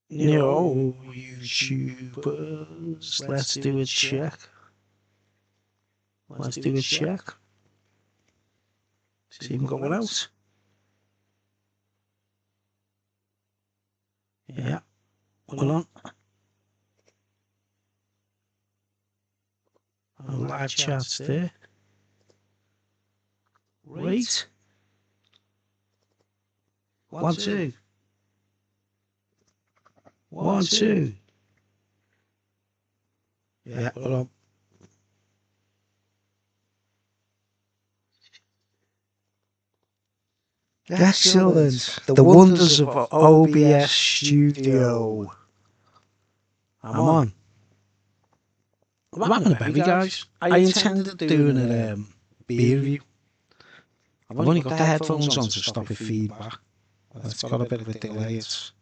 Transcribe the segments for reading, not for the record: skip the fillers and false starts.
Yo, YouTubers, let's do a check. Let's do a check. See him going out. Yeah, hold on. Live chat's there. Right. 1, 2. 1, 2. Yeah, hold on. Excellent. The wonders of OBS Studio. I'm on. I'm on a Bevvie, guys. I intended doing a beer review. I've only got the headphones on to stop the feedback. It's got a bit of a delay. It's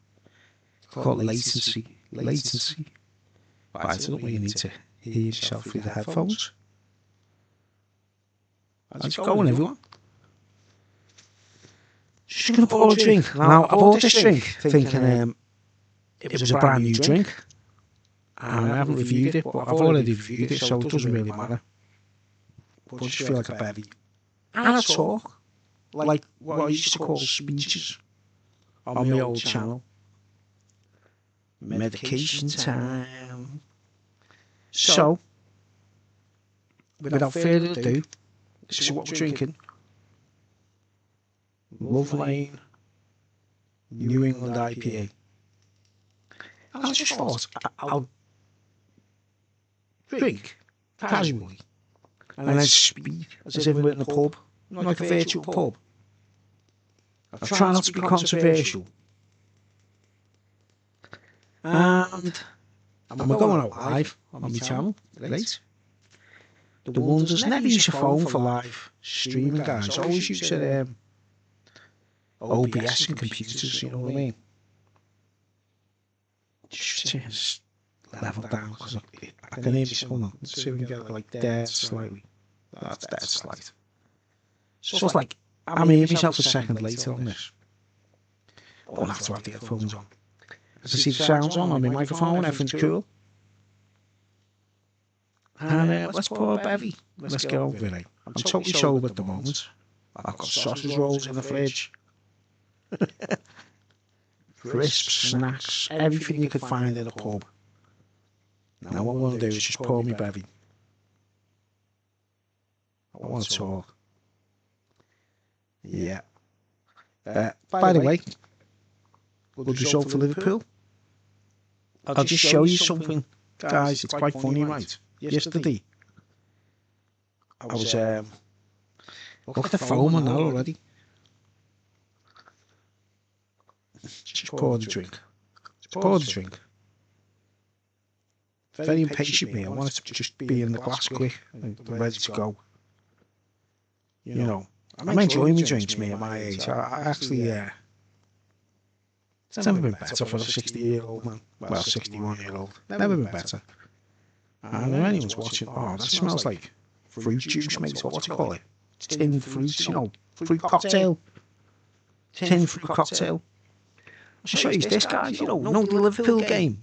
called latency. Latency. Right, I don't really need to hear yourself through the headphones. How's it going, everyone? Just going to pour a drink. Now, I bought this drink thinking it was a brand new drink. And I haven't reviewed it, but I've already reviewed it, so it doesn't really matter. But I just feel like a Bevvie. And I talk like what I used to call speeches on my old channel. Medication time. So, without further ado, this is what we're drinking. Love Lane New England IPA. And I just thought I'll drink casually and then speak as if we're in a pub, like a virtual pub. I try not to be controversial. And we're going out live on my channel, right? The wonders, never use your phone for live streaming, guys. Always use OBS and computers, you know what I mean? Just level down, because I can hear myself now. Let's see if we can get it like dead slightly. That's dead slight. So it's like, I'm hearing myself a second later on this. But I have to have the headphones on. As I see the sounds on my microphone, everything's cool. And let's pour a Bevvie. Let's get over it. I'm totally sober at the moment. I've got sausage rolls in the fridge. Crisps, snacks, everything you could find in a pub. Now what I want to do is just pour me Bevvie. I want to talk. Yeah. By the way, good result for Liverpool. I'll just show you something, guys. It's quite funny, right? Yesterday, I was look at the foam on that already. Just pour the drink. Pour the drink. Very impatient me. I want it to just be in the glass quick and ready to go. You know, I'm enjoying my drinks, me at my age. I actually, it's never been better for a 60-year-old man. Well, 61-year-old. Never been better. And if anyone's watching, oh, that smells like fruit juice, mate. What do you call it? Tinned fruits, you know, fruit cocktail. Tinned fruit cocktail. I'll show you this, guys. You know the Liverpool game.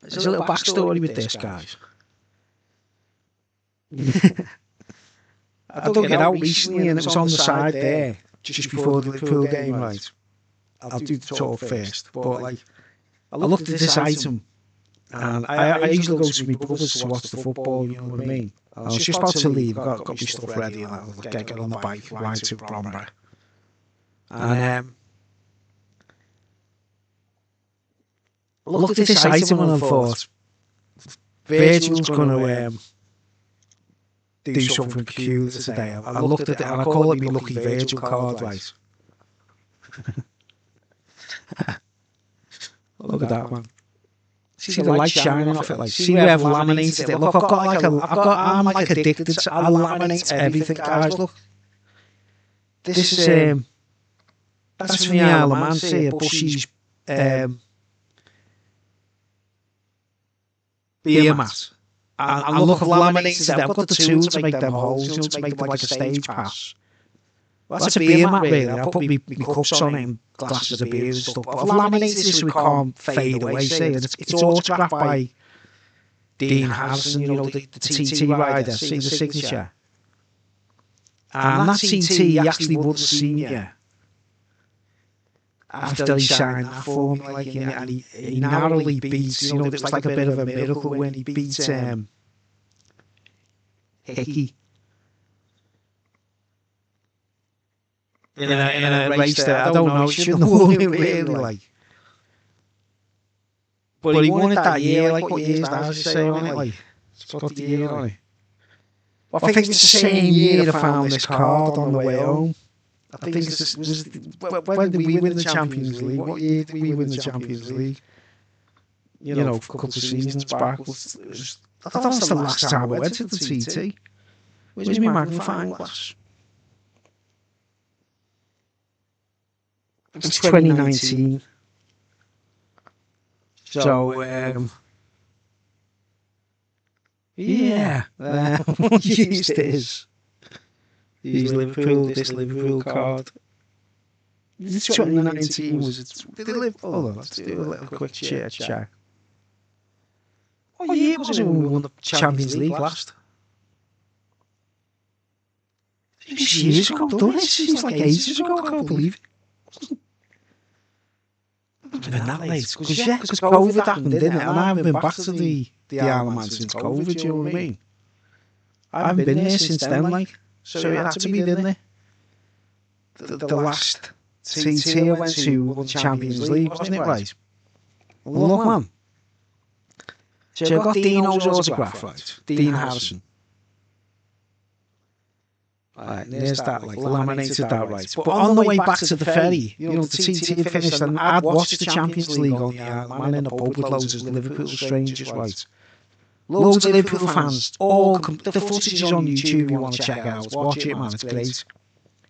There's a little backstory with this, guys. I dug it out recently and it was on the side there, just before the Liverpool game, right? I'll do the talk first, but like, I looked at this item, and I usually go to my brothers to watch the football, you know what I mean? I was just about to leave, got my stuff ready, and I was like, get on the bike, ride to Bromber. And I looked at this item and I thought, Virgil's going to do something peculiar today. I looked at it and I call it my lucky Virgil card, right? Look at that, man. See the light shining off it, like, see where I've laminated it. Look, I'm like addicted to, I laminate everything, guys, look. This is, that's from the Isle of Man, see, Bushy's, beer mat. And look, I've laminated them. I've got the tool to make them holes, you know, to make them like a stage pass. Well, that's a beer mat, really. I put me cups on it and glasses of beer and stuff. But I've laminated it so it can't fade away, see. And it's autographed by Dean Harrison, the TT rider, see the signature. And that TT, he actually would have seen you after he signed that for me, like, and he narrowly beat, it was like a bit of a miracle when he beat Hickey in a race that I don't know, he shouldn't have won it really, like. But he won it that year, like, what year is that, as you say on it, like? It's got the year on it. I think it's the same year I found this card on the way home. I think it's when did we win the Champions League? What year did we win the Champions League? A couple of seasons back. I thought that was the last time I went to the TT. Where's my magnifying glass? It was 2019. So, yeah, what used this? Use this Liverpool card. This 2019 was it? Hold on, let's do a little quick check. What year was it when we won the Champions League last? It was years ago, doesn't it? It seems like ages ago, I can't believe it. It's been that late. Because COVID happened, didn't it? And I haven't been back to the Isle of Man since COVID, do you know what I mean? I haven't been there since then, like. So it had to be, didn't it? The last TT I went to won the Champions League, wasn't it, right? Well, look, man. So I got Dino's autograph, right? Dean Harrison. Right, there's that, like, laminated that, right? But on the way back to the ferry, the TT had finished, and I'd watched the Champions League on the Isle of Man in a pub with loads of Liverpool strangers, right? Loads of Liverpool fans. The footage is on YouTube if you want to check it out. Watch it, man, it's great.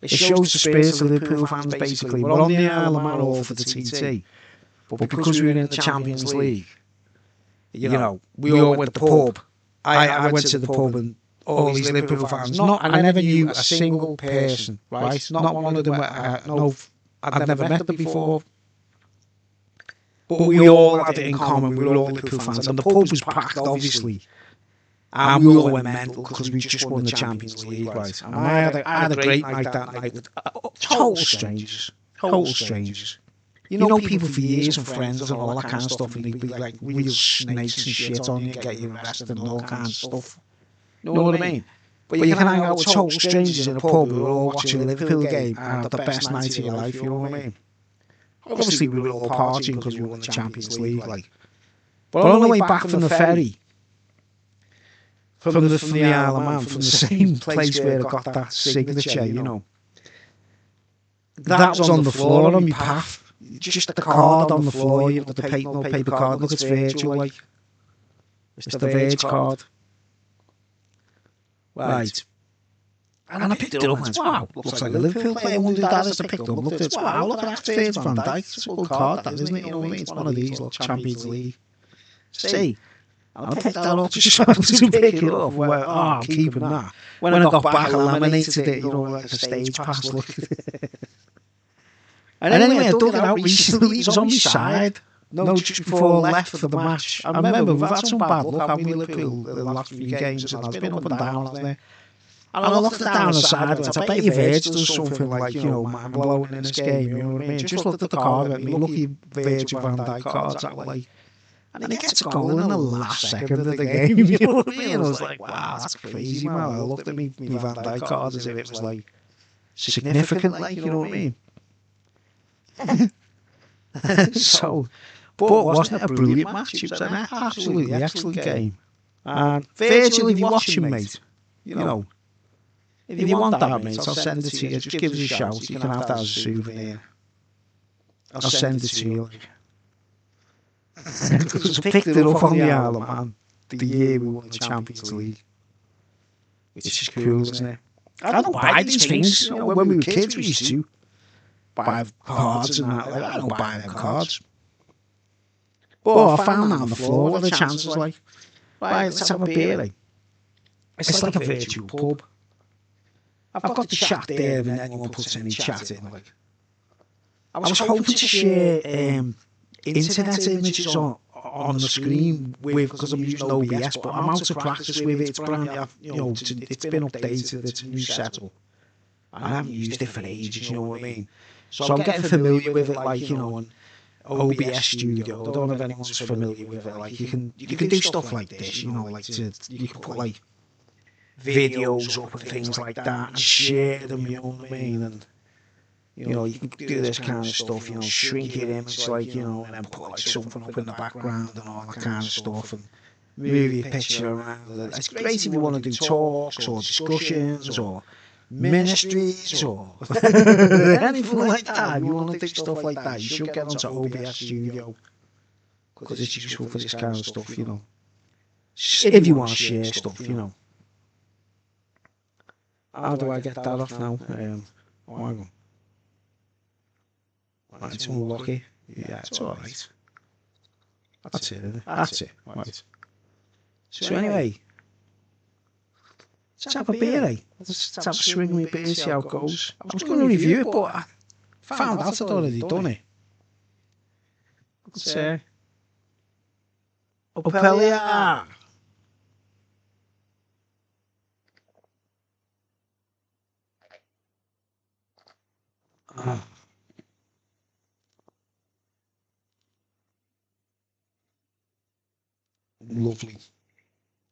It shows the spirit of Liverpool fans, basically. We're on the Isle of Man all for the TT. But because we were in the Champions League, we all went to the pub. I went to the pub and all these Liverpool fans. I never knew a single person, right? Not one of them. I'd never met them before. But we all had it in common. We were all Liverpool fans. And the pub was packed, obviously. And we all went mental because we just won the Champions League, right? And I had a great night that night with total strangers. Total strangers. You know people for years and friends and all that kind of stuff. And they'd be like real snakes and shit on you and get you arrested and all kinds of stuff. You know what I mean? But you can hang out with total strangers in a pub who are all watching a Liverpool game and have the best night of your life, you know what I mean? Obviously, we were all partying because we won the Champions League, like. But on the way back from the ferry, from the Isle of Man, from the same place where I got that signature, that was on the floor on my path. Just the card on the floor, the paper card. Look, it's virtual, like. It's the Verge card. Right. And I picked it up and went, wow, looks like a Liverpool player won't do that. As I picked it up, looked at it, wow, look at that, Virgil van Dijk. It's a good card, that, isn't it? You know what I mean? It's one of these, look, Champions League. See, I picked that up, just to pick it up. Went, I'm keeping that. When I got back, I laminated it, like a stage pass, look at it. And anyway, I dug it out recently, it was on my side. No, just before I left for the match. I remember, we've had some bad luck, haven't we, Liverpool, the last few games, and it's been up and down, hasn't it? And I looked down the side and I bet you Virgil does something like, mind-blowing in this game, you know what I mean? Just looked at the card and me, lucky Virgil van Dijk cards that way. And he gets a goal in the last second of the game, you know what I mean? And I was like, wow, that's crazy, man. I looked at me Van Dijk card as if it was like, significant, like, you know what I mean? So, but wasn't it a brilliant match? It was an absolutely excellent game. And Virgil, if you're watching, mate, if you want that, mate, I'll send it to you. Just give us a shout. You can have that as a souvenir. I'll send it to you. Because I picked it up on the Isle of Man the year we won the Champions League. Which is cool, isn't it? I don't buy these things. When we were kids, we used to buy cards and that. I don't buy them cards. But I found that on the floor. What are the chances, like? Right, let's have a beer, like. It's like a virtual pub. I've got the chat there, and anyone puts any chat in. Like, I was hoping to share internet images on the screen with, because I'm using OBS, but I'm out of practice with it. It's brand new, it's been updated. It's a new setup. I haven't used it for ages. You know what I mean? So I'm getting familiar with it, like, on OBS Studio. I don't know if anyone's familiar with it. Like, you can do stuff like this. Like you can put like videos up and things like that and share them. You know what I mean? And you can do this kind of stuff. Shrink your image, like, and then put like something up in the background and all that kind of stuff, and move your picture around. It's great if you want to do talks or discussions or ministries or anything like that. If you want to do stuff like that, you should get onto OBS Studio, because it's useful for this kind of stuff. If you want to share stuff. How do I get that off now? Right, it's unlucky. Yeah, it's alright. That's it, isn't it? That's it. Right. So anyway, let's have a beer, eh? Let's have a swing with beer and see how it goes. I was going to review it, but I found out I'd already done it. Let's say, Upelia!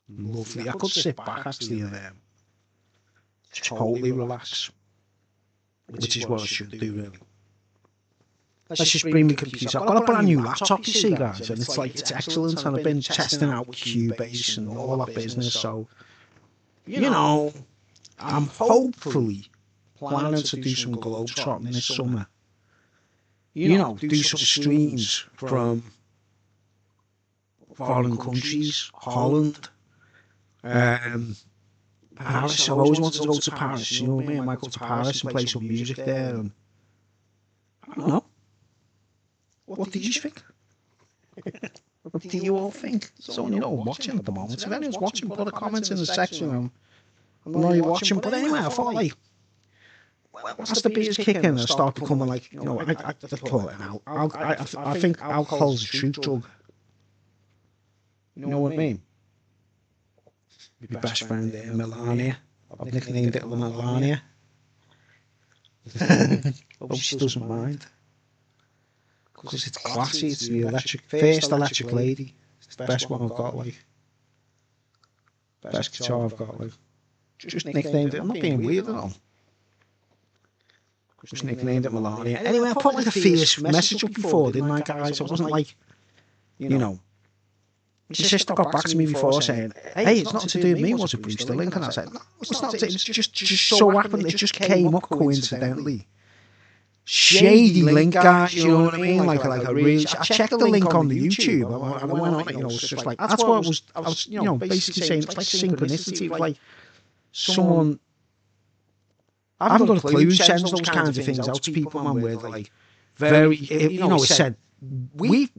Lovely. I could sit back actually and totally relax, which is what I should do, really. Let's just bring my computer. I've got a brand new laptop, you see, guys, and it's excellent, and I've been testing out Cubase and all that business, so, I'm hopefully planning to do some globetrotting this summer. Do some streams from foreign countries, Holland, Paris. I've always wanted to go to Paris, you know what I mean? I might go to Paris and play some music there, and I don't know. What do you think? What do you all think? It's only watching at the moment. If anyone's watching, put a comment in the section. I know you're watching, but anyway, I thought, like, as the beer's kicking, I start becoming like, I call it now. I think alcohol's a truth drug. You know what I mean? My best friend there, Melania. I've nicknamed it Melania. Hope she doesn't mind. Because it's classy, it's the first electric lady. It's the best one I've got, like. Best guitar I've got, like. Just nicknamed it, I'm not being weird at all. Just nicknamed it Melania. Anyway, I put like a fierce message up before, didn't I, guys? It wasn't like, my sister got back to me before saying, hey, it's nothing to do with me, was it, Bruce the Link? And I said, no, it's not. It's just so happened, it just came up coincidentally. Shady link, guys, you know what I mean? Like I really, I checked the link on the YouTube, and I went on it, it's just like, that's what I was, basically saying, it's like synchronicity, like someone, I haven't got a clue who sends those kinds of things out to people, man, where they're like, very, it said, we've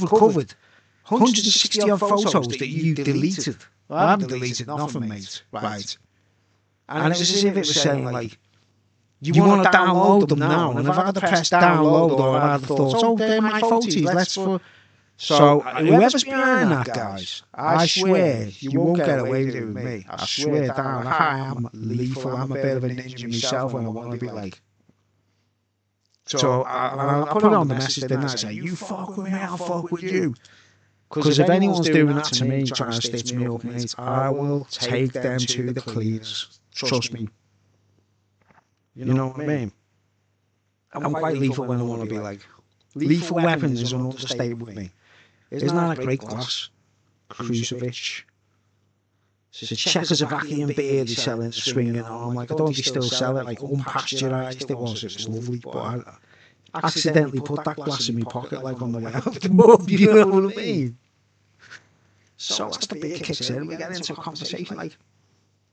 recovered 160 odd photos that you deleted. I haven't deleted nothing, mate. Right. And it was as if it was saying, like, you want to download them now? And if I had to press download, or I had thought, they're my photos, let's for... So, whoever's behind that, guys, I swear, you won't get away with it with me. I swear down, I am lethal. I'm a bit of a ninja myself when I want to be like... So I put it on the message, didn't I? Say, you fuck with me, I'll fuck with you. Because if anyone's doing that to me, trying to stitch me up, mate, I will take them to the cleaners. Trust me. You know what I mean? I'm quite lethal when I want to be like... Lethal weapons is an understatement with me. Isn't that a great glass? Crucifix. It's a Czechoslovakian beer they sell in swinging arm. Like, I don't know if they still sell it, like unpasteurised it was lovely, but I accidentally put that glass in my pocket, like on the way out of the pub, you know what I mean? So as the beer kicks in, we get into a conversation, like,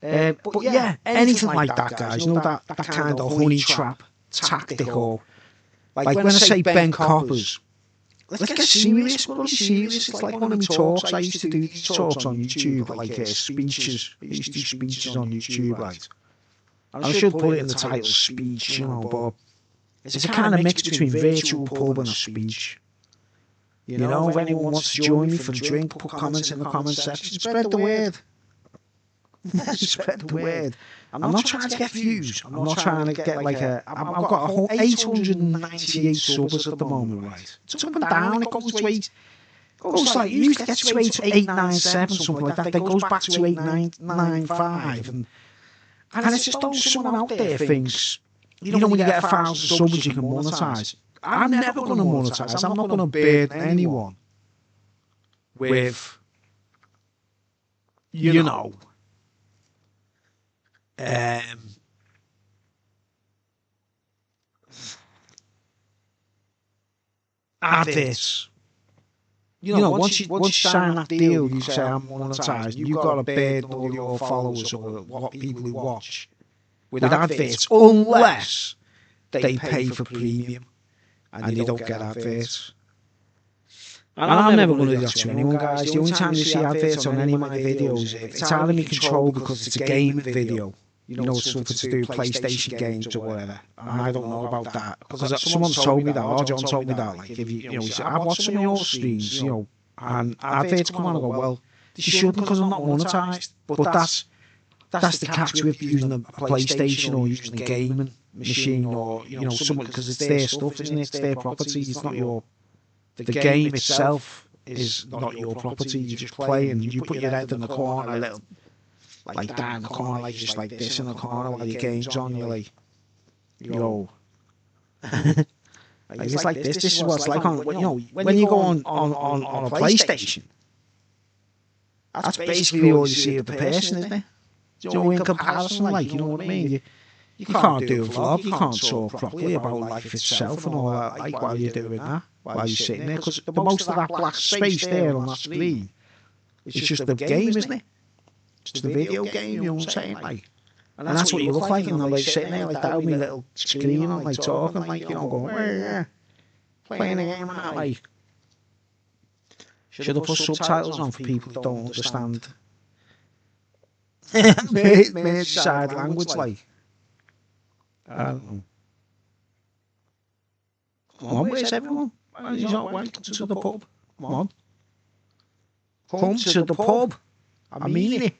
but yeah, anything like that, guys, that kind of honey trap tactic, or, like when I say Ben Coppers, let's get serious. We're serious. It's like one of my talks. I used to do these talks on YouTube, like speeches. I used to do speeches on YouTube, right? I should put it in the title, speech, you know, but it's a kind of mix between virtual pub and a speech. You know, if anyone wants to join me for a drink, put comments in the comment section. Spread the word. Spread the word. I'm not trying to get views. I'm not trying to get like I've got a whole 898 subs at the moment, right? It's up and down. It goes to 8. Goes like, you used to get to 897, something like that. Then goes back to 895. And it's just though someone out there thinks, you know, when you get 1,000 subs, you can monetize. I'm never going to monetize. I'm not going to burden anyone with, you know, adverts. You know, once you sign that deal, you say I'm monetized. You've got to burden all your followers or what people who watch with adverts, unless they pay for premium and you don't get adverts. And I'm never going to do that to anyone, guys. The only time you see adverts on any of my videos, it's out of my control because it's a gaming video. You know, it's something to do with PlayStation games or whatever. And I don't know about that. Because someone told me that, or John told me that. Like, if you know, he said, I watch some of your streams, you know, and adverts come on and go, well, they shouldn't because I'm not monetized. But that's the catch with using a PlayStation or using a gaming machine or, you know, someone, because it's their stuff, isn't it? It's their property. It's not your... The game itself is not your property. You just play and you put your head in the corner a little... Like that in the corner, like just like this in the corner while your game's on, you're like, yo. Like, it's like this. This is what it's like on, you know, when you go on a PlayStation. That's basically all you see of the person, isn't it? You know, in comparison, like, you know what I mean? You can't do a vlog, you can't talk properly about life itself and all that, like, while you're doing that, while you're sitting there. Because the most of that black space there on that screen, it's just the game, isn't it? It's the video game, you know what I'm saying? Like, and that's what you look like, and I'm like sitting there like that with my little screen and like talking, like, you know, going, yeah, playing a game and that, like. Should have put subtitles on for people who don't understand Merseyside language, like. I don't know. Come on, where's everyone? He's not welcome to the pub. Come on. Come to the pub. I mean it.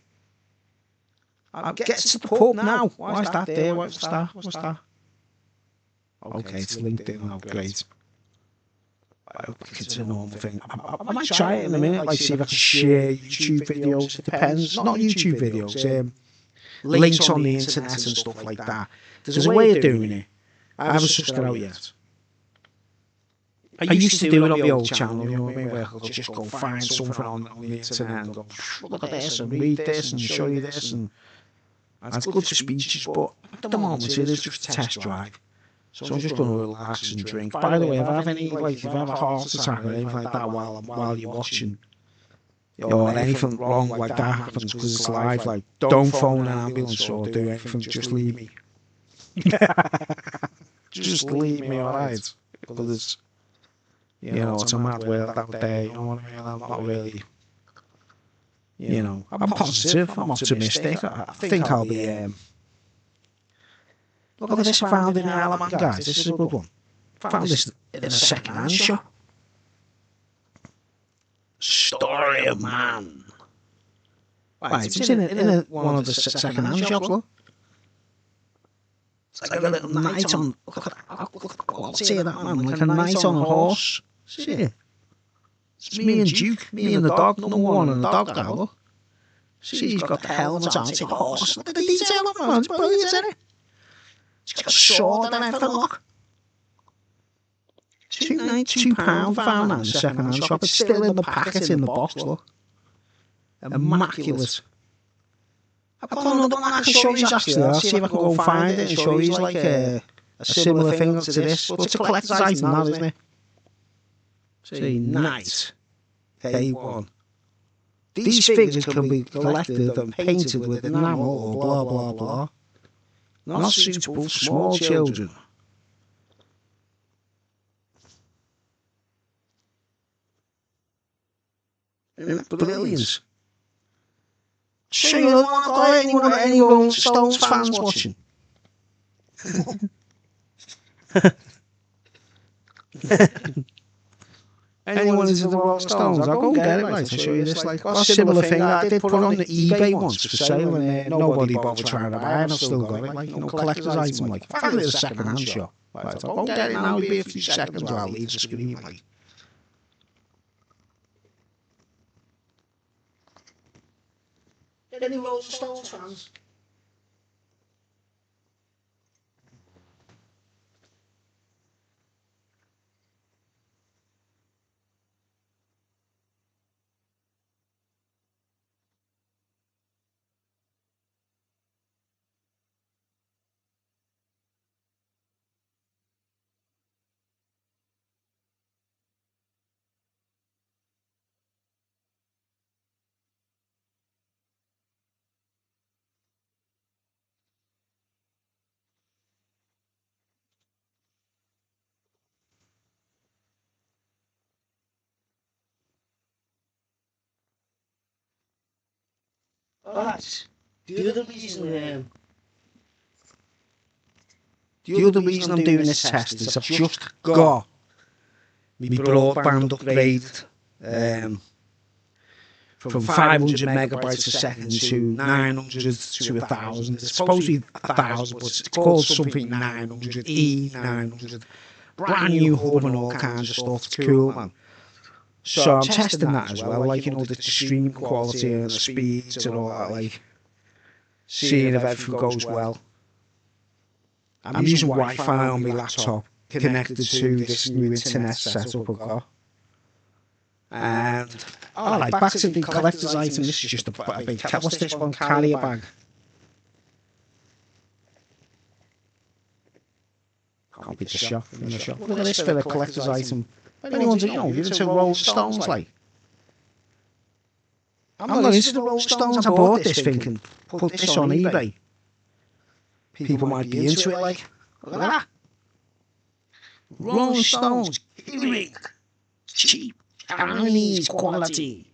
Get to the pub now. Why is that there? What's that? What's that? Okay, it's LinkedIn now. Great. I hope it's a normal thing. I might try it in a minute, like see if I can share YouTube videos. It depends. Not YouTube videos. Links on the internet and stuff like that. There's a way of doing it. I haven't sussed it out yet. I used to do it on the old channel, you know what I mean, where I'll just go find something on the internet and go, look at this and read this and show you this, and it's good for speeches, but at the moment it is just a test drive. So I'm just going to relax and drink. By the way, if I have any, like, if I have a heart attack or anything like that while you're watching, or anything wrong like that happens because it's live, like, don't phone an ambulance or do anything, just leave me. Just leave me, alright? Because it's, you know, it's a mad world out there, you know what I mean? I'm not really, you know, I'm positive, I'm optimistic. I think I'll be, look at this I found in the Isle of Man, guys. This is a good one. I found this in a second-hand shop. Story of Man. Right, it's in one of the second-hand shops, look. It's like a little knight on, look at that, look, see that, man, like a knight on a horse. See it? It's me and Duke, me and the dog, number one and the dog now, look. See, he's got the helmet on, see the horse, look at the detail of it, man, it's brilliant, isn't it? He's got a sword and everything, look. £2.92 found that in the second-hand shop. It's still in the packet in the box, look. Immaculate. I've got another one I can show you, actually. I'll see if I can go find it and show you like a similar thing to this. But it's a collector's item, that, isn't it? See, Knight. K1. These figures can be collected and painted with enamel or blah blah blah. Not suitable for small children. Billions. So you don't want any Rolling Stones fans watching? Anyone into the Rolling Stones? I'll go and get it, right? I'll show you this. Like, a similar thing that I did put on the eBay once for sale, and nobody bothered trying to buy it, and I've still got it. Like, collector's item. Like, I found it at a second-hand shop. Right, I'll go and get it now. It'll be a few seconds while I'll leave the screen. Like, any Rolling Stones fans? Alright. The other reason I'm doing this test is I've just got my broadband upgraded from 500 megabytes a second to 900 to 1,000. It's supposed to be 1,000, but it's called something 900, E900. Brand new hub and all kinds of stuff. It's cool, man. So I'm testing that as well, like, the stream quality and the speeds and all that, like, seeing if everything goes well. I'm using Wi-Fi on my laptop, connected to this new internet setup I've got. And, alright, back to the collector's item. This is just a big, what's this one, carrier bag. Can't beat the shop, from the shop. Look at this for the collector's item. Anyone's, you're into Rolling Stones, like. I'm not into the Rolling Stones. I bought this thinking, put this on eBay. People might be into it, like. Look at that. Rolling Stones, earring, cheap, Chinese quality.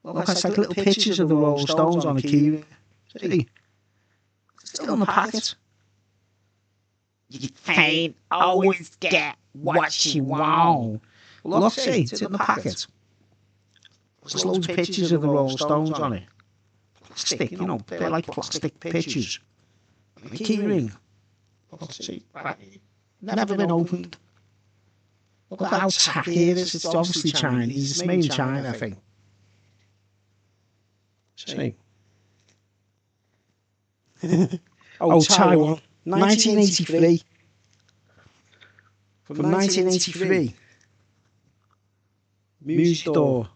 Look, it's like little pictures of the Rolling Stones on a keyring. See? Still in the packet. You can't always get what you want. Look, see, it's in the packet. There's loads of pictures of the Rolling Stones on it. Plastic, they're like plastic pictures. A key ring. See, never been opened. Look at how tacky it is. It's obviously Chinese. It's made in China, I think. See. Oh, Taiwan. 1983. From 1983. Music store.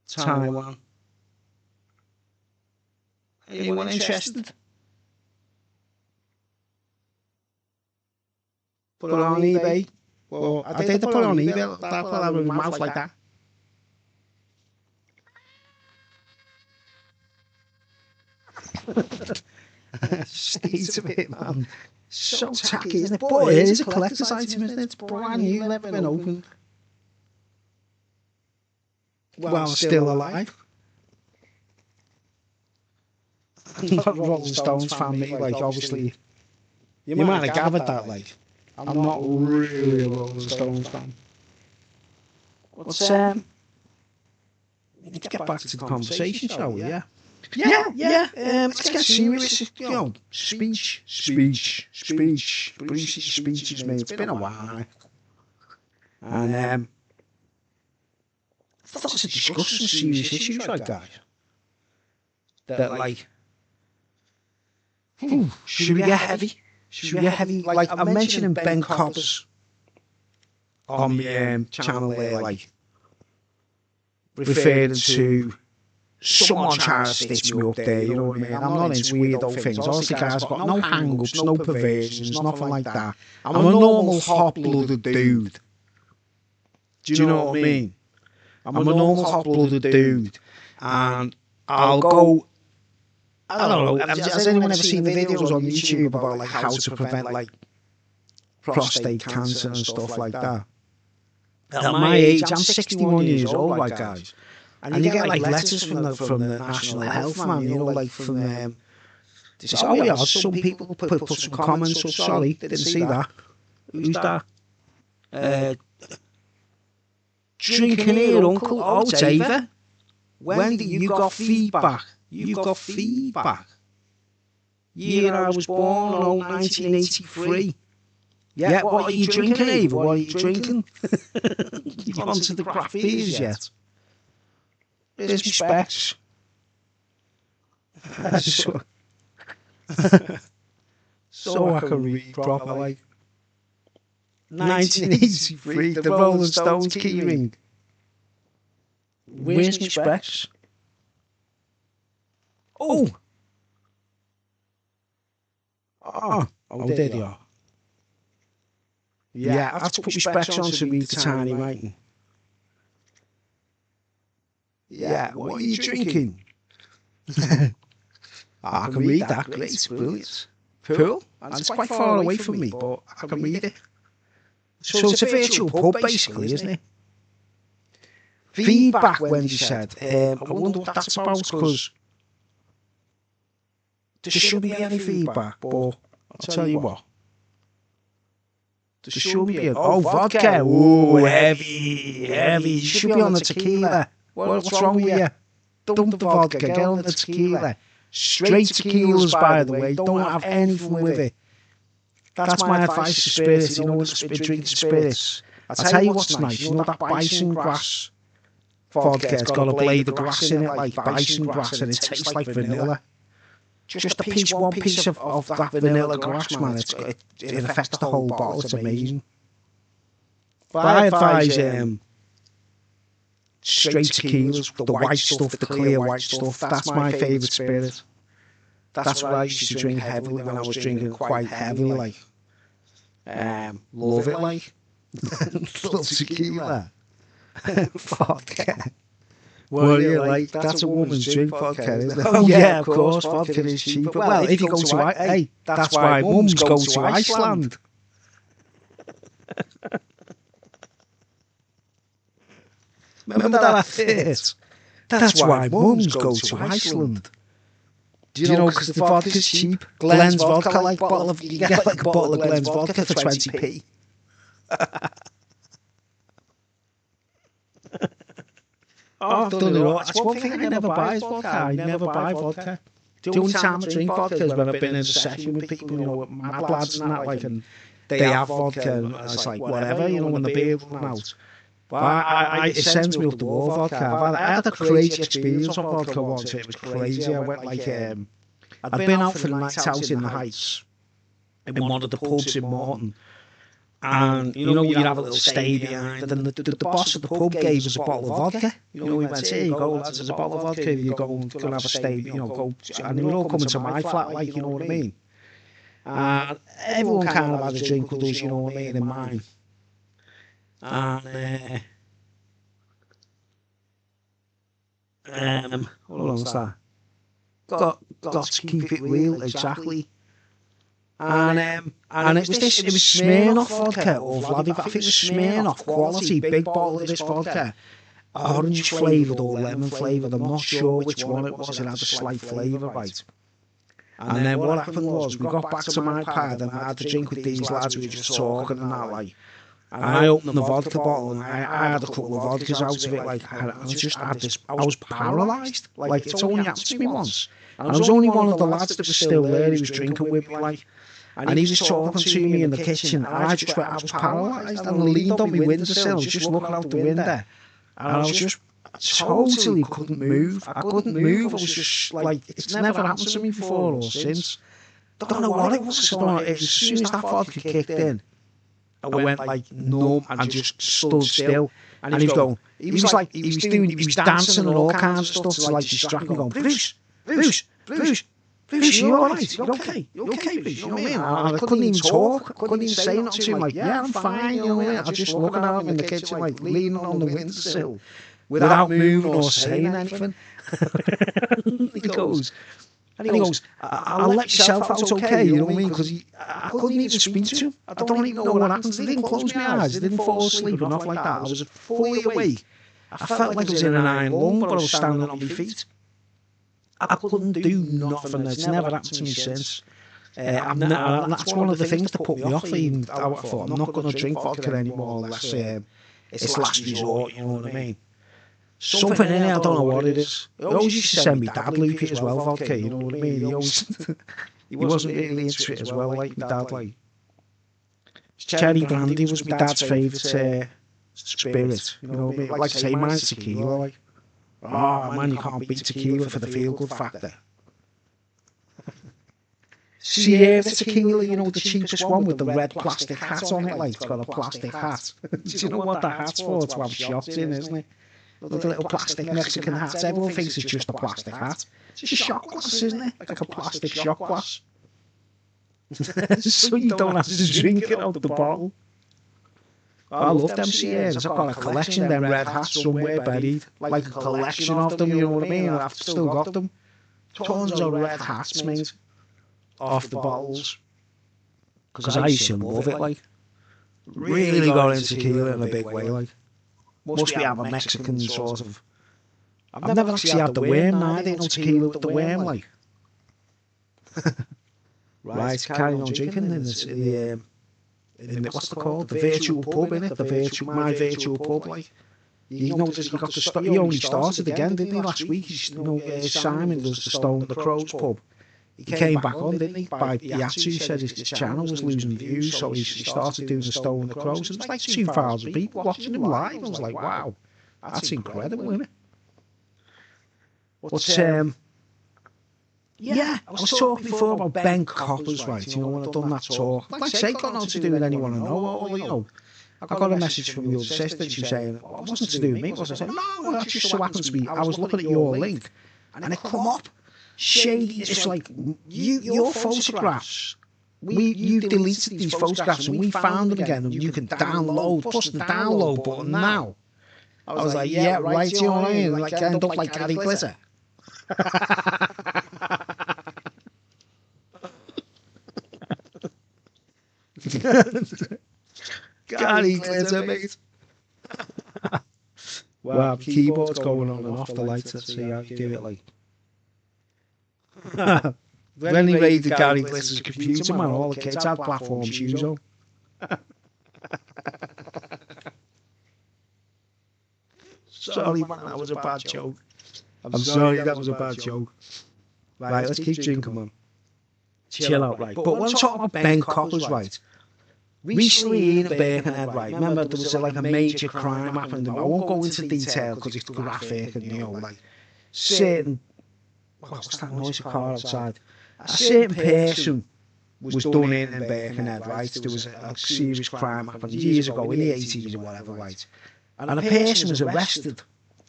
Taiwan. Anyone interested? Put it on eBay. Well, I did put it on eBay. That's what I have with my mouth like that. State of it, man. So tacky, isn't it? But it is a collector's item, isn't it? It's brand new, never been opened. Well, still alive. I'm not a Rolling Stones fan, me. Like, obviously, you might have gathered that. Like, I'm not really a Rolling Stones fan. But we need to get back to the conversation, shall we? Yeah. Let's get serious. Speeches, mate. It's been a while. And I thought to discuss some serious issues, right, guys? That, like, should we get heavy? Like, I'm mentioning Ben Cobbs on my channel there, like, referring to someone trying to stitch me up there, you know what I mean? I'm not into weirdo things. Obviously, guys, I've got no hang-ups, no perversions, nothing like that. I'm a normal, hot-blooded dude. Do you know what I mean? I'm a normal, hot-blooded dude. And I'll go... I don't know, has anyone ever seen the videos on YouTube about, like, how to prevent, like, prostate cancer and stuff like that? at my age, I'm 61 years old, like, guys. And you get, like, letters from the National Health, man, you know, like, from them. They say, oh, yeah, some people put some comments up, sorry, didn't see that. Who's that? Drinking here, uncle. Oh, it's Ava. Wendy, you got feedback. You got feedback. Year I was born, 1983. Yeah, what are you drinking, Ava? What are you drinking? You onto the craft beers yet? Here's my specs. So I can read proper, like. 1983, the Rolling Stones keyring. Where's my specs? Oh, there they are. Yeah, I have to put my specs on to read the tiny writing. Yeah, what are you drinking? I can read that, great, brilliant. Cool, and it's quite far away from me, but I can read it. So it's a virtual pub, basically, isn't it? Feedback, Wendy said. I wonder what that's about, because there shouldn't be any feedback, but I'll tell you what. There should be vodka. Ooh, heavy. You should be on the tequila. What's wrong with you? Dump the vodka, get on the tequila. Straight tequilas, by the way. Don't have anything with it. That's my advice to spirits. You know, when you drink spirits. I'll tell you what's nice. You know that bison grass vodka? It's got a blade of grass in it, like bison grass, and it tastes like vanilla. Just one piece of that vanilla grass, man. It affects the whole bottle. It's amazing. But I advise straight tequilas, the white stuff, the clear white stuff. That's my favourite spirit. That's what I used to drink heavily when I was drinking quite heavily, like. Love it, like. Love tequila. Vodka. Well, yeah, like, that's a woman's drink, vodka, isn't it? Oh, yeah, of course, vodka is cheaper. Well, if you go to, hey, that's why mums go to Iceland. Remember that advert? That's why mums go to Iceland. Do you know, because the vodka's cheap? Glen's vodka, like, you get like a bottle of Glen's vodka for 20p. Oh, I've done it all. That's one thing I never buy is vodka. I never buy vodka. The only time I drink vodka is when I've been in a session with people, you know, with mad lads and that, like, and they have vodka, and it's like, whatever, you know, when the beer runs out. But it sends me up the wall, vodka. I had a crazy experience of vodka once. It was crazy. I went, like, I'd been out for the night out in the Heights, in one of the pubs in Morton. And, you know, you'd have a little stay behind, and the boss of the pub gave us a bottle of vodka. You know, he went, here you go, lads, there's a bottle of vodka, you go and have a stay, you know, go. And they were all coming to my flat, like, you know what I mean? And everyone kind of had a drink with us, you know what I mean, in mine. And, hold on, what's that? Got to keep it real, exactly. And it was Smirnoff vodka, or Vladimir, I think it was Smirnoff quality, big bottle of this vodka, orange flavoured or lemon flavoured, I'm not sure which one it was, it had a slight flavour, right? And then what happened was, we got back to my pad and I had to drink with these lads, we were just talking and that, like, and I opened the vodka bottle and I had a couple of vodkas out of it, like, I just had this, I was paralysed, like, it's only happened to me once. And I was only one of the lads that was still there, he was drinking with me, like, and he was talking to me in the kitchen, and I was paralysed, and I leaned on my windowsill, just looking out the window, and I was just totally couldn't move. I couldn't move. I was just like, it's never happened to me before or since. I don't know what it was. As soon as that vodka kicked in, I went like numb and just stood still. And he was going, he was dancing and all kinds of stuff to like distract me, going, Bruce, you alright? You okay? You okay, Bruce? You know what I mean? I couldn't even talk. I couldn't even say nothing to him. Like, yeah, I'm fine. You know what I mean? I was just looking at him in the kitchen, like leaning on the windowsill, without moving or saying anything. He goes, And he goes, I'll let yourself out okay, you know what I mean? Because I couldn't even speak to him. I don't even know what happened. I didn't close my eyes, I didn't fall asleep or nothing like that. I was fully awake. I felt like I was in an iron lung, but I was standing on my feet. I couldn't do nothing. It's never happened to me since. That's one of the things that put me off. Even I thought, I'm not going to drink vodka anymore unless it's last resort, you know what I mean? Something in it, I don't know what it is. He always used to send me dad loopy as well, vodka, you know what I mean? He wasn't really into it as well, like my dad, like. Cherry brandy was my dad's favourite spirit, you know what I mean? Like I say, mine's tequila, like. Oh man, you can't beat tequila for the feel-good factor. See, the tequila, you know, the cheapest one with the red plastic hat on it, like, it's got a plastic hat. Do you know what the hat's for? To have shots in, isn't it? With a little plastic Mexican hat. Everyone thinks it's just a plastic hat. It's a shot glass, isn't it? Like a plastic shot glass. So you don't have to drink it out the bottle. I love them CAs. I've got a collection of them red hats somewhere buried. Like a collection of them, you know what I mean? I've still got them. Tons of red hats, mate. Off the bottles. Because I used to love it, like. Really got into tequila in a big way, like. Must be have a Mexican sort of. I've never actually had the worm neither, you know, tequila with the worm, like. Right, carrying on drinking in the what's it called? The virtual pub, innit? My virtual pub, like. You notice he got he only started again, didn't he, last week? Simon does the Crows pub. He came back on, didn't he? By Piazza, he said his channel was losing views, so he started doing the Stone the Crows. And there's like 2,000 people watching him live. I was like, wow, that's incredible, isn't it? But, yeah, I was talking before about Ben Coppers, right? You know, when I've done that talk. Like I say, got nothing to do with anyone I know, or, you know. I got a message from your sister, she was saying, it wasn't to do with me, was I saying, no, that just so happened to be, I was looking at your link, and it come up. Shady, it's like your photographs. You deleted these photographs and we found them again, and you can push the download button now. I was like, yeah, right, you know what I mean? Like, end up like Gary Glitter. Gary Glitter, mate. Wow, the keyboard's going on and off the lights. Let's see how you do it, like. When he raided Gary Glitter's computer, man, all the kids had platform shoes on. Sorry, man, that was a bad joke. I'm sorry, that was a bad joke. Right, let's keep drinking, man. Chill out, right. But when I'm talking about Ben Coppers, right, recently in Birkenhead, right, remember there was like a major crime happened. I won't go into detail because it's graphic and, you know, like, certain... What's that noise of a car outside? A certain person was done in Birkenhead, right? There was a serious crime happened years ago in the 80s or whatever, right? And a person was arrested,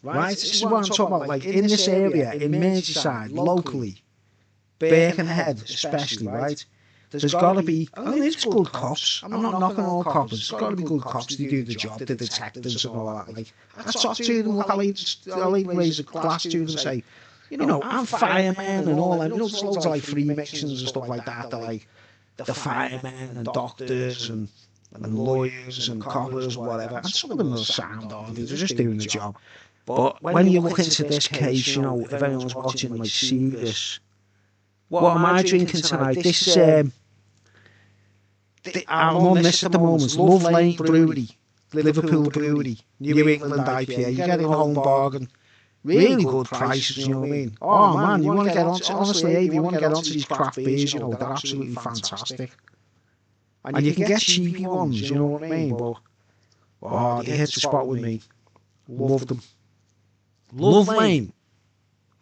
right? This is what I'm talking about, like in this area, in Merseyside, locally, Birkenhead especially, right? There's got to be, I mean, there's good cops. I'm not knocking all cops. There's got to be good cops to do the job, the detectives and all that. Like, I talk to them, I'll even raise a glass to them and say, you know, I'm fireman and all that. You know, there's loads of like Freemasons and stuff like that. They're like the firemen and doctors and lawyers and coppers or whatever. And some of them are sound on. They're just doing the job. But when you look into this case, you know, if anyone's watching, like, see this. What am I drinking tonight? This, I'm on this at the moment. Love Lane Brewery, Liverpool Brewery, New England IPA. You get a home bargain. Really good prices, you know what I mean? Oh man, you want to get on, honestly, Abe, you want to get onto these craft beers, you know, they're absolutely fantastic. And you can get cheapy ones, you know what I mean? But, oh, they hit the spot with me. Love them. Love Lane,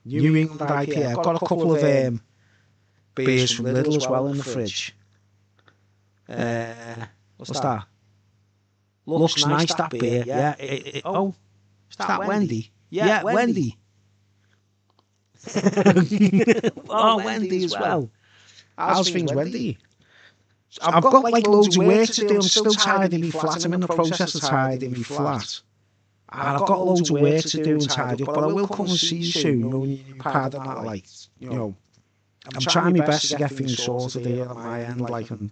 New England IPA. I've got a couple of beers from Lidl as well in the fridge. What's that? Looks nice, that beer. Yeah. Oh, is that Wendy? Yeah, Wendy. Oh, Wendy as well. How's things, Wendy? I've got like loads of work to do. I'm still tidying me flat. I'm in the process of tidying me flat. And I've got loads of work to do and tidy up, but I will come and see you soon. You know, when you pad and that, like, you know, I'm trying my best to get things sorted here at my end, like, and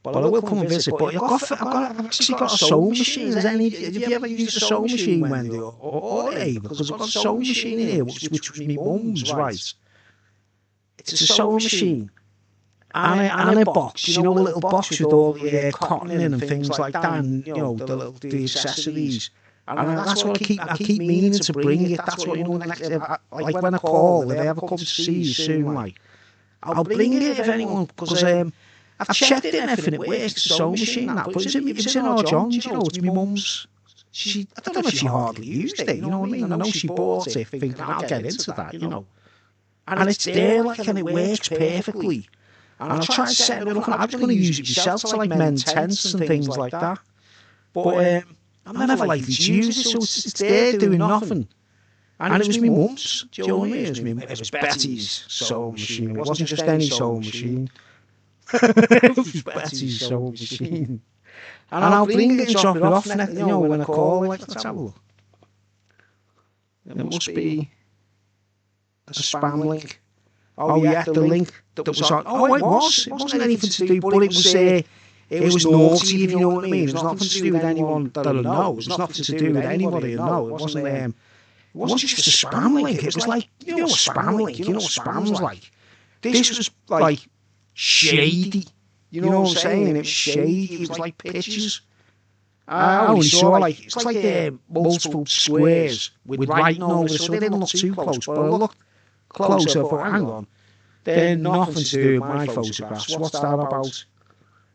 but I will come and visit. But I've actually got a sewing machine. Have you ever used a sewing machine, Wendy, or Ava? Because I've got a sewing machine here, which was my mum's, right? It's a sewing machine. And a box, a little box with all the cotton in and things like that, and the accessories. And that's what I keep meaning to bring it. That's what next, like when I call, if I ever come to see you soon, like I'll bring it if anyone, because I've checked it and everything. It works, the sewing machine, that, but it was in our John's, it's my mum's. I don't know if she hardly used it, you know what I mean? I know she bought it thinking I'll get into that, and it's there, like, and it works perfectly. And I tried setting it up, and I was going to use it myself to, like, mend tents and things like that. But I'm never likely to use it, so it's there doing nothing. And it was my mum's, do you know what I mean? It was Betty's sewing machine. It wasn't just any sewing machine. It was Betty's sewing machine. And I'll bring it and drop it off, when I call, like, let's have a look. It must be a spam link. Oh yeah, the link that was on. Oh, it wasn't anything to do, but it was naughty, if you know what I mean. It was nothing to do with anyone that I know. It was nothing to do with anybody I know. It wasn't just a spam link. It was like, a spam link. You know what spam's like. This was like shady. You know what I'm saying? It was shady. It was like pictures. I only saw, like, it's like multiple squares with writing over it, so they didn't look too close, but I looked closer, I thought, hang on, they're nothing to do with my photographs, what's that about?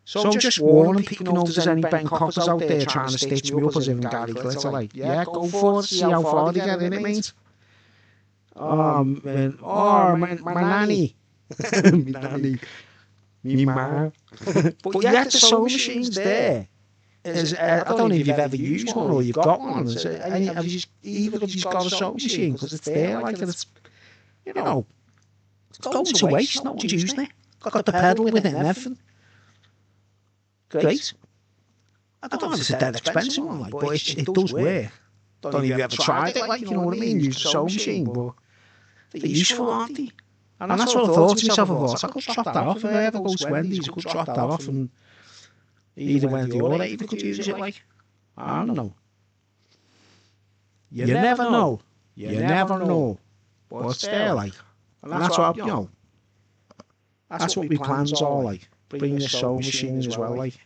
So I'm just warning people, if there's any Ben Coppers out there trying to stitch me up as if I'm Gary Glitter, like, yeah, go for it, see how far they get in it, mate. Oh, man, my nanny. My nanny. Me ma. But yeah, the sewing machine's there. I don't know if you've ever used one or you've got one. Either of you've got a sewing machine, because it's there, like, and it's, it's going to waste, no one's using it. Got the pedal with it and everything. Great. I don't know if it's a dead expensive one, like, but it does work. Don't know if you've ever tried it, like, you know what I mean? Use a sewing machine, but they're useful, aren't they? And that's what I thought to myself. I could drop that off if I ever go to Wendy's. I could drop that off, and either Wendy or Ava could use it, like, I don't know. You never know. You never know. But it's there, like. And that's what, that's what my plans are, like. Bring the sewing machine as well, like,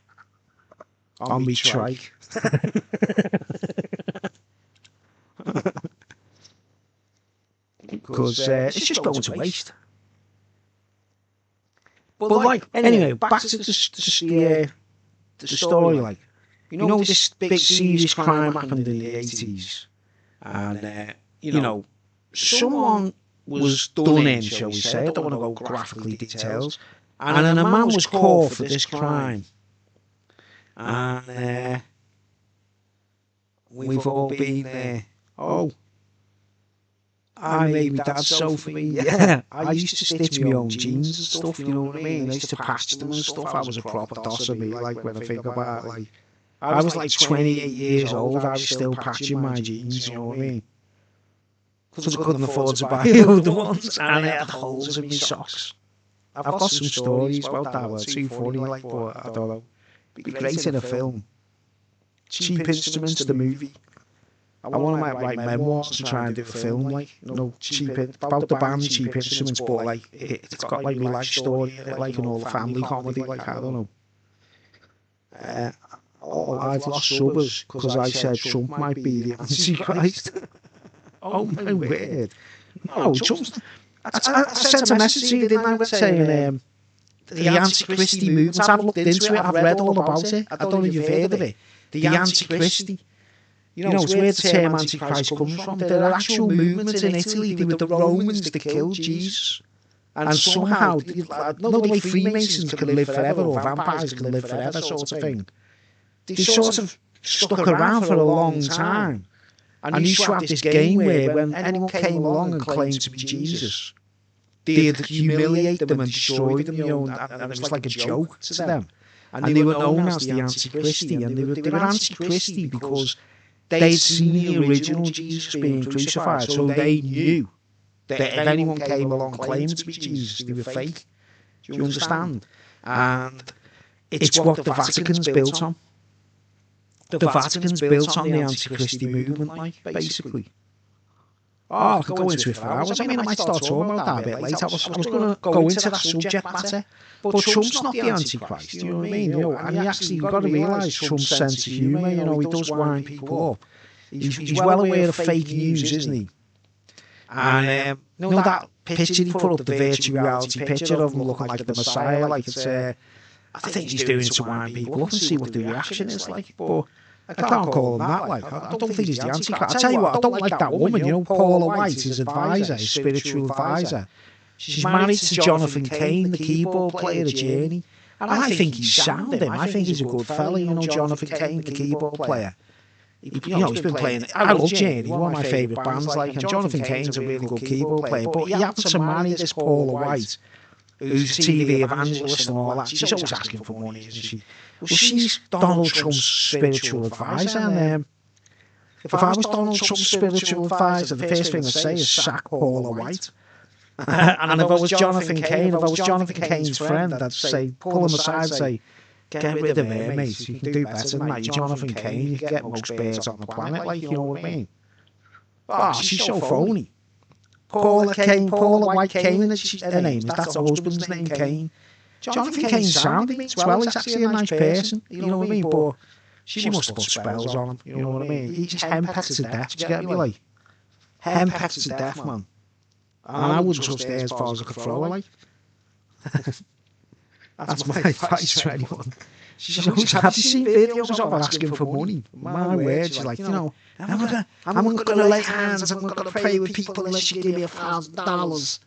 on me trike. Because it's just going to waste. But, like, anyway, back to the story, like, this big serious crime happened in the 80s. And, someone was done in, shall we say. I don't want to go graphically details. And then a man was caught for this crime. And we've all been, I made my dad sew for me. Yeah, I used to stitch my own jeans and stuff, you know what I mean? I used to patch them and stuff. I was a proper doss of me, like, when I think about it. Like, I was like 28 years old, I was still patching my jeans, you know what I mean? Because I couldn't afford to buy other ones, and I had holes in my socks. I've got some stories about that, well, too funny, like, but I don't know. It'd be great in a film. Cheap Instruments, the movie. I want to write memoirs to try and do a film, like, about the band Cheap Instruments, but, like, it's got, like, my life story in it, like, and all the family comedy, like, I don't know. I've lost subbers because I said Trump might be the Antichrist. Oh my word. No, Trump's... I sent a message to you, didn't I, saying the Antichristy movement. I've looked into it, I've read all about it. I don't know if you've heard of it. The Antichristy. It's where the term Antichrist comes from. There are actual movements in Italy. They were the Romans that killed Jesus. And somehow, the way Freemasons can live forever, or vampires can live forever, sort of thing. They sort of stuck around for a long time. And used to have this game where when anyone came along and claimed to be Jesus, they'd humiliate them and destroy them, and it was like a joke to them. And they were known as the Antichristy, and they were Antichristy because they'd seen the original Jesus being crucified, so they knew That if anyone came along claiming to be Jesus, they were fake. Do you understand? And it's what the Vatican's built on. The Vatican's built on the anti-Christy movement, like, basically. Oh, I could go into it for hours. I mean, I might start talking about that a bit later. I was going to go into that subject matter. But Trump's not the Antichrist, you know what I mean? You know, and you've got to realise Trump's sense of humour, you know, he does wind people up. He's well aware of fake news, isn't he? And, you know that picture he put up, the virtual reality picture of him looking like the Messiah, like it's, I think he's doing it to wind people up and see what the reaction is like. But I can't call him that, like, I don't think he's the Antichrist. I tell you what, I don't like that woman, you know, Paula White, his advisor, his spiritual advisor. She's married to Jonathan Cain, the keyboard player of Journey. And I think he's sound him. I think he's a good fella, you know, Jonathan Cain, the keyboard player. You know, he's been playing, I love Journey, one of my favourite bands, like, and Jonathan Cain's a really good keyboard player, but he happens to marry this Paula White, who's a TV evangelist and all that. She's always asking for money, isn't she? Well, she's Donald Trump's spiritual advisor, and if I was Donald Trump's spiritual advisor, the first thing I'd say is sack Paula White. And if I was Jonathan Cain, if I was Jonathan Cain's friend, I'd say, pull him aside and say, get rid of her, mate. You can do better than that. You're Jonathan Cain. You can get most birds on the planet, like, you know what I mean? Oh, she's so phony. Paula White Cain, her name is. That's her husband's name, Cain. Jonathan Cain's sound, he means well. He's actually a nice person, you know what I mean? But she must have put spells on him, you know what I mean? He's henpecked to death, do you get me, like? Henpecked to death, man. And I wouldn't trust her as far as I could throw her, like. That's my advice for anyone. She's always, have you seen videos of her asking for money? My word, she's like, you know, I'm not going to lay hands, I'm not going to pray with people unless you give me $1,000.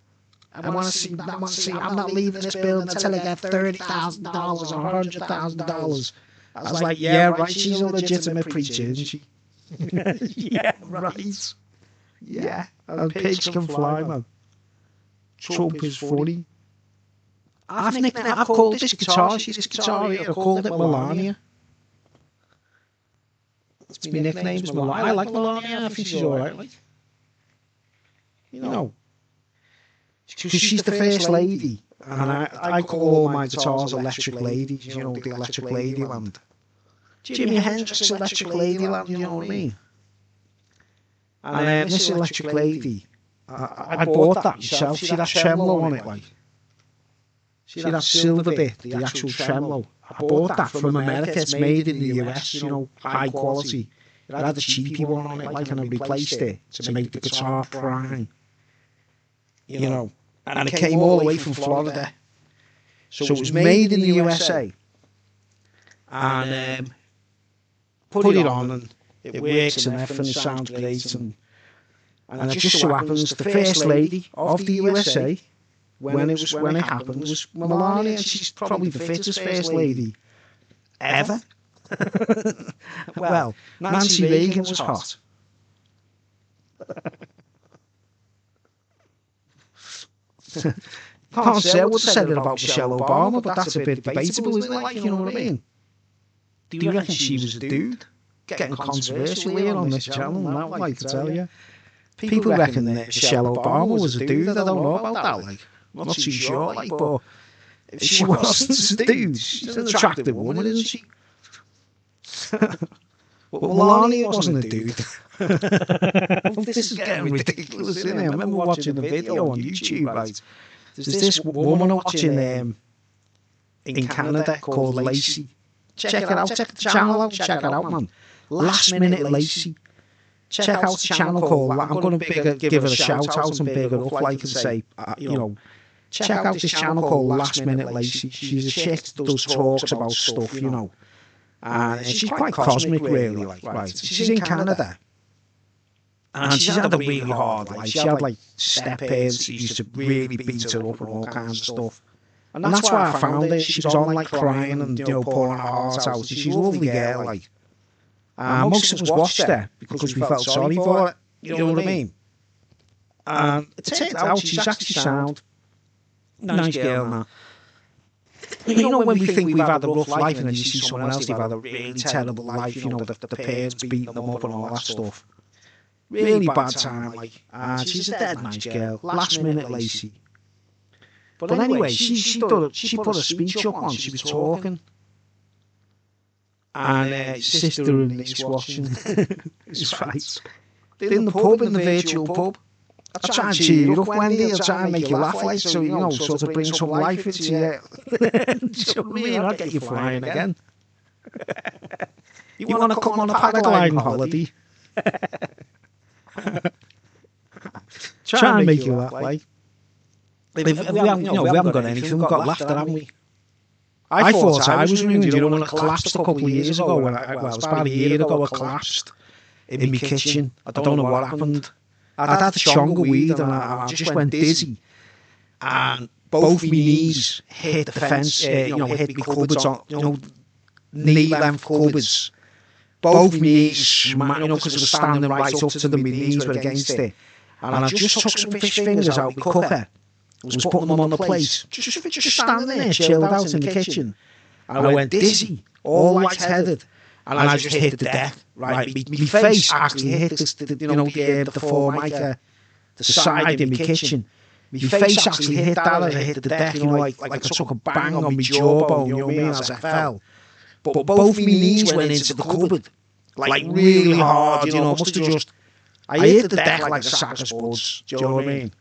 I want to see, I'm not leaving this building until I get $30,000 or $100,000. I was like, yeah, right, she's a legitimate preacher, isn't she? Yeah, right. Yeah, and pigs can fly, man. Trump is funny. I've called this guitar here, I've called it Melania. It's my nickname is Melania. I like Melania, I think she's alright, like. You know, because she's the first lady, and I call all my guitars electric ladies, you know, the electric ladyland. Jimi Hendrix electric ladyland, you know what I mean? And this electric lady, I bought that myself, she had tremolo on it, like. See that silver bit, the actual tremolo. I bought that from America. It's made in the US, you know, high quality. It had a cheapy one on it, like, and I replaced it to make the guitar prime. You know, and it came all the way from Florida. So it was made in the USA. And put it on, and it works and everything, it sounds great. And it just so happens the first lady of the USA, when it happened, was Melania. She's probably the fittest first lady ever. Well, Nancy Reagan was hot. Can't say I would have said it about Michelle Obama, but that's a bit debatable, isn't it? Like, you know what I mean? Do you reckon she was a dude? Getting controversial here on this channel, and that, like, to tell you. People reckon that Michelle Obama was a dude. I don't know about that, like. I'm not too sure, like, but if she wasn't a dude, she's an attractive woman, isn't she? But Melania wasn't a dude. This is getting ridiculous, isn't it? I remember watching a video on YouTube, right? There's this woman watching in Canada called Lacey. Check it out, check the channel out, check it out, man. Last Minute Lacey. Check out the channel called, I'm going to give her a shout out and big her up, like, and say, you know, check out this channel called Last Minute Lacey. She's a chick that does talks about stuff, you know. And she's quite cosmic, really, like, right. She's in Canada. And she's had a really hard life. She had, like, step-parents who used to really beat her up and all kinds of stuff. And that's why I found her. She was on, like, crying and, you know, pouring her heart out. She's a lovely girl, like. Most of us watched her because we felt sorry for her. You know what I mean? And it turns out she's actually sound. Nice girl, now. You know, when we think we've had a rough life and then you see someone else, they've had a really terrible life, you know, the parents beating them up and all that stuff. really bad time, like, and she's a dead nice girl, last minute lazy. But anyway, she put a speech up on, she was talking, and sister and niece watching. It's right. In the pub, in the virtual pub, I try and cheer you up, Wendy. I try and make you laugh, like, so, you know, sort of bring some life into you. You know what I mean? I'll get you flying again. You want to come on a paragliding holiday? Try and make you laugh, like. We haven't got anything. We've got laughter, haven't we? I thought I was ruined. You know, when I collapsed a couple of years ago, when it was about a year ago, I collapsed in my kitchen. I don't know what happened. I'd had a chong of weed and I just went dizzy. And both my knees hit the fence, hit my cupboards, knee-length cupboards. Both my knees, because I was standing right up to them, my knees were against it. And I just took some fish fingers out of my cooker. I was putting them on the plate, just standing there, chilled out in the kitchen. And I went dizzy, all light-headed, and I just hit the deck. Right, my face actually hit the formica, the side in my kitchen. My face actually hit that as I hit the deck, like I took a bang on my jawbone, you know what I mean, as I fell. But both my knees went into the cupboard, like really hard, must have just... I hit the deck like a sack of spuds, do you know what I mean?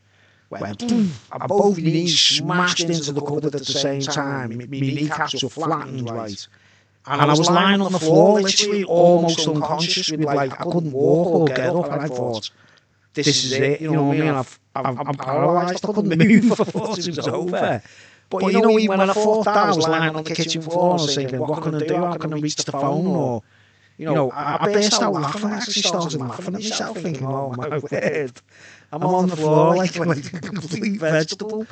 Went boom, and both knees smashed into the cupboard at the same time. My kneecaps were flattened, right? And I was lying on the floor, literally almost unconscious, with I couldn't walk or get up, and I thought, this is it, you know what I mean? I'm paralysed, I couldn't move, I thought it was over. But even when I thought that, I was lying on the kitchen floor, and I was thinking, what can I do? How can I reach the phone? Or, I burst out laughing. I actually started laughing at myself, thinking, oh my word. I'm on the floor like a complete vegetable.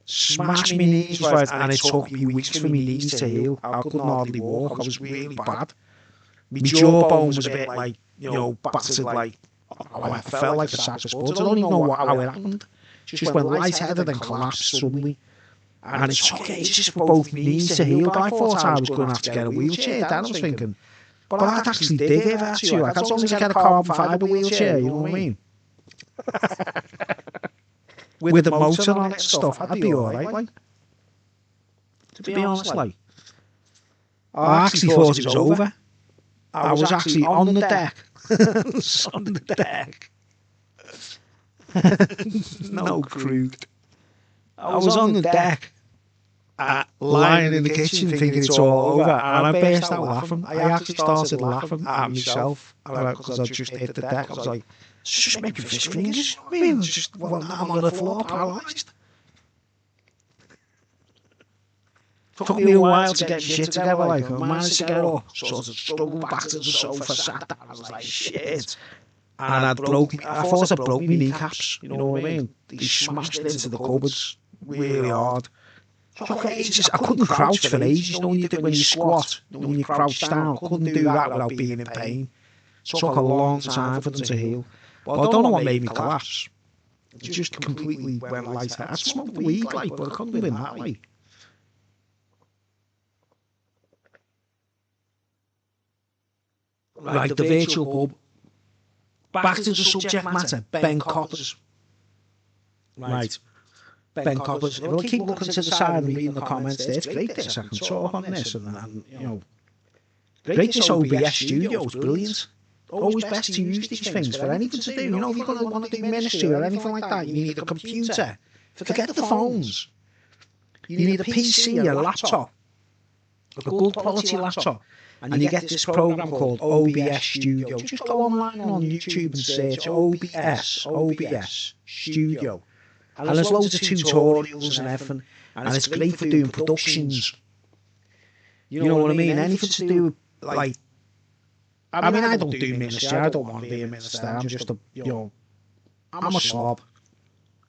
Smashed my knees, right, and it took me weeks for my knees to heal. I couldn't hardly walk. I was really bad. My jawbone was a bit battered, like, I felt like a sack of spuds. I don't even know how it happened. Just went light-headed and collapsed suddenly. And it took ages for both my knees to heal. But I thought I was going to have to get a wheelchair. Then I was thinking, but I'd actually dig if I had to. Like, I'd only get a carbon fibre wheelchair, you know what I mean? With a motor on it and stuff, I'd be alright, like. To be honest, like. I actually thought it was over. I was actually on the deck. On the deck. No crude. I was on the deck, lying in the kitchen thinking it's all over, and I burst out laughing. I actually started laughing at myself because I just hit the deck. I was like, it's just making fish fingers. I mean, I'm on the floor, paralysed. Took me a while to get my shit together, like, I managed to get up, sort of struggled back to the sofa, sat down, I was like, shit. And I thought I broke my kneecaps, you know what I mean? They smashed into the cupboards really hard. Took ages. I couldn't crouch for ages, you know when you do when you squat, when you crouch down, I couldn't do that without being in pain. Took a long time for them to heal. But I don't know what made me collapse. It just completely went like that. I smoked weed, like, but it couldn't have been that way. Right, the virtual pub. Back to the subject matter, Ben Coppers. Right, Ben Coppers. We'll keep looking to the side and reading the comments there. It's great this, I can talk on this, and great this OBS studio, it's brilliant. Always best to use these things for anything to do. If you're going to want to do ministry or anything like that, you need a computer. Forget the phones. You need a PC, a laptop, a good quality laptop. And you get this program called OBS Studio. Just go online on YouTube and search OBS Studio. And there's loads of tutorials and everything. And it's great for doing productions. You know what I mean? Anything to do with, like... I mean, I don't do ministry. I don't want to be a minister. I'm just a, I'm a slob.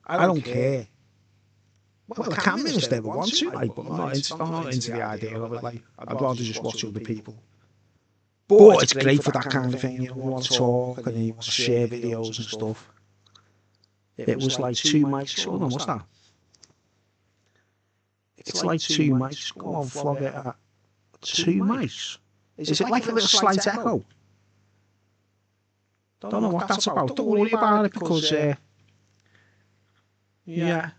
I don't care. Well, I can minister if I want to, like, but I'm not into the idea of it, like, I'd rather just watch other people. But it's great for that kind of thing, you want to talk and you want to share videos and stuff. It was like 2 mics, hold on, what's that? It's like 2 mics, go on, flog it at 2 mics. Is it like a little slight echo? Don't know what that's about. Don't worry about it because, yeah.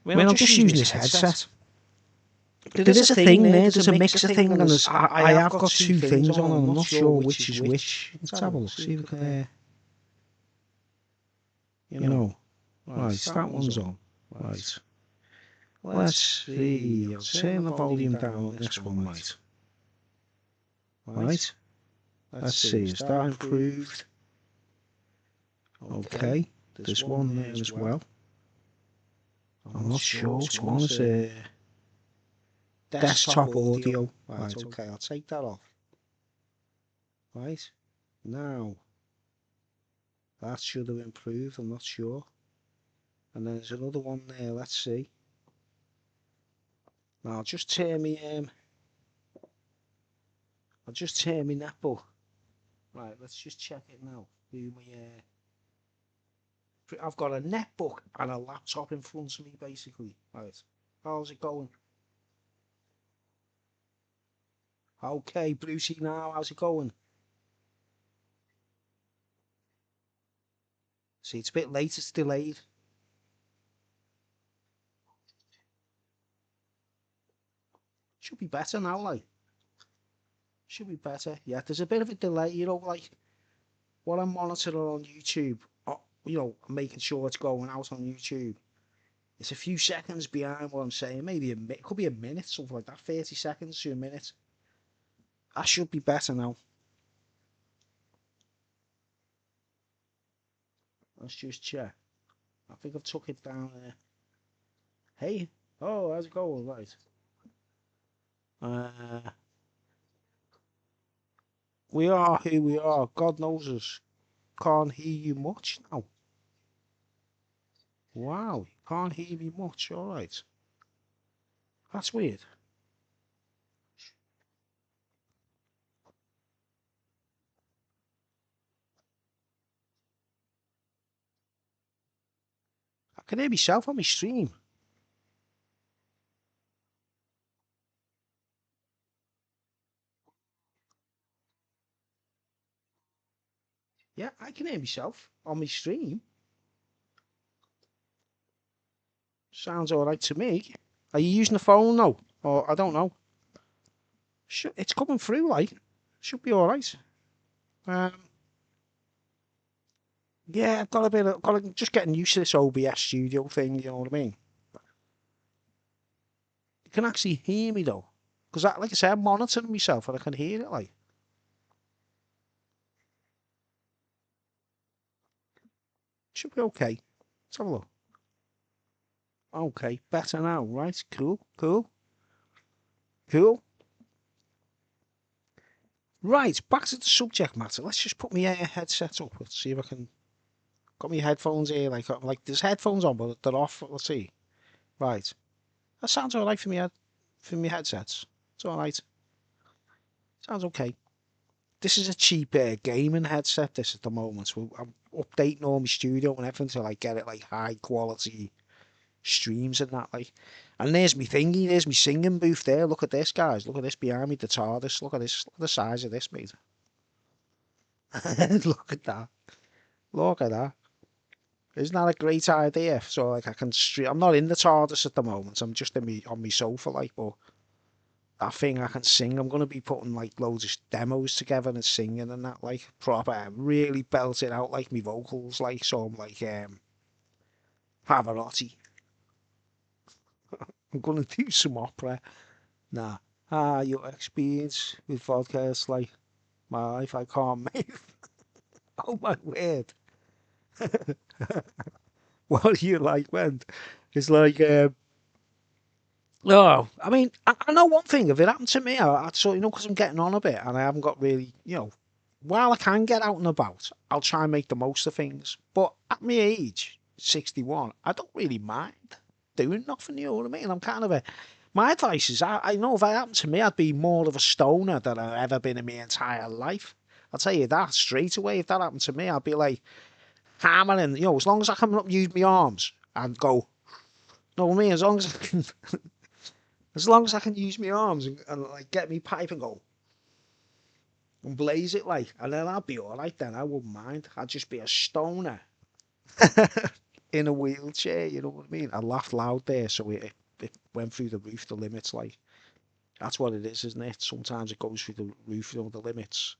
I mean, I'm just using this headset. There is a thing there, there's a mixer thing, and I have got two things on, and I'm not sure which is which. Let's have a look, see if we can, you know. Right, that one's on. Right. Let's see, I'll turn the volume down on this one, mate. Right. Let's see, is that improved? Okay, there's one there as well. I'm not sure which one is desktop audio. Right, okay, I'll take that off. Right, now, that should have improved, I'm not sure. And then there's another one there, let's see. Now I'll just turn me netbook. Right, let's just check it now. I've got a netbook and a laptop in front of me, basically. Right, how's it going? Okay, Brucey, now, how's it going? See, it's a bit late, it's delayed. Should be better now, like. Should be better. Yeah, there's a bit of a delay, you know, like, what I'm monitoring on YouTube, you know, making sure it's going out on YouTube. It's a few seconds behind what I'm saying, maybe it could be a minute, something like that, 30 seconds to a minute. That should be better now. Let's just check. I think I've took it down there. Hey, oh, how's it going? Right. We are who we are. God knows us. Can't hear you much now. Wow, can't hear me much. All right. That's weird. I can hear myself on my stream. Yeah, I can hear myself on my stream. Sounds all right to me. Are you using the phone now? Or I don't know. It's coming through, like. Should be all right. Yeah, I've got a bit of, just getting used to this OBS studio thing, you know what I mean? You can actually hear me though. Because, like I said, I'm monitoring myself and I can hear it, like. Should be okay. Let's have a look. Okay, better now, right? Cool, cool, cool. Right, back to the subject matter. Let's just put my headset up. Let's see if I can. Got my headphones here, like there's headphones on, but they're off. Let's see. Right, that sounds all right for me headsets. It's all right. Sounds okay. This is a cheap gaming headset. This at the moment. So I'm updating all my studio and everything to like get it like high quality streams and that like. And there's me thingy. There's me singing booth there. Look at this, guys. Look at this behind me. The TARDIS. Look at this. Look at the size of this, mate. Look at that. Look at that. Isn't that a great idea? So like I can stream. I'm not in the TARDIS at the moment. I'm just on my sofa, like. But that thing I can sing. I'm gonna be putting like loads of demos together and singing and that, like proper, really belting out like me vocals, like so. I'm like Pavarotti. I'm gonna do some opera. Nah. Your experience with vodka is like my life. I can't make. Oh my word. What you like, man? It's like, oh, I mean, I know one thing. If it happened to me, I'd sort, you know, because I'm getting on a bit and I haven't got really, you know, while I can get out and about, I'll try and make the most of things. But at my age, 61, I don't really mind doing nothing, you know what I mean? I'm kind of a, my advice is, I know if it happened to me, I'd be more of a stoner than I've ever been in my entire life. I'll tell you that straight away. If that happened to me, I'd be like hammering, you know, as long as I can use my arms and go, know what I mean? As long as I can, as long as I can use my arms and like get me pipe and go. and blaze it like, and then I'd be all right. Then I wouldn't mind. I'd just be a stoner in a wheelchair. You know what I mean? I laughed loud there, so it went through the roof. The limits, like that's what it is, isn't it? Sometimes it goes through the roof, you know, the limits.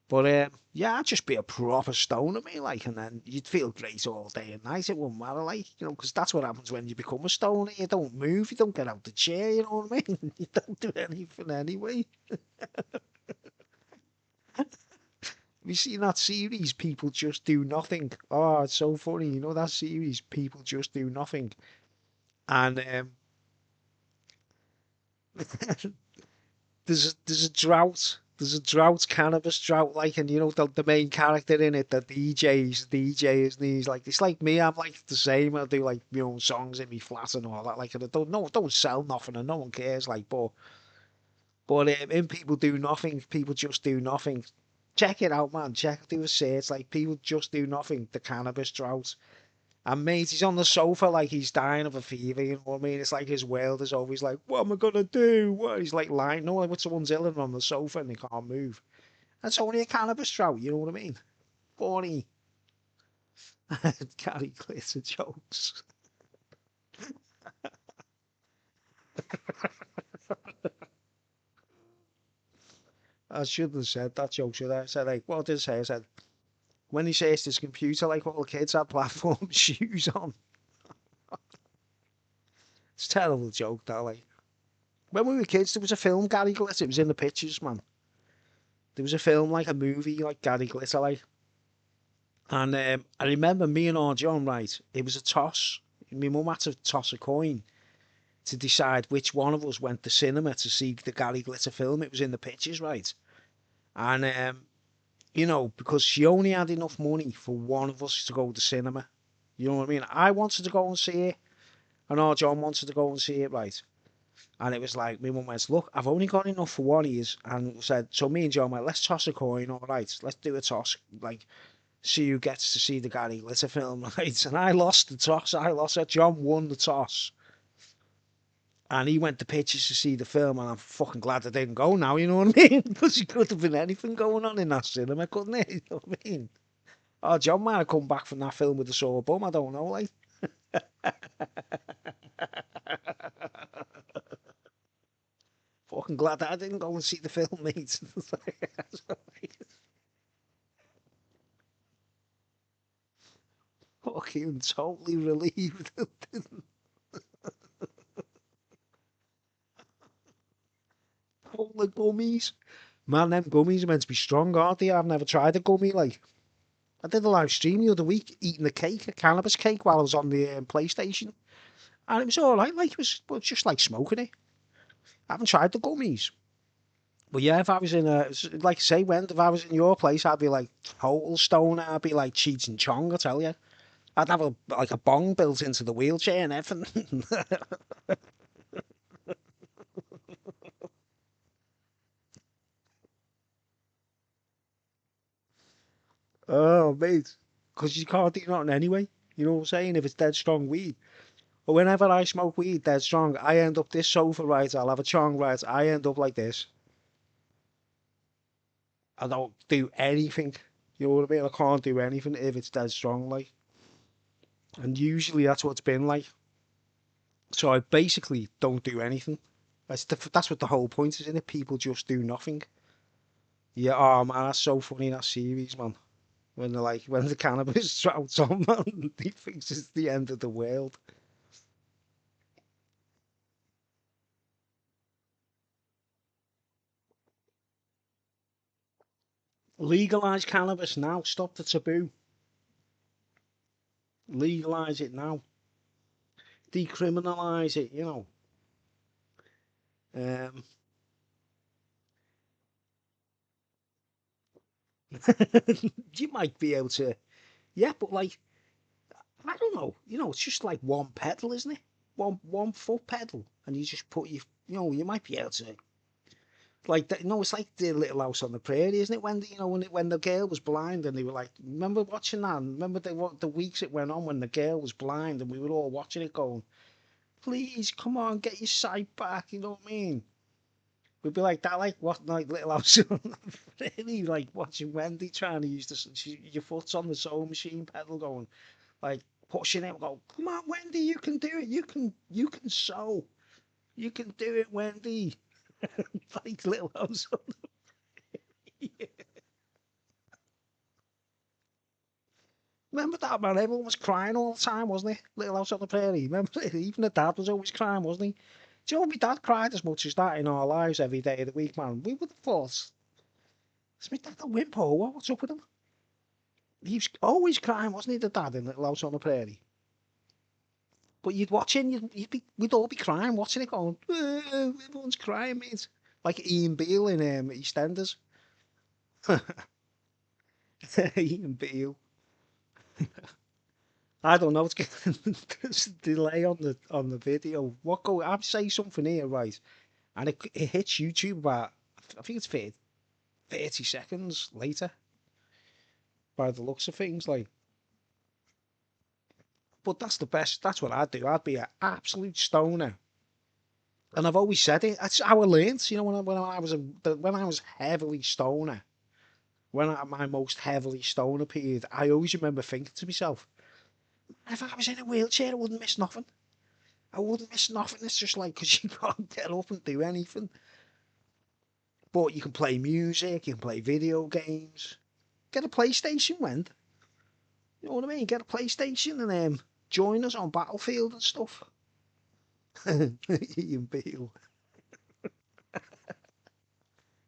But yeah, I'd just be a proper stoner, me, like, and then you'd feel great all day and night. It wouldn't matter, like, you know, because that's what happens when you become a stoner. You don't move, you don't get out the chair, you know what I mean? You don't do anything anyway. Have you seen that series, People Just Do Nothing? Oh, it's so funny. You know that series, People Just Do Nothing? And there's a drought. There's a drought, cannabis drought, like, and you know the main character in it, the DJ, isn't he? He's like, it's like me. I'm like the same. I do like my own songs in me flat and all that. Like, and I don't sell nothing, and no one cares. Like, but in People Do Nothing, People Just Do Nothing. Check it out, man. Do a search. Like, People Just Do Nothing. The cannabis drought. And mate, he's on the sofa like he's dying of a fever, you know what I mean? It's like his world is always like, what am I gonna do? What? He's like lying, no, like, someone's ill and on the sofa and he can't move. That's only a cannabis drought, you know what I mean? Funny. Gary Glitter jokes. I shouldn't have said that joke, should I? I said, like, what did I say? I said, when he says his computer, like all the kids had platform shoes on. It's a terrible joke, that, like. When we were kids, there was a film, Gary Glitter. It was in the pictures, man. There was a film, like a movie, like Gary Glitter, like. And I remember me and our John, right? It was a toss. My mum had to toss a coin to decide which one of us went to cinema to see the Gary Glitter film. It was in the pictures, right? And you know, because she only had enough money for one of us to go to cinema. You know what I mean? I wanted to go and see it, and our John wanted to go and see it, right? And it was like, my mum went, look, I've only got enough for one of yous. And said, so me and John went, let's toss a coin, all right, let's do a toss. Like, see who gets to see the Gary Glitter film, right? And I lost the toss. I lost it. John won the toss. And he went to pictures to see the film, and I'm fucking glad I didn't go now, you know what I mean? Because it could have been anything going on in that cinema, couldn't it? You know what I mean? Oh, John might have come back from that film with a sore bum, I don't know, like. Fucking glad that I didn't go and see the film, mate. Fucking totally relieved. All the gummies. Man, them gummies are meant to be strong, aren't they? I've never tried a gummy, like. I did a live stream the other week eating a cake, a cannabis cake, while I was on the PlayStation. And it was alright, like, it was well, just like smoking it. I haven't tried the gummies. But yeah, if I was in a, like I say, if I was in your place, I'd be like total stoner. I'd be like Cheech and Chong, I tell you. I'd have like a bong built into the wheelchair and everything. Oh, mate. Because you can't do nothing anyway. You know what I'm saying? If it's dead strong weed. But whenever I smoke weed dead strong, I end up this sofa, right? I'll have a chong, right? I end up like this. I don't do anything. You know what I mean? I can't do anything if it's dead strong, like. And usually that's what it's been like. So I basically don't do anything. That's what the whole point is, isn't it? People just do nothing. Yeah, oh man, that's so funny, that series, man. When they're like, when the cannabis droughts on, man, he thinks it's the end of the world. Legalize cannabis now. Stop the taboo. Legalize it now. Decriminalize it, you know. Um, you might be able to, yeah, but like, I don't know. You know, it's just like one pedal, isn't it? One foot pedal, and you just put you know, you might be able to like that. No, it's like the Little House on the Prairie, isn't it? When the, you know, when the girl was blind, and they were like, remember watching that? Remember the weeks it went on when the girl was blind, and we were all watching it, going, please, come on, get your sight back. You know what I mean? We'd be like that, like what, like Little House on the Prairie, like watching Wendy trying to use your foot's on the sewing machine pedal, going like pushing it. Go, come on, Wendy, you can do it. You can sew. You can do it, Wendy. Like Little House on the Prairie. Remember that, man? Everyone was crying all the time, wasn't he? Little House on the Prairie. Remember? Even the dad was always crying, wasn't he? Do you know my dad cried as much as that in our lives every day of the week, man? We would have thought, is my dad a wimp or what? What's up with him? He was always crying, wasn't he, the dad in Little House on the Prairie? But you'd watch it, and we'd all be crying, watching it, going, everyone's crying, mate. Like Ian Beale in EastEnders. Ian Beale. I don't know. It's getting there's a delay on the video. What go? I'm saying something here, right? And it hits YouTube about, I think it's 30 seconds later, by the looks of things. Like, but that's the best. That's what I'd do. I'd be an absolute stoner, and I've always said it. That's how I learned. You know, when I was heavily stoner, my most heavily stoner period, I always remember thinking to myself, if I was in a wheelchair, I wouldn't miss nothing. I wouldn't miss nothing. It's just like, because you can't get up and do anything. But you can play music, you can play video games. Get a PlayStation, Wend. You know what I mean? Get a PlayStation and join us on Battlefield and stuff. Ian Beale. Do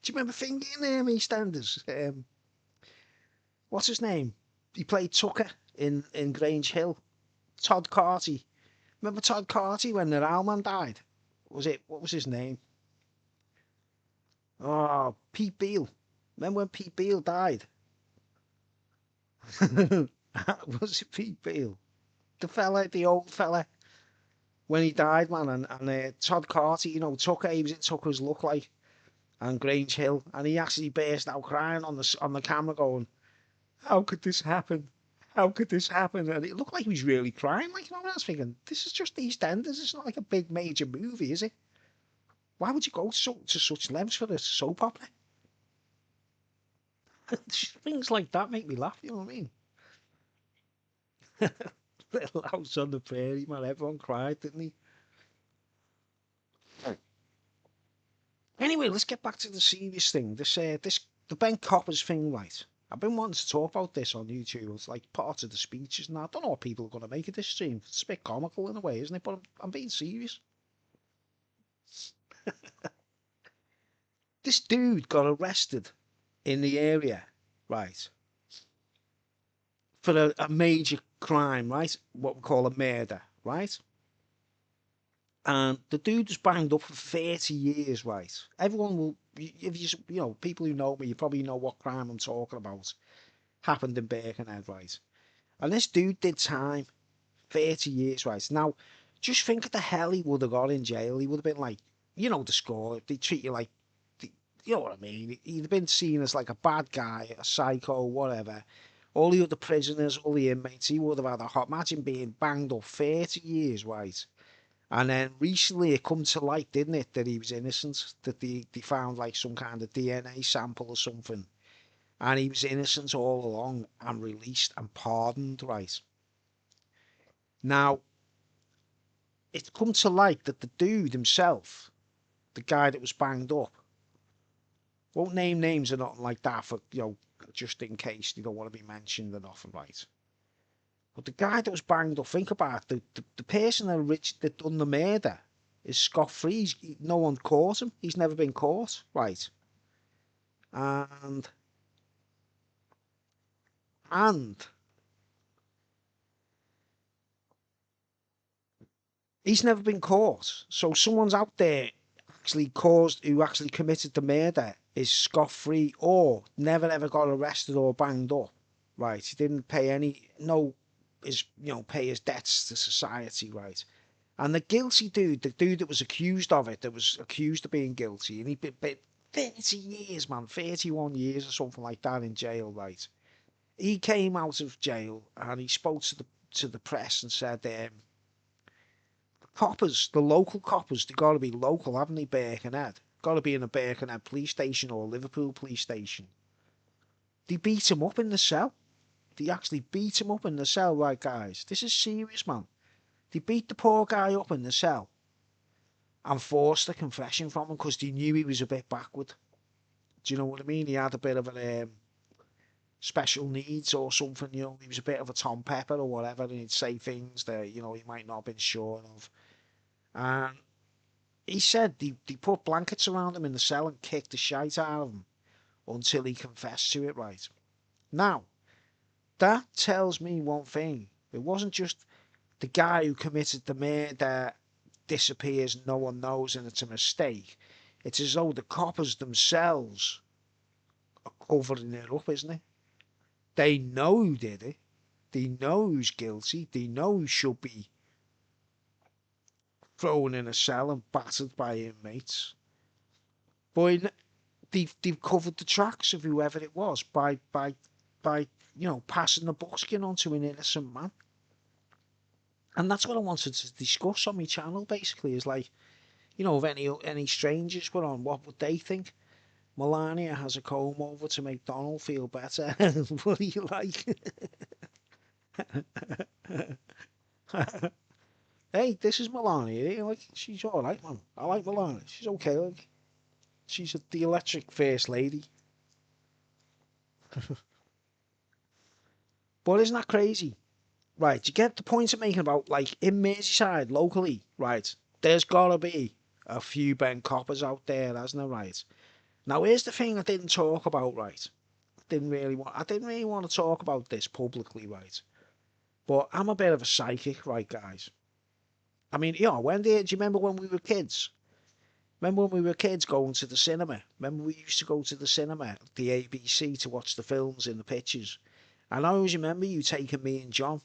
you remember thinking EastEnders? What's his name? He played Tucker in Grange Hill. Todd Carty. Remember Todd Carty when the Railman died? What was his name? Oh, Pete Beale. Remember when Pete Beale died? Was it Pete Beale? The old fella, when he died, man, and Todd Carty, Tucker, he was in Tucker's Look Like, and Grange Hill, and he actually burst out crying on the camera, going, "How could this happen? How could this happen?" And it looked like he was really crying. Like, I was thinking, this is just EastEnders. It's not like a big major movie, is it? Why would you go to such lengths for a soap opera? Things like that make me laugh. You know what I mean? Little House on the Prairie, man. Everyone cried, didn't he? Anyway, let's get back to the serious thing. The Ben Coppers thing, right? I've been wanting to talk about this on YouTube. It's like part of the speeches, and I don't know what people are going to make of this stream. It's a bit comical in a way, isn't it? But I'm being serious. This dude got arrested in the area, right, for a major crime, right? What we call a murder, right? And the dude was banged up for 30 years, right? Everyone will, if people who know me, you probably know what crime I'm talking about. Happened in Birkenhead, right? And this dude did time, 30 years, right? Now, just think of the hell he would have got in jail. He would have been like, the score. They treat you like, you know what I mean? He'd have been seen as like a bad guy, a psycho, whatever. All the other prisoners, all the inmates, he would have had a hot. Imagine being banged up 30 years, right? And then recently it come to light, didn't it, that he was innocent, that they found like some kind of DNA sample or something. And he was innocent all along and released and pardoned, right? Now, it's come to light that the dude himself, the guy that was banged up, won't name names or nothing like that for, just in case they don't want to be mentioned or nothing, right? But the guy that was banged up, think about it, the person that done the murder is scot-free. No one caught him. He's never been caught, right? And he's never been caught. So someone's out there who actually committed the murder is scot-free or never ever got arrested or banged up, right? He didn't pay pay his debts to society, right? And the guilty dude, the dude that was accused of it, that was accused of being guilty, and he'd been 30 years, man, 31 years or something like that in jail, right? He came out of jail and he spoke to the press and said, the local coppers, they got to be local, haven't they, Birkenhead? Got to be in a Birkenhead police station or Liverpool police station. They beat him up in the cell. They actually beat him up in the cell, right, guys? This is serious, man. They beat the poor guy up in the cell and forced a confession from him because they knew he was a bit backward. Do you know what I mean? He had a bit of a special needs or something, you know. He was a bit of a Tom Pepper or whatever, and he'd say things that, you know, he might not have been sure of. And he said they put blankets around him in the cell and kicked the shite out of him until he confessed to it, right? Now, that tells me one thing. It wasn't just the guy who committed the murder disappears and no one knows and it's a mistake. It's as though the coppers themselves are covering it up, isn't it? They know who did it. They know who's guilty. They know who should be thrown in a cell and battered by inmates. But they've covered the tracks of whoever it was by you know, passing the buckskin on to an innocent man. And that's what I wanted to discuss on my channel, basically, is like, you know, if any strangers were on, what would they think? Melania has a comb over to make Donald feel better. What do you like? Hey, this is Melania. Like, she's all right, man. I like Melania. She's okay. Like, she's the electric first lady. But isn't that crazy? Right, you get the point I'm making about, like, in Merseyside, locally, right, there's gotta be a few Ben Coppers out there, hasn't there, right? Now, here's the thing I didn't talk about, right? I didn't really want to talk about this publicly, right? But I'm a bit of a psychic, right, guys? I mean, you know, do you remember when we were kids? Remember when we were kids going to the cinema? Remember we used to go to the cinema, the ABC, to watch the films in the pictures? And I always remember you taking me and John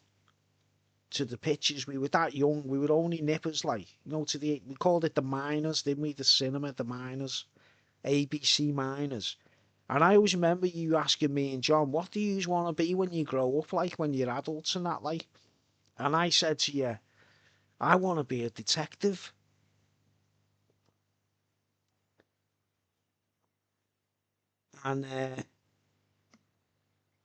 to the pictures. We were that young. We were only nippers, like, you know, we called it the Miners, didn't we? The cinema, the Miners, ABC Miners. And I always remember you asking me and John, what do you want to be when you grow up, like, when you're adults and that, like? And I said to you, I want to be a detective. And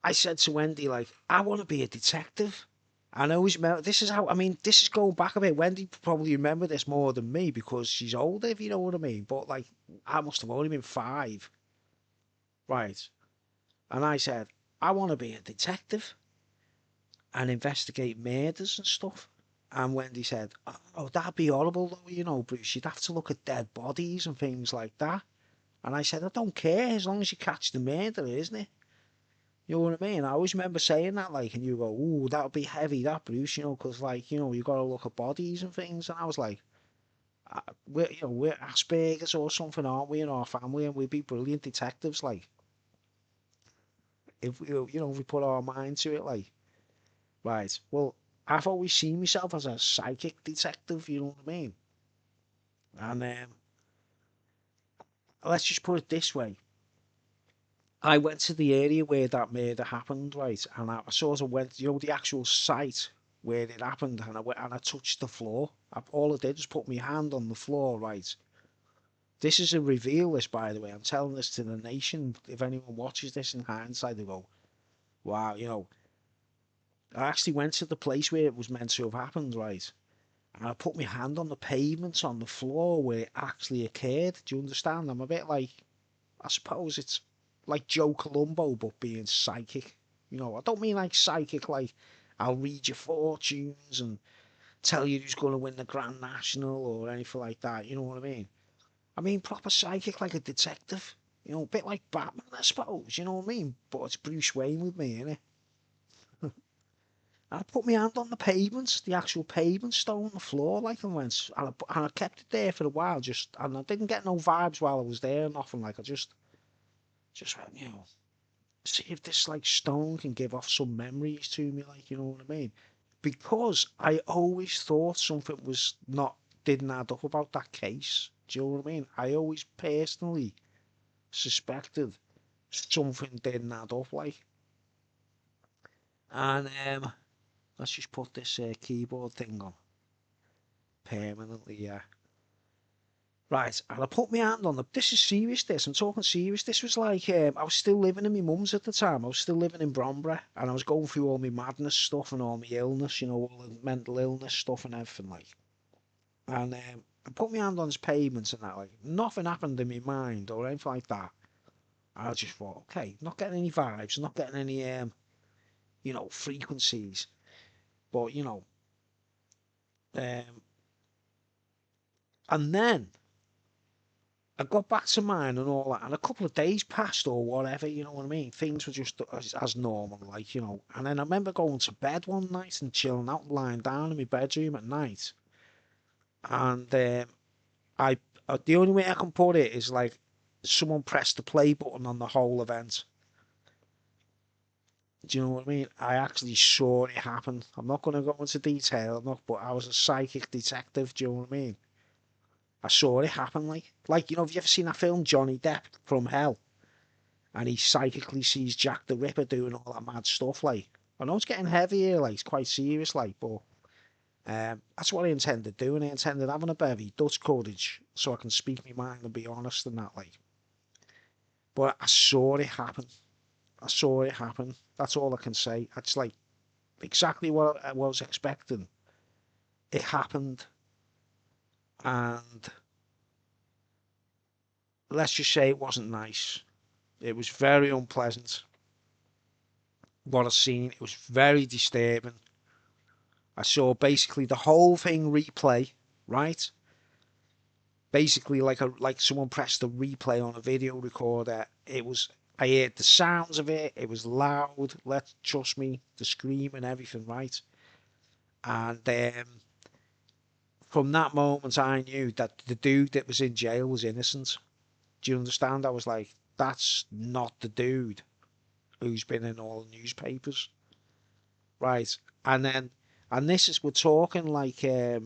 I said to Wendy, like, I want to be a detective. And I always remember, this is how, I mean, this is going back a bit. Wendy probably remember this more than me because she's older, if you know what I mean. But, like, I must have only been 5. Right. And I said, I want to be a detective and investigate murders and stuff. And Wendy said, oh, that'd be horrible, though, you know, Bruce. You'd have to look at dead bodies and things like that. And I said, I don't care as long as you catch the murderer, isn't it? You know what I mean? I always remember saying that, like, and you go, ooh, that would be heavy, that, Bruce, you know, because, like, you know, you got to look at bodies and things. And I was like, we're Asperger's or something, aren't we, in our family? And we'd be brilliant detectives, like, if we, you know, if we put our mind to it, like, right. Well, I've always seen myself as a psychic detective, you know what I mean? And let's just put it this way. I went to the area where that murder happened, right? And I sort of went, you know, the actual site where it happened, and I went and I touched the floor. All I did was put my hand on the floor, right? This is a reveal, this, by the way. I'm telling this to the nation. If anyone watches this in hindsight, they go, wow, you know. I actually went to the place where it was meant to have happened, right? And I put my hand on the pavement on the floor where it actually occurred. Do you understand? I'm a bit like, I suppose it's like Joe Colombo, but being psychic. You know, I don't mean like psychic, like I'll read your fortunes and tell you who's going to win the Grand National or anything like that. You know what I mean? I mean proper psychic, like a detective. You know, a bit like Batman, I suppose. You know what I mean? But it's Bruce Wayne with me, innit? I put my hand on the pavement, the actual pavement stone on the floor, like, and went, and I kept it there for a while, just, and I didn't get no vibes while I was there, nothing, like, I just went, you know, see if this, like, stone can give off some memories to me, like, you know what I mean? Because I always thought something didn't add up about that case. Do you know what I mean? I always personally suspected something didn't add up, like, and let's just put this keyboard thing on permanently, yeah. Right, and I put my hand on the. This is serious. I'm talking serious. This was like I was still living in my mum's at the time. I was still living in Brombury, and I was going through all my madness stuff and all my illness, all the mental illness stuff and everything like. And I put my hand on his pavements and that like nothing happened in my mind or anything like that. I just thought, okay, not getting any vibes, not getting any frequencies, but um, and then I got back to mine and all that, and a couple of days passed or whatever, you know what I mean? Things were just as normal, like, And then I remember going to bed one night and chilling out, lying down in my bedroom at night. And I, the only way I can put it is like someone pressed the play button on the whole event. Do you know what I mean? I actually saw it happen. I'm not going to go into detail, but I was a psychic detective. Do you know what I mean? I saw it happen. Have you ever seen that film Johnny Depp from Hell? And he psychically sees Jack the Ripper doing all that mad stuff. Like, I know it's getting heavy here. Like, it's quite serious. Like, but that's what I intended doing. I intended having a bevvy, Dutch courage, so I can speak my mind and be honest and that. Like, but I saw it happen. I saw it happen. That's all I can say. It's like exactly what I was expecting. It happened, and let's just say it wasn't nice. It was very unpleasant. What I seen, it was very disturbing. I saw basically the whole thing replay, right? Basically, like someone pressed the replay on a video recorder. I heard the sounds of it. It was loud. Let's trust me, the scream and everything, right? And from that moment, I knew that the dude that was in jail was innocent. Do you understand? I was like, that's not the dude who's been in all the newspapers, right? And then, and this is we're talking like we're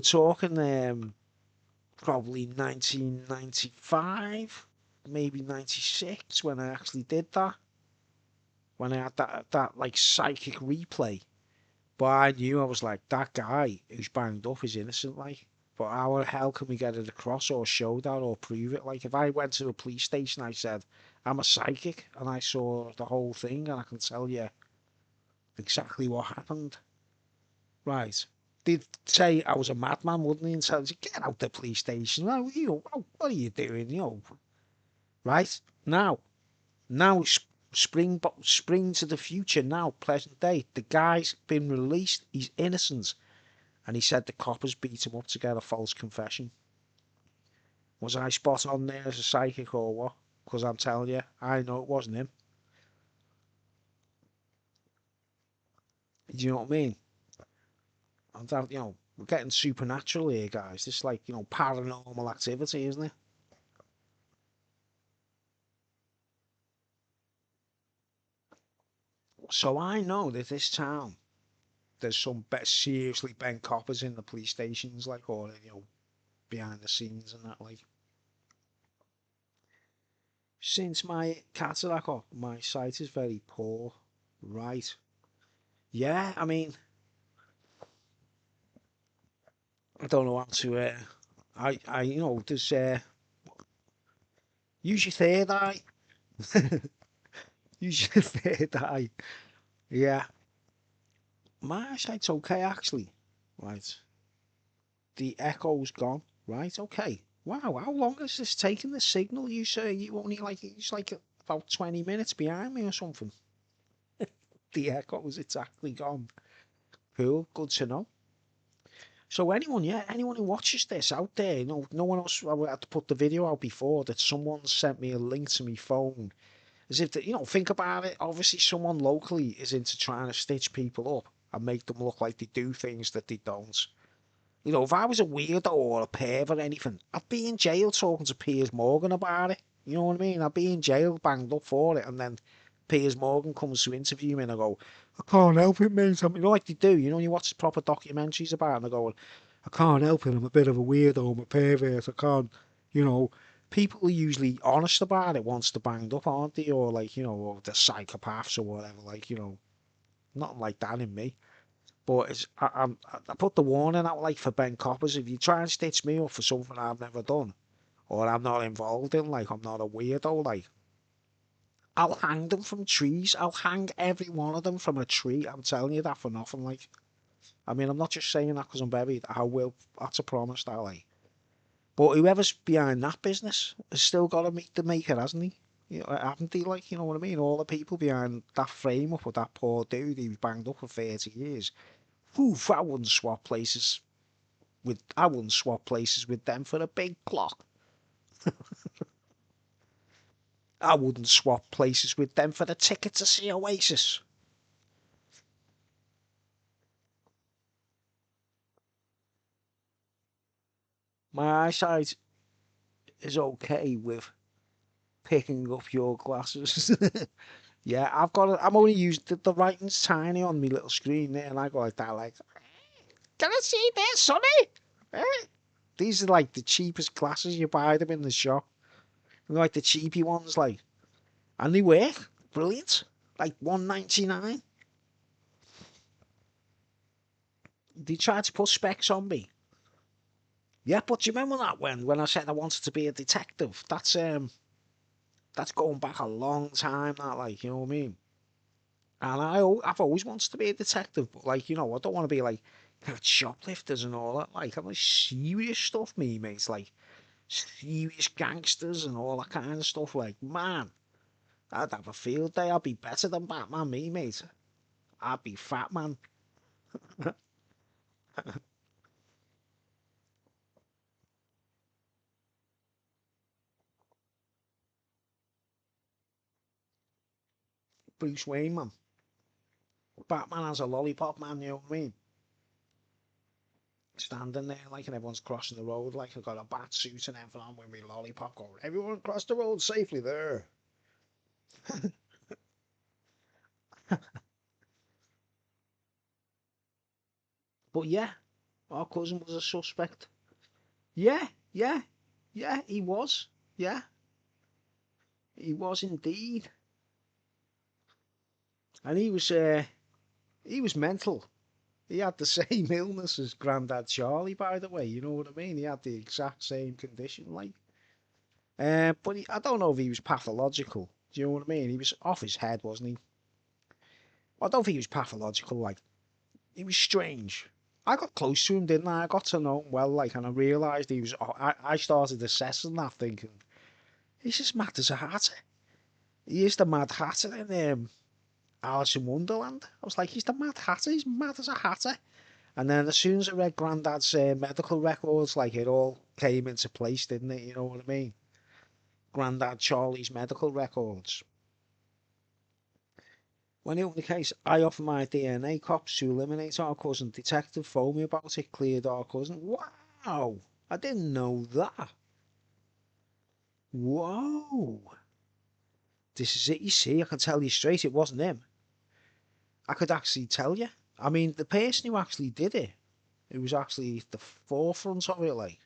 talking probably 1995, maybe 96 when I actually did that. When I had that like psychic replay. But I knew I was like, that guy who's banged up is innocent, like. But how the hell can we get it across or show that or prove it? Like, if I went to a police station, I said, I'm a psychic and I saw the whole thing and I can tell you exactly what happened. Right. They'd say I was a madman, wouldn't they? And tell you, get out the police station. Oh, what are you doing? Right? Now, spring to the future now, present day. The guy's been released. He's innocent. And he said the coppers beat him up to get a false confession. Was I spot on there as a psychic or what? Because I'm telling you, I know it wasn't him. Do you know what I mean? We're getting supernatural here, guys. This is like, paranormal activity, isn't it? So I know that this town, there's some seriously bent coppers in the police stations, like, or, behind the scenes and that, like. Since my cataract, my sight is very poor. Right. Yeah, I mean, I don't know how to. There's use your third eye. Use your third eye. Yeah, my eyesight's okay actually. Right, the echo's gone. Right, okay. Wow, how long has this taken? The signal? You say you only like it's like about 20 minutes behind me or something. The echo's it's actually gone. Cool, good to know. So anyone who watches this out there, no one else. I had to put the video out before that someone sent me a link to my phone. As if, think about it. Obviously, someone locally is into trying to stitch people up and make them look like they do things that they don't. If I was a weirdo or a perv or anything, I'd be in jail talking to Piers Morgan about it. You know what I mean? I'd be in jail banged up for it, and then Piers Morgan comes to interview me and I go, I can't help it, mate. Like they do. You watch proper documentaries about it and I go, I can't help it. I'm a bit of a weirdo. I'm a pervert. I can't, you know. People are usually honest about it once they're banged up, aren't they? Or like, or they're psychopaths or whatever. Like, nothing like that in me. But I put the warning out like for Ben Coppers. If you try and stitch me up for something I've never done or I'm not involved in, like I'm not a weirdo, like I'll hang them from trees. I'll hang every one of them from a tree. I'm telling you that for nothing, like. I mean, I'm not just saying that because I'm buried. I will. That's a promise, that, like. But whoever's behind that business has still got to meet the maker, hasn't he? You know, haven't he? Like, you know what I mean? All the people behind that frame up with that poor dude who's banged up for 30 years. Oof, I wouldn't swap places with them for a big clock. I wouldn't swap places with them for the ticket to see Oasis. My eyesight is okay with picking up your glasses. Yeah, I'm only using the writing's tiny on my little screen there, and I go like that, like, can I see this, Sonny? Eh? These are like the cheapest glasses. You buy them in the shop. They're like the cheapy ones, like, and they work brilliant. Like 1.99. They tried to put specs on me. Yeah, but do you remember that when I said I wanted to be a detective? That's going back a long time. That, like, you know what I mean. And I've always wanted to be a detective, but, like, you know, I don't want to be like catch shoplifters and all that. Like, I'm like serious stuff, me mates. Like serious gangsters and all that kind of stuff. Like, man, I'd have a field day. I'd be better than Batman, me mate. I'd be Fat Man. Bruce Wayne, man. Batman has a lollipop, man. You know what I mean? Standing there, like, and everyone's crossing the road, like, I've got a bat suit and everything on with me lollipop going, everyone cross the road safely there. But yeah, our cousin was a suspect. Yeah, yeah, yeah, he was. Yeah, he was indeed. And he was mental. He had the same illness as Grandad Charlie, by the way. You know what I mean? He had the exact same condition, like. But I don't know if he was pathological. Do you know what I mean? He was off his head, wasn't he? I don't think he was pathological. Like, he was strange. I got close to him, didn't I? I got to know him well, like, and I realised he was. I started assessing that, thinking he's as mad as a hatter. He is the Mad Hatter in Alice in Wonderland. I was like, he's the Mad Hatter. He's mad as a hatter. And then as soon as I read Grandad's medical records, like, it all came into place, didn't it? You know what I mean? Grandad Charlie's medical records. When he opened the case, I offered my DNA cops to eliminate our cousin. Detective phoned me about it, cleared our cousin. Wow! I didn't know that. Whoa! This is it, you see. I can tell you straight, it wasn't him. I could actually tell you. I mean, the person who actually did it, it was actually the forefront of it, like.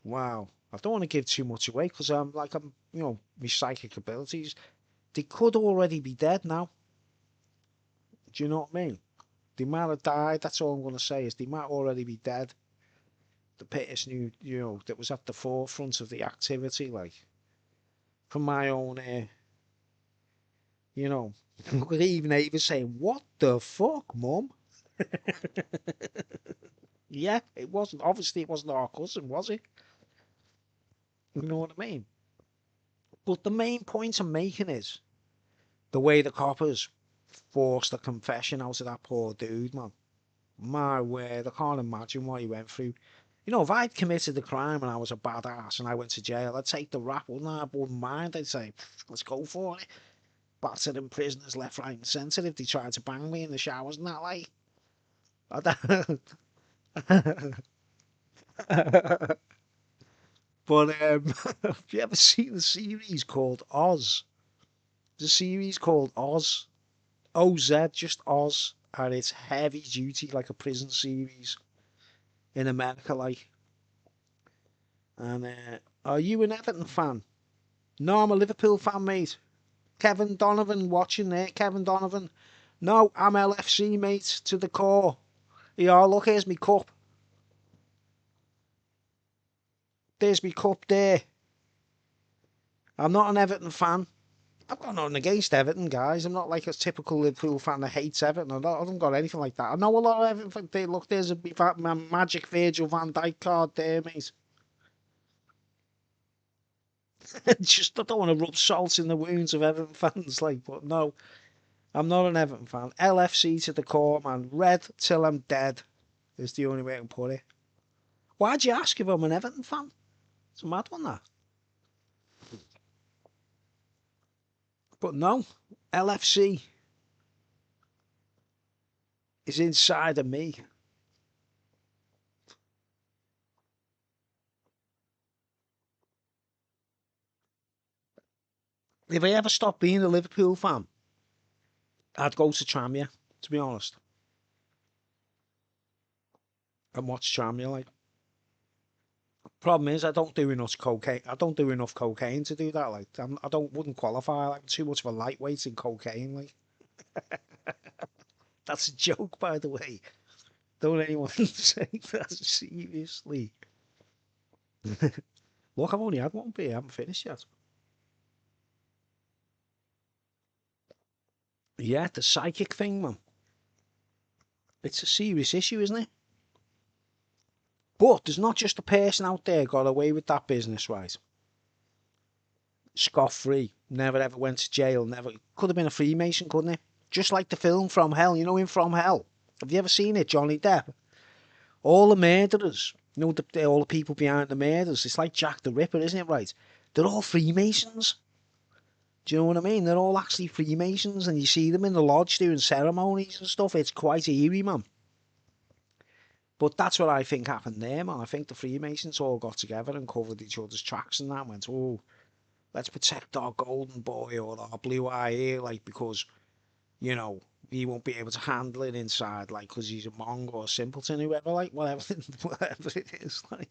Wow. I don't want to give too much away because my psychic abilities, they could already be dead now. Do you know what I mean? They might have died. That's all I'm going to say is they might already be dead. The person who, that was at the forefront of the activity, like, from my own, you know, look at even Ava saying, "What the fuck, mum?" Yeah, it wasn't. Obviously, it wasn't our cousin, was it? You know what I mean? But the main point I'm making is the way the coppers forced the confession out of that poor dude, man. My word, I can't imagine what he went through. You know, if I'd committed the crime and I was a badass and I went to jail, I'd take the rap, wouldn't I? I wouldn't mind. I'd say, let's go for it. Battering prisoners left, right, and centre if they tried to bang me in the showers and that, like. But have you ever seen the series called Oz? The series called Oz. OZ, just Oz. And it's heavy duty, like a prison series in America, like. And are you an Everton fan? No, I'm a Liverpool fan, mate. Kevin Donovan watching there. Kevin Donovan, No, I'm LFC, mate, to the core. Yeah, look, here's me cup. There's me cup there. I'm not an Everton fan. I've got nothing against Everton, guys. I'm not like a typical Liverpool fan that hates Everton. I haven't got anything like that. I know a lot of Everton fans. Look, there's a magic Virgil van Dijk card there, mate. Just, I don't want to rub salt in the wounds of Everton fans, like, but no, I'm not an Everton fan. LFC to the core, man. Red till I'm dead is the only way I can put it. Why'd you ask if I'm an Everton fan? It's a mad one, that. But no, LFC is inside of me. If I ever stopped being a Liverpool fan, I'd go to Tranmere, to be honest, and watch Tranmere. Like, problem is, I don't do enough cocaine. I don't do enough cocaine to do that. Like, wouldn't qualify. Like, I'm too much of a lightweight in cocaine. Like, that's a joke, by the way. Don't anyone say that seriously. Look, I've only had one beer. I haven't finished yet. Yeah, the psychic thing, man. It's a serious issue, isn't it? But there's not just a person out there got away with that business, right? Scot-free. Never ever went to jail. Never. Could have been a Freemason, couldn't it? Just like the film From Hell. You know, in From Hell. Have you ever seen it, Johnny Depp? All the murderers, you know, all the people behind the murders, it's like Jack the Ripper, isn't it, right? They're all Freemasons. Do you know what I mean? They're all actually Freemasons, and you see them in the lodge doing ceremonies and stuff. It's quite eerie, man. But that's what I think happened there, man. I think the Freemasons all got together and covered each other's tracks and that, and went, oh, let's protect our golden boy or our blue eye here, like, because, you know, he won't be able to handle it inside, like, because he's a monk or a simpleton, whoever, like, whatever, whatever it is, like.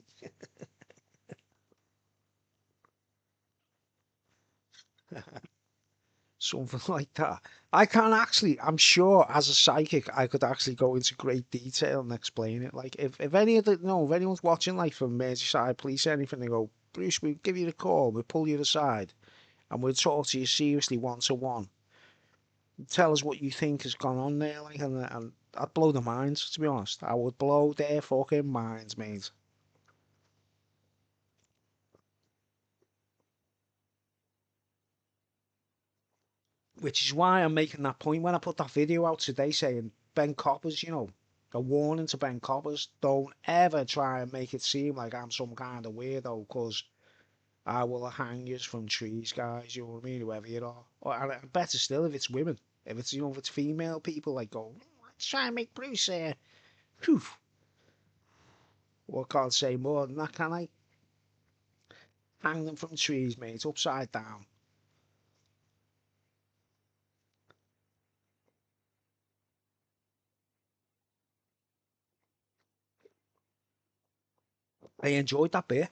Something like that. I can actually, I'm sure as a psychic, I could actually go into great detail and explain it. Like, if any of the, no, if anyone's watching, like, from Merseyside Police or anything, they go, Bruce, we'll give you the call, we'll pull you aside, and we'll talk to you seriously one to one. Tell us what you think has gone on there, like, and I'd blow their minds, to be honest. I would blow their fucking minds, mate. Which is why I'm making that point when I put that video out today saying Ben Coppers, you know, a warning to Ben Coppers, don't ever try and make it seem like I'm some kind of weirdo, because I will hang you from trees, guys, you know what I mean, whoever you are. And better still, if it's women, if it's, you know, if it's female people, like, go, let's try and make Bruce here. Whew. Well, I can't say more than that, can I? Hang them from trees, mate, upside down. I enjoyed that bit.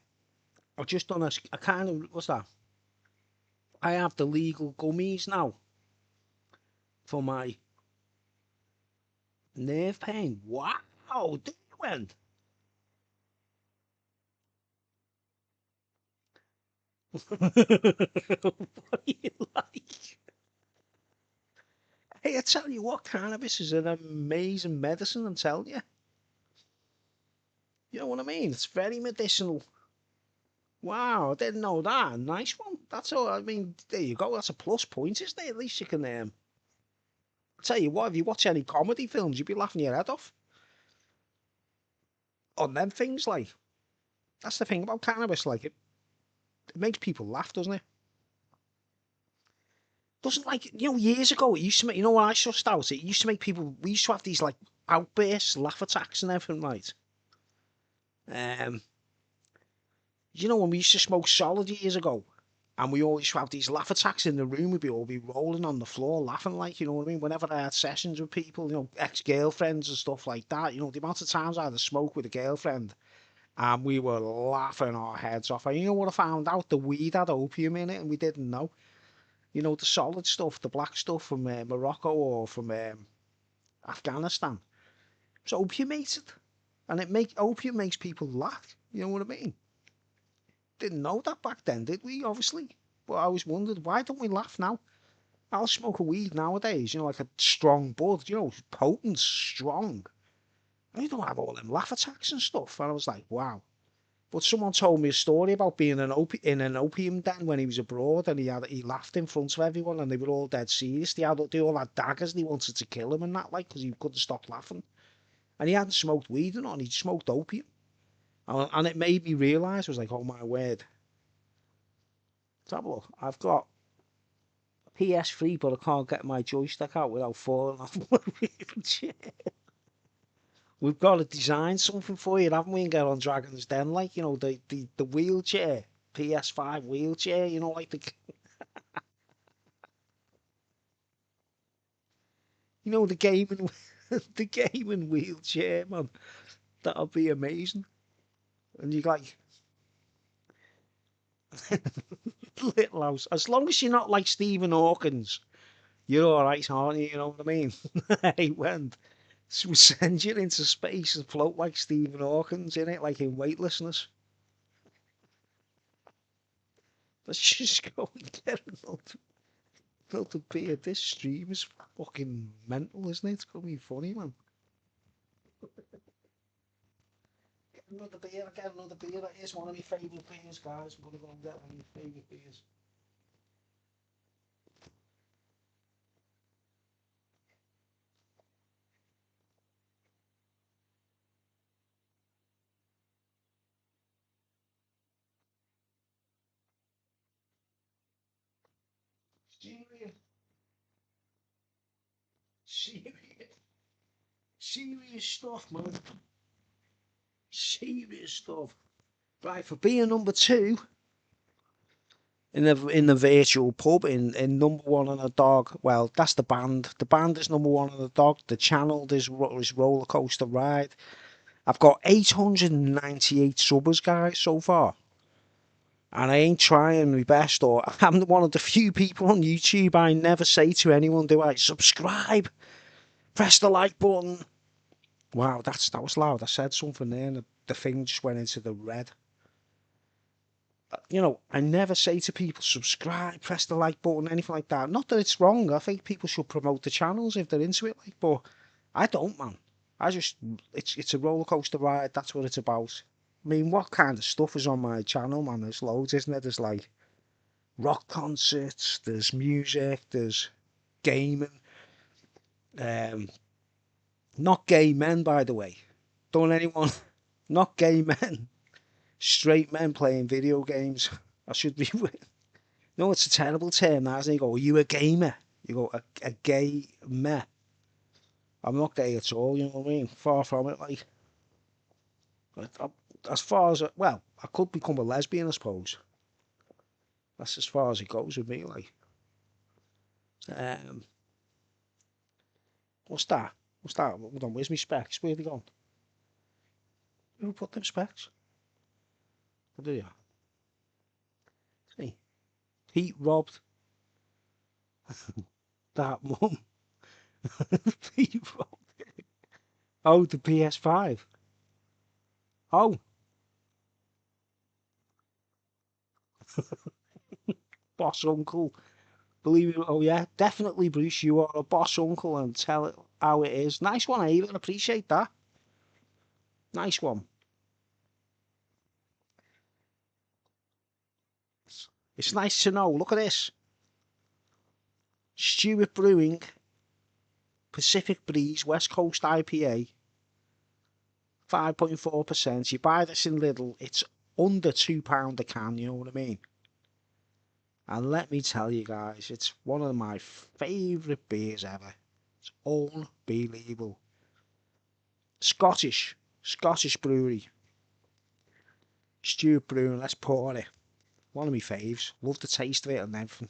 I've just done a kind of, what's that? I have the legal gummies now for my nerve pain. Wow, did you went? What do you like? Hey, I tell you what, cannabis is an amazing medicine, I'm telling you. You know what I mean? It's very medicinal. Wow, I didn't know that. Nice one. That's all. I mean, there you go. That's a plus point, isn't it? At least you can. I tell you what, if you watch any comedy films, you'd be laughing your head off on them things. Like, that's the thing about cannabis. Like, it makes people laugh, doesn't it? Doesn't, like, you know, years ago it used to make, you know, when I sussed out, it used to make people, we used to have these like outbursts, laugh attacks and everything, right? Um, you know, when we used to smoke solid years ago, and we always used to have these laugh attacks in the room, we'd all be rolling on the floor laughing, like, you know what I mean? Whenever I had sessions with people, you know, ex-girlfriends and stuff like that, you know, the amount of times I had a smoke with a girlfriend, and we were laughing our heads off. And you know what I found out? The weed had opium in it, and we didn't know. You know, the solid stuff, the black stuff from Morocco or from Afghanistan. It's opiumated, and opium makes people laugh. You know what I mean? Didn't know that back then, did we? Obviously, but I always wondered, why don't we laugh now? I'll smoke a weed nowadays, you know, like a strong bud, you know, potent, strong. And you don't have all them laugh attacks and stuff. And I was like, wow. But someone told me a story about being in an opium den when he was abroad, and he laughed in front of everyone, and they were all dead serious. They all had daggers. They wanted to kill him and that, like, because he couldn't stop laughing. And he hadn't smoked weed or nothing. He smoked opium, and it made me realise. I was like, oh my word. Let's have a look. I've got PS3, but I can't get my joystick out without falling off my wheelchair. We've got to design something for you, haven't we, and get on Dragon's Den, like, you know, the wheelchair, PS5 wheelchair, you know, like the gaming, the gaming wheelchair, man. That'll be amazing. And you like, little house, as long as you're not like Stephen Hawkins, you're all right, aren't you? You know what I mean? Hey, when we send you into space and float like Stephen Hawkins in it, like in weightlessness. Let's just go and get another beer. This stream is fucking mental, isn't it? It's gonna be funny, man. Get another beer. Get another beer. That is one of my favourite beers, guys. I'm gonna go and get one of my favourite beers. Serious, serious, serious stuff, man. Serious stuff. Right, for beer number 2 in the virtual pub in number 1 on a dog. Well, that's the band. The band is number 1 on the dog. The channel is Roller Coaster Ride. I've got 898 subbers, guys, so far. And I ain't trying my best, or I'm one of the few people on YouTube I never say to anyone, do I? Subscribe, press the like button. Wow, that was loud. I said something there, and the thing just went into the red. You know, I never say to people, subscribe, press the like button, anything like that. Not that it's wrong. I think people should promote the channels if they're into it, like, but I don't, man. It's a roller coaster ride. That's what it's about. I mean, what kind of stuff is on my channel, man? There's loads, isn't there? There's like rock concerts, there's music, there's gaming. Um, Not gay men, by the way. Don't anyone, not gay men. Straight men playing video games. I should be. No, it's a terrible term, that, isn't it? You go, are you a gamer? You go, a gay me. I'm not gay at all, you know what I mean? Far from it, like. As far as, well, I could become a lesbian, I suppose. That's as far as it goes with me, like. Um, what's that? What's that? Hold on, where's my specs? Where have they gone? Who put them specs? What do you? See, Heat robbed that mum. Heat robbed. Oh, the PS5. Oh, boss uncle. Believe it. Oh yeah, definitely, Bruce. You are a boss uncle, and tell it how it is. Nice one, Aidan. Appreciate that. Nice one. It's nice to know. Look at this. Stewart Brewing, Pacific Breeze, West Coast IPA, 5.4%. You buy this in Lidl, it's under £2 a can, you know what I mean? And let me tell you guys, it's one of my favourite beers ever. It's unbelievable. Scottish brewery. Stewart Brewing, let's pour it. One of my faves. Love the taste of it and everything.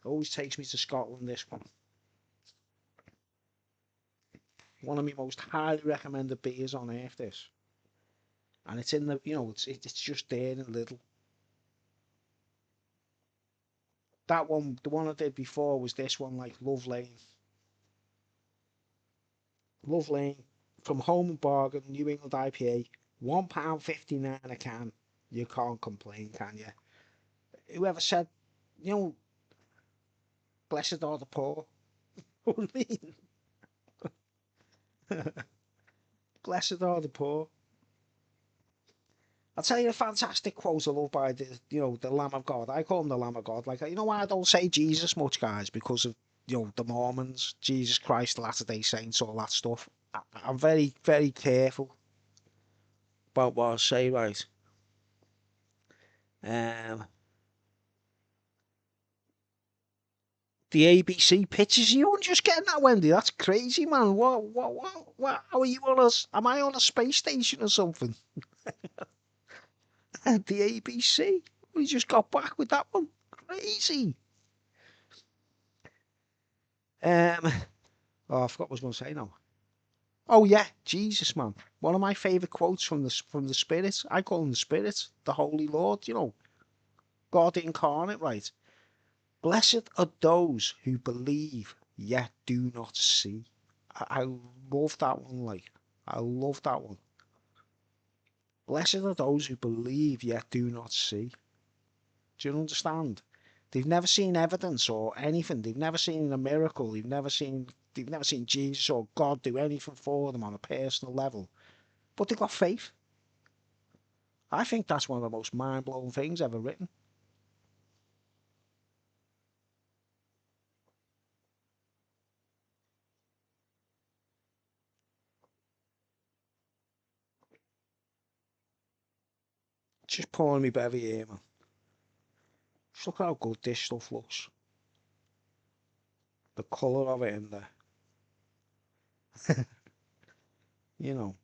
Always takes me to Scotland, this one. One of my most highly recommended beers on earth, this. And it's in the, it's just there in Lidl. That one, the one I did before was this one, like Love Lane. Love Lane from Home and Bargain, New England IPA, £1.59 a can. You can't complain, can you? Whoever said, you know, blessed are the poor. What do you mean? Blessed are the poor. I'll tell you a fantastic quote I love by the Lamb of God. I call him the Lamb of God. Like, you know why I don't say Jesus much, guys? Because of, the Mormons, Jesus Christ, Latter-day Saints, all that stuff. I'm very, very careful about what I say, right? Um, the ABC pictures, you aren't just getting that, Wendy. That's crazy, man. What? How are you on us? Am I on a space station or something? The ABC. We just got back with that one. Crazy. Oh, I forgot what I was going to say now. Oh yeah, Jesus, man. One of my favourite quotes from the Spirit. I call him the Spirit, the Holy Lord. God incarnate, right? Blessed are those who believe yet do not see. I love that one. Like, I love that one. Blessed are those who believe yet do not see. Do you understand? They've never seen evidence or anything. They've never seen a miracle. They've never seen Jesus or God do anything for them on a personal level. But they've got faith. I think that's one of the most mind-blowing things ever written. Just pouring me Bevvie here, man. Just look how good this stuff looks. The colour of it in there. you know.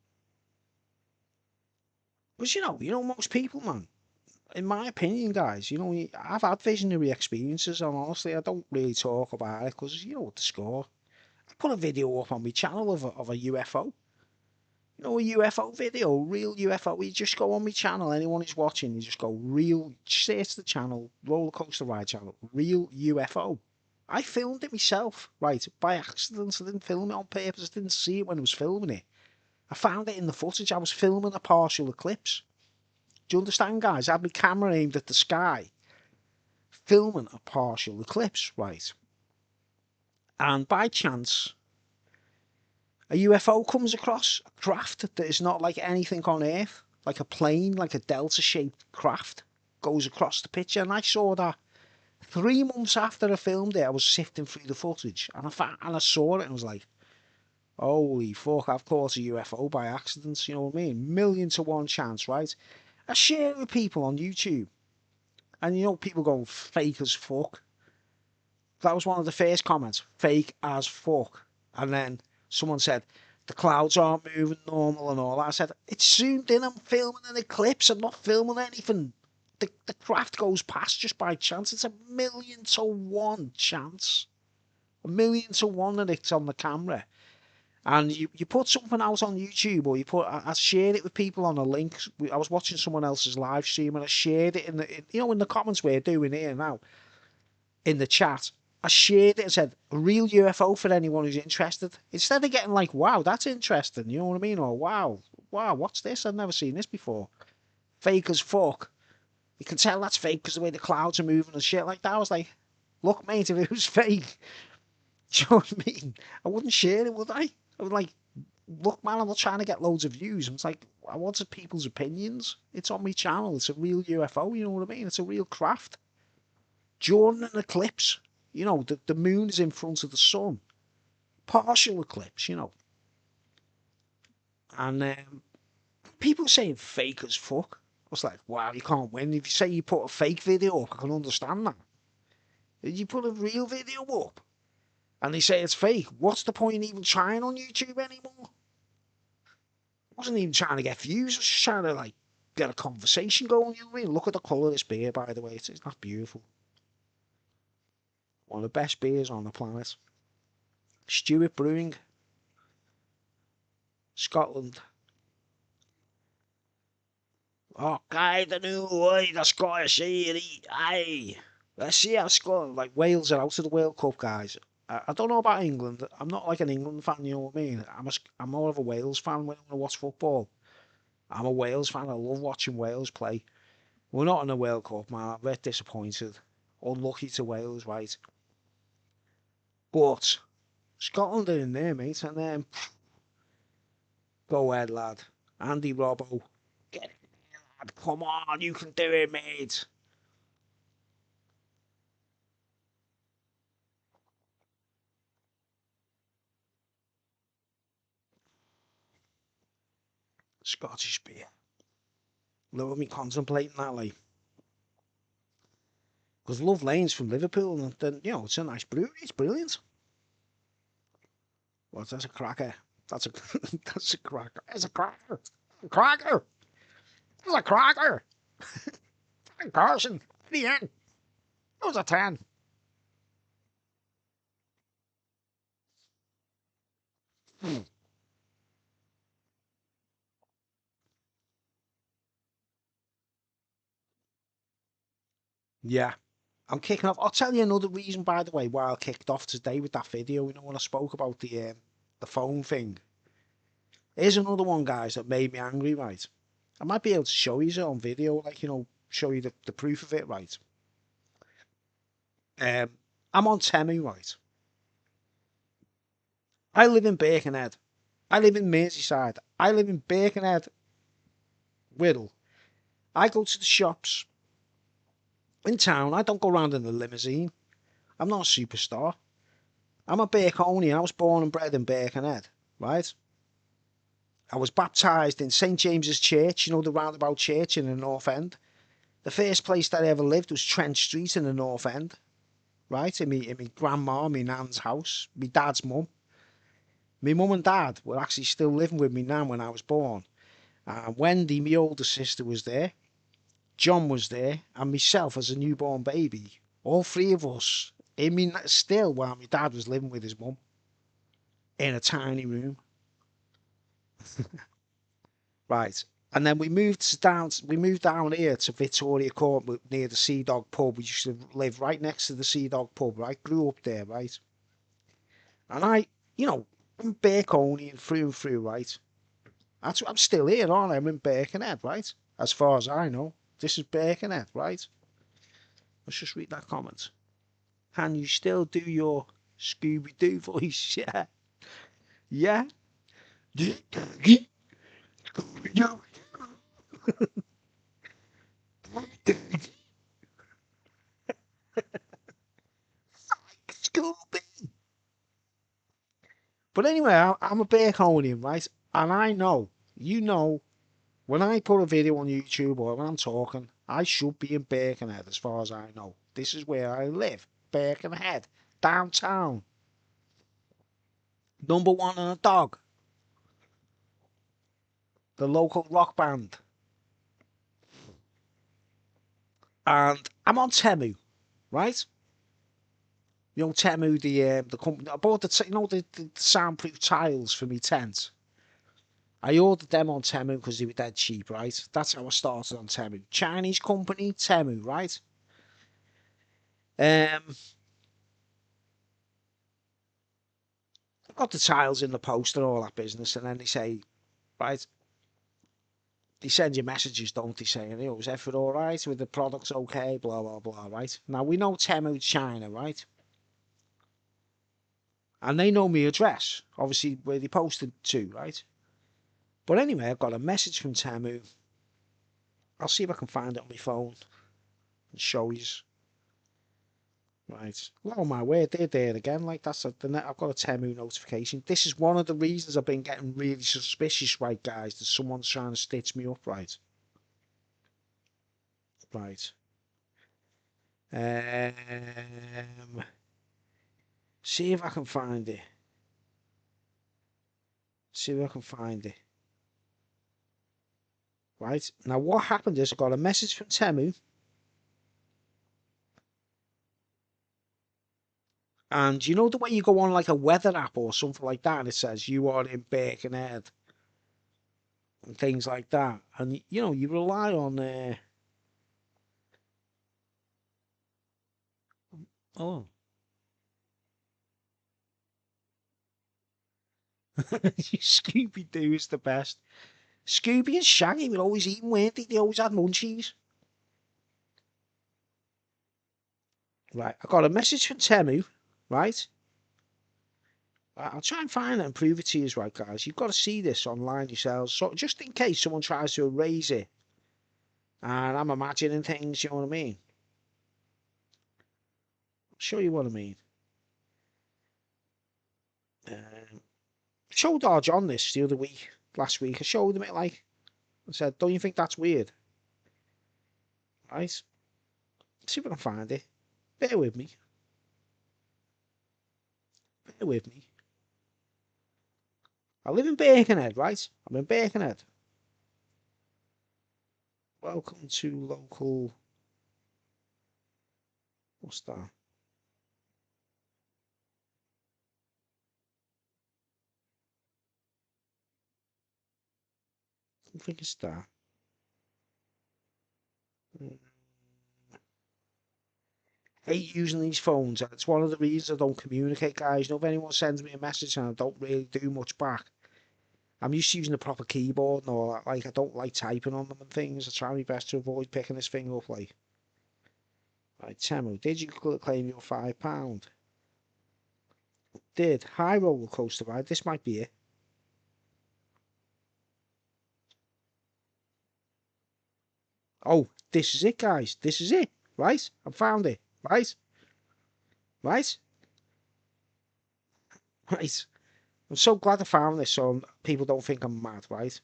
Because, most people, man, in my opinion, guys, I've had visionary experiences, and honestly, I don't really talk about it because, what the score. I put a video up on my channel of a UFO. A UFO video, real UFO. You just go on my channel, anyone who's watching, you just go search the channel, roller coaster ride channel, real UFO. I filmed it myself, right, by accident. I didn't film it on purpose, I didn't see it when I was filming it. I found it in the footage. I was filming a partial eclipse. Do you understand, guys? I had my camera aimed at the sky, filming a partial eclipse, right? And by chance, a UFO comes across a craft that is not like anything on Earth, like a plane, like a delta-shaped craft, goes across the picture. And I saw that 3 months after I filmed it. I was sifting through the footage, and I saw it, and I was like, holy fuck, I've caught a UFO by accident, you know what I mean? 1,000,000 to 1 chance, right? I share it with people on YouTube, and people go, fake as fuck. That was one of the first comments, fake as fuck. And then someone said, the clouds aren't moving normal and all that. I said, it's zoomed in, I'm filming an eclipse, I'm not filming anything. The craft goes past just by chance. It's 1,000,000 to 1 chance. 1,000,000 to 1 that it's on the camera. And you put something else on YouTube, or I shared it with people on a link. I was watching someone else's live stream, and I shared it in the comments we're doing here now, in the chat. I shared it and said, a real UFO for anyone who's interested. Instead of getting like, wow, that's interesting, you know what I mean? Or wow, what's this? I've never seen this before. Fake as fuck. You can tell that's fake because the way the clouds are moving and shit like that. I was like, look, mate, if it was fake, do you know what I mean? I wouldn't share it, would I? I would like, look, man, I'm not trying to get loads of views. And it's like, I wanted people's opinions. It's on my channel. It's a real UFO, you know what I mean? It's a real craft. During an eclipse, the moon is in front of the sun. Partial eclipse, And people saying fake as fuck. I was like, wow, you can't win. If you say you put a fake video up, I can understand that. If you put a real video up and they say it's fake, what's the point in even trying on YouTube anymore? I wasn't even trying to get views. I was just trying to, like, get a conversation going. You know what I mean? Look at the colour of this beer, by the way. It's not beautiful. One of the best beers on the planet. Stewart Brewing. Scotland. Oh, guy, the new way, the Scottish here, aye. Let's see how Scotland, like Wales are out of the World Cup, guys. I don't know about England. I'm not like an England fan, you know what I mean? I'm more of a Wales fan when I watch football. I'm a Wales fan. I love watching Wales play. We're not in the World Cup, man. I'm very disappointed. Unlucky to Wales, right? But Scotland are in there, mate, and go ahead, lad. Andy Robbo. Get it, lad. Come on, you can do it, mate. Scottish beer. Look at me contemplating that, like. Because Love Lane's from Liverpool, and then, you know, it's a nice brewery. It's brilliant. Well, that's a cracker. That's a that's a cracker. It's a cracker. A cracker. It's a cracker. 10 person. The end. It was a 10. Yeah. I'm kicking off. I'll tell you another reason, by the way, why I kicked off today with that video. You know, when I spoke about the phone thing. Here's another one, guys, that made me angry, right? I might be able to show you it on video, like, you know, show you the proof of it, right? I'm on Temu, right? I live in Birkenhead. I live in Merseyside. I live in Birkenhead, Whittle. I go to the shops in town. I don't go around in a limousine. I'm not a superstar. I'm a Birkonian. I was born and bred in Birkenhead, right? I was baptised in St James's Church, you know, the roundabout church in the North End. The first place that I ever lived was Trent Street in the North End, right? In me grandma, my nan's house, my dad's mum. My mum and dad were actually still living with me nan when I was born. Wendy, my older sister, was there. John was there, and myself as a newborn baby. All three of us still while my dad was living with his mum in a tiny room. Right. And then we moved down here to Victoria Court near the Sea Dog pub. We used to live right next to the Sea Dog pub, right? Grew up there, right? And you know, I'm Birkonian through and through, right? I'm still here, aren't I? I'm in Birkenhead, right? As far as I know. This is Birkenhead, right? Let's just read that comment. Can you still do your Scooby-Doo voice? Yeah. Yeah. Scooby. But anyway, I'm a Birkonian, right? And I know, you know, when I put a video on YouTube or when I'm talking, I should be in Birkenhead as far as I know. This is where I live. Birkenhead. Downtown. Number one and a dog. The local rock band. And I'm on Temu, right? You know Temu, the company. I bought the soundproof tiles for me tent. I ordered them on Temu because they were dead cheap, right? That's how I started on Temu. Chinese company, Temu, right? I got the tiles in the post and all that business, and then they say, right, they send you messages, don't they, saying, you know, is everything all right with the products okay, blah, blah, blah, right? Now, we know Temu's China, right? And they know my address, obviously, where they posted to, right? But anyway, I got a message from Temu. I'll see if I can find it on my phone and show you. Right. Oh my word, they're there again. Like the net. I've got a Temu notification. This is one of the reasons I've been getting really suspicious, right, guys, that someone's trying to stitch me up, right? Right. See if I can find it. See if I can find it. Right. Now what happened is I got a message from Temu. And you know the way you go on like a weather app or something like that, and it says you are in Birkenhead and things like that. And you know, you rely on Oh. Scooby-Doo is the best. Scooby and Shaggy were always eating, weren't they? They always had munchies. Right, I got a message from Temu, right? I'll try and find it and prove it to you, right, guys? You've got to see this online yourselves. So just in case someone tries to erase it, and I'm imagining things, you know what I mean? I'll show you what I mean. Showed our John this the other week, last week. I showed him it like, I said, don't you think that's weird? Right? See if I can find it. Bear with me. Bear with me. I live in Birkenhead, right? I'm in Birkenhead. Welcome to local. What's that? I think it's that. Hate using these phones. It's one of the reasons I don't communicate, guys. You know, if anyone sends me a message and I don't really do much back, I'm used to using a proper keyboard and all that. Like, I don't like typing on them and things. I try my best to avoid picking this thing up, like. Right, Temu, did you claim your £5? Did. High roller coaster ride. This might be it. Oh, this is it, guys. This is it. Right? I found it. Right? Right? Right. I'm so glad I found this so people don't think I'm mad, right?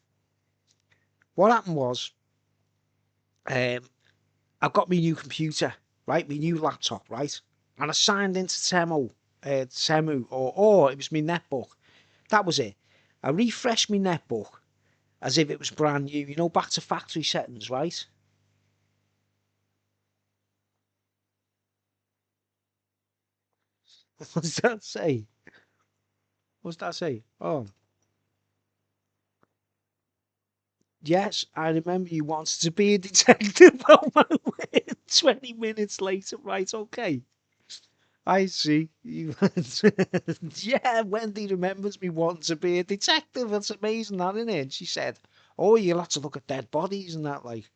What happened was, I've got my new computer, right? My new laptop, right? And I signed into Temu, or it was my netbook. That was it. I refreshed my netbook as if it was brand new, you know, back to factory settings, right? What does that say? What does that say? Oh, yes, I remember you wanted to be a detective. Oh my word, 20 minutes later, right? Okay. I see. You, yeah, Wendy remembers me wanting to be a detective. That's amazing, that, isn't it? And she said, "Oh, you'll have to look at dead bodies and that, like."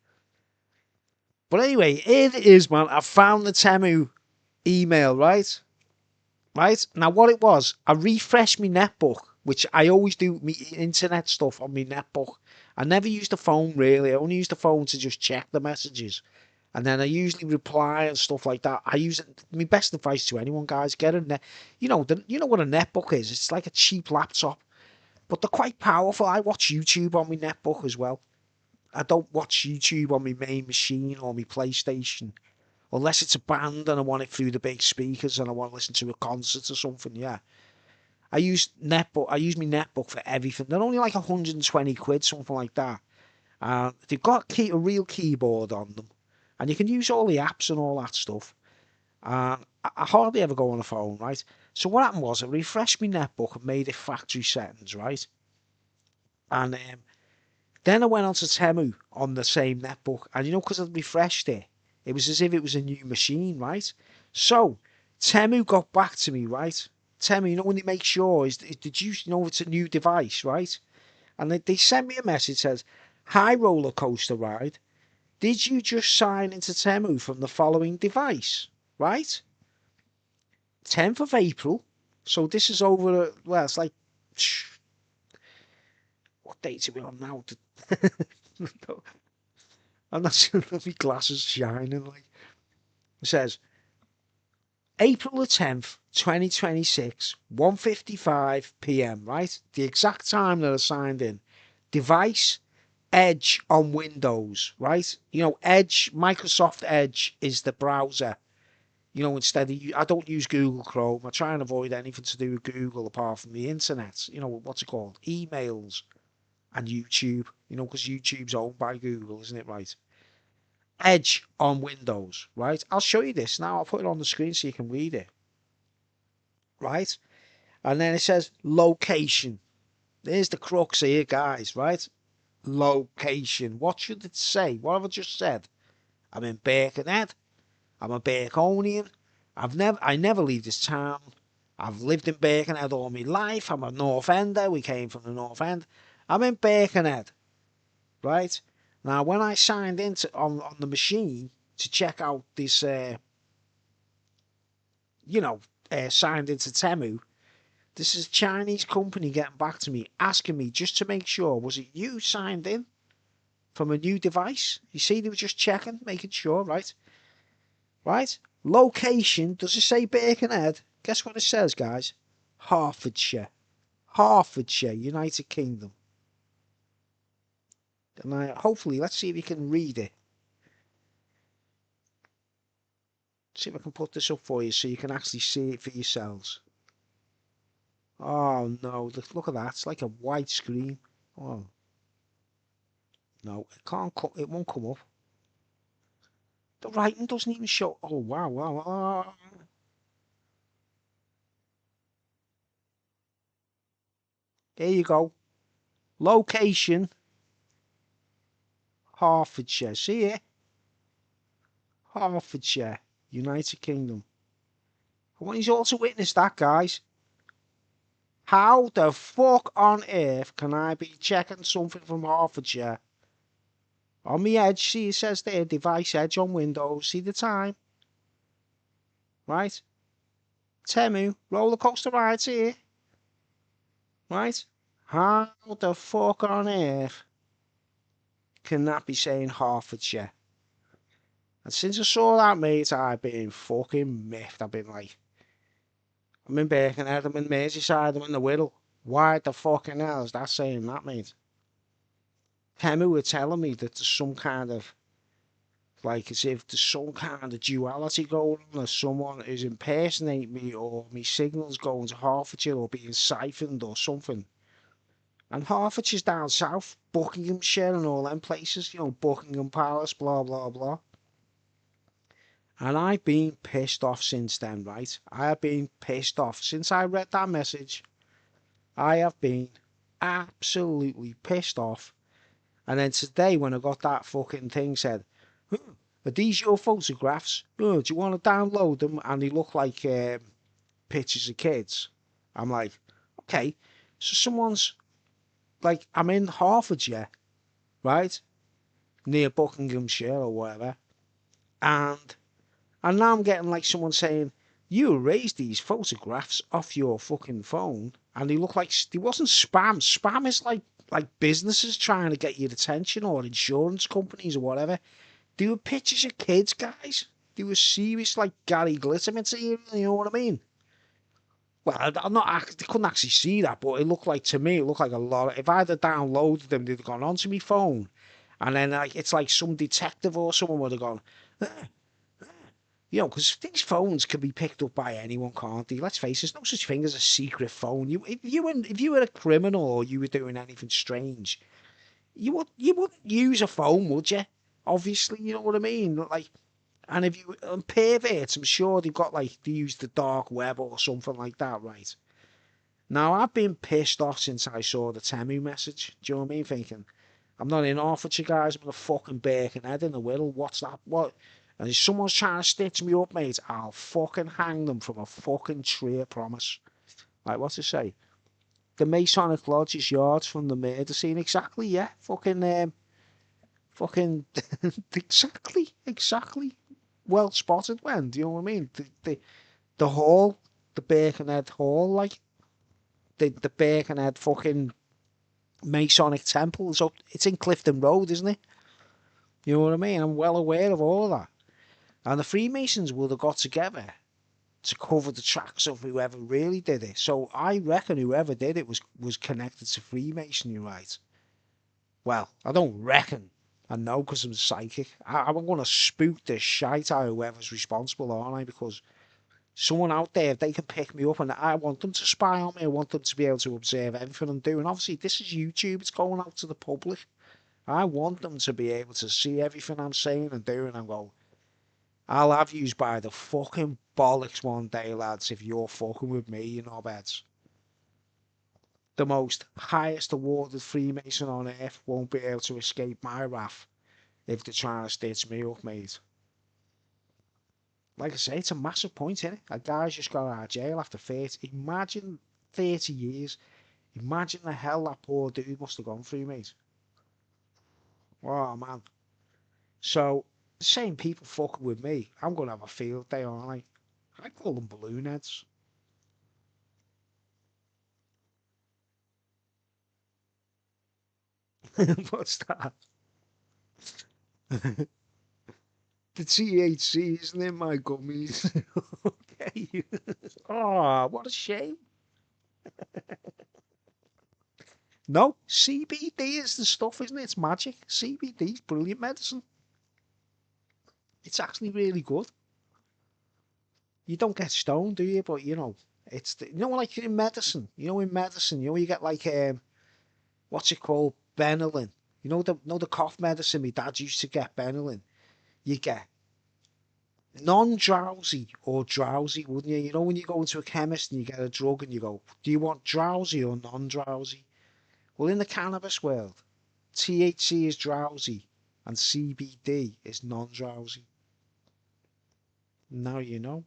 But anyway, here it is, man. I found the Temu email, right? Right now, what it was, I refreshed my netbook, which I always do me internet stuff on my netbook. I never use the phone really. I only use the phone to just check the messages. And then I usually reply and stuff like that. I use it. My best advice to anyone, guys, get a net. You know what a netbook is. It's like a cheap laptop, but they're quite powerful. I watch YouTube on my netbook as well. I don't watch YouTube on my main machine or my PlayStation, unless it's a band and I want it through the big speakers and I want to listen to a concert or something. Yeah, I use netbook. I use my netbook for everything. They're only like 120 quid, something like that. They've got a real keyboard on them, and you can use all the apps and all that stuff. I hardly ever go on the phone, right? So what happened was I refreshed my netbook and made it factory settings, right? And then I went on to Temu on the same netbook, and you know, because I'd refreshed it, it was as if it was a new machine, right? So Temu got back to me, right? Temu, you know, when they make sure did you know it's a new device, right? And they sent me a message says, "Hi roller coaster ride. Did you just sign into Temu from the following device?" Right? 10th of April. So this is over, well, it's like, what date are we on now? I'm not sure if my glasses shining. Like, it says, April the 10th, 2026, 1:55 p.m., right? The exact time that I signed in. Device, Edge on Windows, right? You know, Edge, Microsoft Edge is the browser. You know, instead of, I don't use Google Chrome. I try and avoid anything to do with Google apart from the internet. You know, what's it called? Emails and YouTube. You know, because YouTube's owned by Google, isn't it, right? Edge on Windows, right? I'll show you this now. I'll put it on the screen so you can read it, right? And then it says location. There's the crux here, guys, right? Location. What should it say? What have I just said? I'm in Birkenhead. I'm a Birkonian. I never leave this town. I've lived in Birkenhead all my life. I'm a North Ender. We came from the North End. I'm in Birkenhead, right? Now, when I signed into on the machine to check out this, signed into Temu, this is a Chinese company getting back to me, asking me just to make sure, was it you signed in from a new device? You see, they were just checking, making sure, right? Right? Location, does it say Birkenhead? Guess what it says, guys? Hertfordshire. Hertfordshire, United Kingdom. And hopefully, let's see if you can read it. See if I can put this up for you so you can actually see it for yourselves. Oh no, look at that. It's like a white screen. Oh. No, it can't it won't come up. The writing doesn't even show. Oh wow, wow, wow. There you go. Location, Hertfordshire. See it? Hertfordshire, United Kingdom. I want you all to witness that, guys. How the fuck on earth can I be checking something from Hertfordshire? On the edge, see it says there, device edge on Windows. See the time? Right? Temu, roller coaster rides here. Right? How the fuck on earth can that be saying Hertfordshire? And since I saw that, mate, I've been fucking miffed. I've been like, I'm in Birkenhead, I'm in Merseyside, I'm in the Wirral. Why the fucking hell is that saying that, mate? Temu were telling me that there's some kind of, like, as if there's some kind of duality going on, or someone is impersonating me, or me signal's going to Hertfordshire, or being siphoned, or something. And Hertfordshire's down south, Buckinghamshire and all them places, Buckingham Palace, blah, blah, blah. And I've been pissed off since then, right? I have been pissed off. Since I read that message, I have been absolutely pissed off. And then today, when I got that fucking thing said, are these your photographs? Do you want to download them? And they look like pictures of kids. I'm like, okay. So someone's, like, I'm in Hertfordshire, right? Near Buckinghamshire or whatever. And now I'm getting like someone saying, you erased these photographs off your fucking phone. And they look like, they wasn't spam. Spam is like businesses trying to get your attention, or insurance companies or whatever. They were pictures of kids, guys. They were serious, like Gary Glitter material, you know what I mean? Well, I'm not, I couldn't actually see that, but it looked like, to me, it looked like a lot. If I'd have downloaded them, they'd have gone onto my phone. And then it's like some detective or someone would have gone, because these phones can be picked up by anyone, can't they? Let's face it, there's no such thing as a secret phone. If you were a criminal or you were doing anything strange, you wouldn't use a phone, would you? Obviously, you know what I mean? Like, and if you perverts, I'm sure they've got they use the dark web or something like that, right? Now I've been pissed off since I saw the Temu message. Do you know what I mean? Thinking, I'm not in Hertfordshire, guys. I'm in a fucking Birkenhead in the Wirral. What's that? What? And if someone's trying to stitch me up, mate, I'll fucking hang them from a fucking tree, I promise. Like, what's it say? The Masonic Lodge is yards from the murder scene. Exactly, yeah. Fucking, exactly. Well spotted, when, do you know what I mean? The hall, the Birkenhead Hall, like, the Birkenhead fucking Masonic Temple, so it's in Clifton Road, isn't it? You know what I mean? I'm well aware of all of that. And the Freemasons would have got together to cover the tracks of whoever really did it. So I reckon whoever did it was connected to Freemasonry, right? Well, I don't reckon. I know, because I'm psychic. I'm going to spook the shite out of whoever's responsible, aren't I? Because someone out there, if they can pick me up, and I want them to spy on me, I want them to be able to observe everything I'm doing. Obviously, this is YouTube. It's going out to the public. I want them to be able to see everything I'm saying and doing and go, I'll have yous by the fucking bollocks one day, lads, if you're fucking with me, you knobheads. The most highest awarded Freemason on earth won't be able to escape my wrath if they're trying to stitch me up, mate. Like I say, it's a massive point, isn't it? A guy's just got out of jail after 30. Imagine 30 years. Imagine the hell that poor dude must have gone through, mate. Oh, man. So, the same people fucking with me. I'm going to have a field day, aren't I? I call them balloon heads. What's that? The THC isn't in my gummies. Okay. Oh, what a shame. No, CBD is the stuff, isn't it? It's magic. CBD is brilliant medicine. It's actually really good. You don't get stoned, do you? But you know, like in medicine. In medicine, you get like what's it called, Benylin. You know the cough medicine. My dad used to get Benylin. You get non-drowsy or drowsy, wouldn't you? You know when you go into a chemist and you get a drug and you go, do you want drowsy or non-drowsy? Well, in the cannabis world, THC is drowsy and CBD is non-drowsy. Now you know.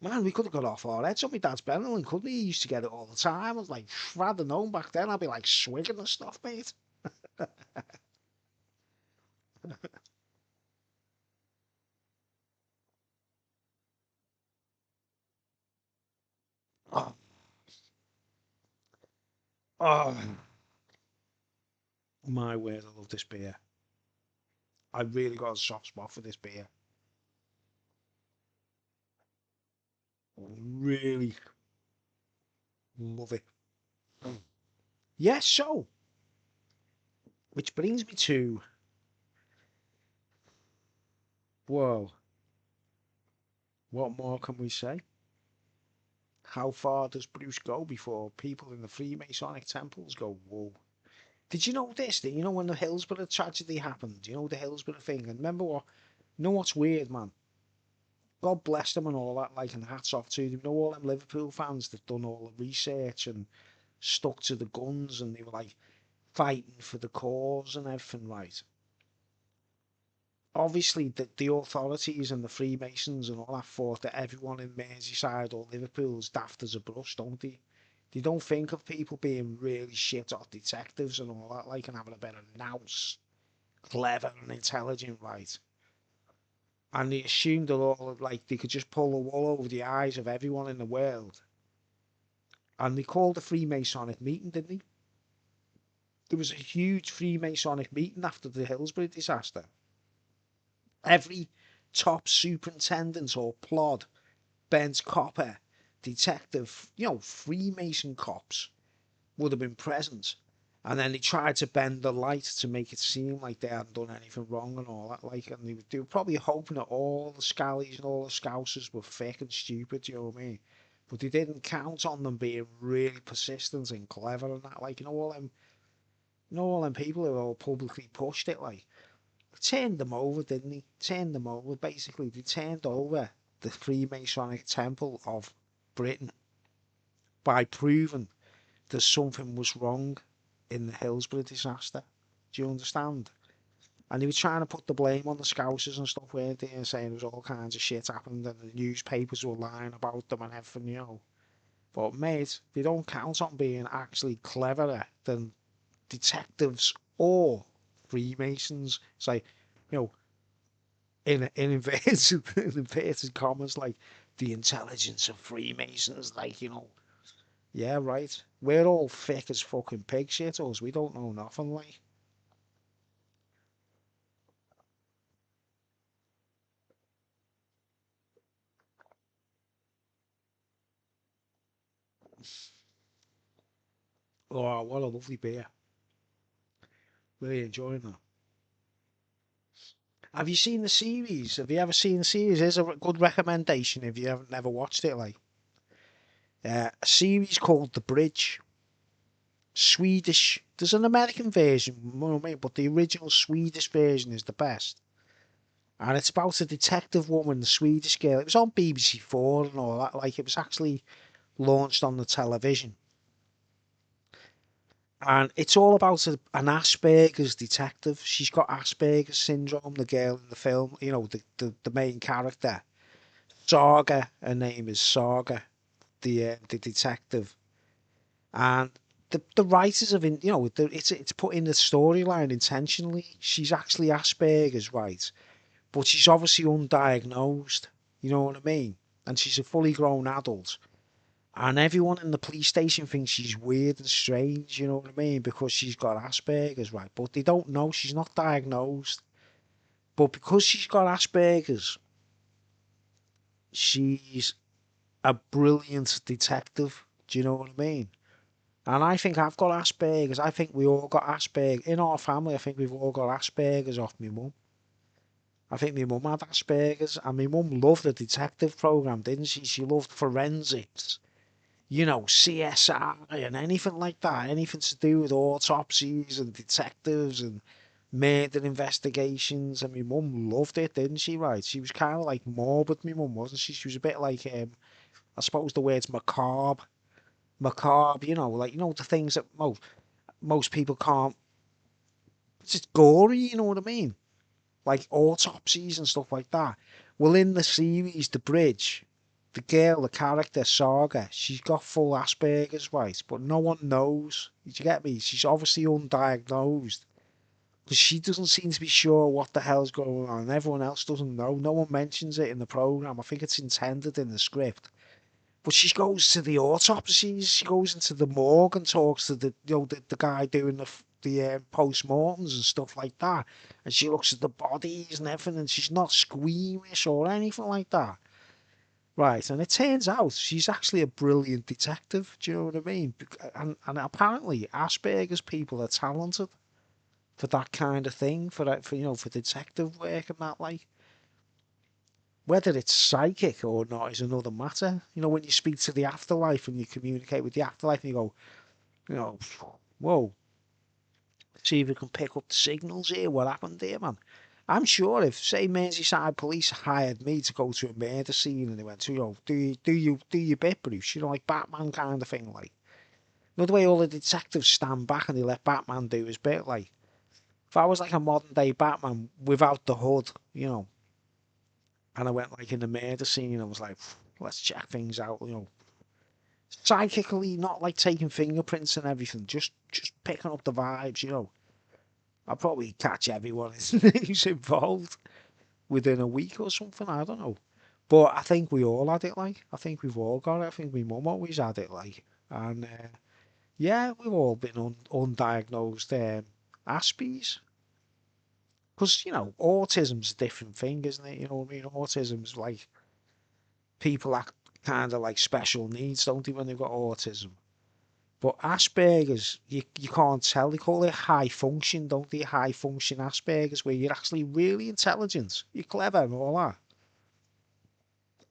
Man, we could have got off our heads on my dad's Benylin, couldn't he? He used to get it all the time. I was like, if I'd have known back then, I'd be like swigging the stuff, mate. Oh, oh, my word, I love this beer. I really got a soft spot for this beer. Really love it. Yes, so, which brings me to, whoa, what more can we say? How far does Bruce go before people in the Freemasonic temples go, whoa? Did you know this? That when the Hillsborough tragedy happened, the Hillsborough thing, and remember what? You know what's weird, man? God bless them and all that, like, and hats off to them. All them Liverpool fans that done all the research and stuck to the guns and they were like fighting for the cause and everything, right? Obviously, the authorities and the Freemasons and all that thought that everyone in Merseyside or Liverpool is daft as a brush, don't they? They don't think of people being really shit hot detectives and all that, like, and having a bit of nous, clever and intelligent, right? And they assumed that all like they could just pull the wool over the eyes of everyone in the world. And they called a Freemasonic meeting, didn't they? There was a huge Freemasonic meeting after the Hillsborough disaster. Every top superintendent or plod, Bent copper, detective, Freemason cops would have been present. And then they tried to bend the light to make it seem like they hadn't done anything wrong and all that. Like, and they were probably hoping that all the scallies and all the scousers were thick and stupid, you know what I mean? But they didn't count on them being really persistent and clever and that. Like, all them people who all publicly pushed it, like, turned them over, didn't they? Turned them over, basically. They turned over the Freemasonic Temple of Britain by proving that something was wrong in the Hillsborough disaster. Do you understand? And they were trying to put the blame on the Scousers and stuff, weren't they? And saying there was all kinds of shit happened and the newspapers were lying about them and everything. But, mate, they don't count on being actually cleverer than detectives or Freemasons. It's like, you know, in inverted, in inverted commas, like the intelligence of Freemasons, like, yeah, right. We're all thick as fucking pig shit, us. We don't know nothing, like. Oh, what a lovely beer. Really enjoying that. Have you seen the series? Have you ever seen the series? Here's a good recommendation if you haven't never watched it, like. A series called The Bridge. Swedish. There's an American version, you know what I mean? But the original Swedish version is the best. And it's about a detective woman, the Swedish girl. It was on BBC Four and all that. Like, it was actually launched on the television. And it's all about an Asperger's detective. She's got Asperger's syndrome, the girl in the film, you know, the main character. Saga, her name is Saga, the detective. And the writers have, you know, it's put in the storyline intentionally. She's actually Asperger's, right? But she's obviously undiagnosed, you know what I mean? And she's a fully grown adult. And everyone in the police station thinks she's weird and strange, you know what I mean? Because she's got Asperger's, right? But they don't know she's not diagnosed. But because she's got Asperger's, she's a brilliant detective. Do you know what I mean? And I think I've got Asperger's. I think we all got Asperger's. In our family, I think we've all got Asperger's off my mum. I think my mum had Asperger's. And my mum loved the detective programme, didn't she? She loved forensics. You know, CSI and anything like that, anything to do with autopsies and detectives and murder investigations. And my mum loved it, didn't she? Right? She was kind of like morbid, my mum, wasn't she? She was a bit like, I suppose the word's macabre. Macabre, you know, like, you know, the things that most people can't. It's just gory, you know what I mean? Like autopsies and stuff like that. Well, in the series, The Bridge, the girl, the character, Saga, she's got full Asperger's, right? But no one knows. Did you get me? She's obviously undiagnosed. Because she doesn't seem to be sure what the hell's going on. And everyone else doesn't know. No one mentions it in the programme. I think it's intended in the script. But she goes to the autopsies. She goes into the morgue and talks to the guy doing the post-mortems and stuff like that. And she looks at the bodies and everything, and she's not squeamish or anything like that. Right, and it turns out she's actually a brilliant detective. Do you know what I mean? And apparently Asperger's people are talented for that kind of thing, for detective work and that, like. Whether it's psychic or not is another matter. You know, when you speak to the afterlife and you communicate with the afterlife and you go, you know, whoa, see if you can pick up the signals here. What happened there, man? I'm sure if, say, Merseyside police hired me to go to a murder scene and they went, you know, do your bit, Bruce? You know, like Batman kind of thing, like. You know the way all the detectives stand back and they let Batman do his bit, like. If I was like a modern day Batman without the hood, you know, and I went like in the murder scene, I was like, let's check things out, you know, psychically, not like taking fingerprints and everything, just picking up the vibes, you know. I'll probably catch everyone who's involved within a week or something, I don't know. But I think we all had it, like. I think we've all got it. I think my mum always had it, like. And yeah, we've all been undiagnosed Aspies. Because, you know, autism's a different thing, isn't it? You know what I mean? Autism's like people act kind of like special needs, don't they, when they've got autism? But Asperger's, you can't tell. They call it high function, don't they? High function Asperger's, where you're actually really intelligent, you're clever and all that.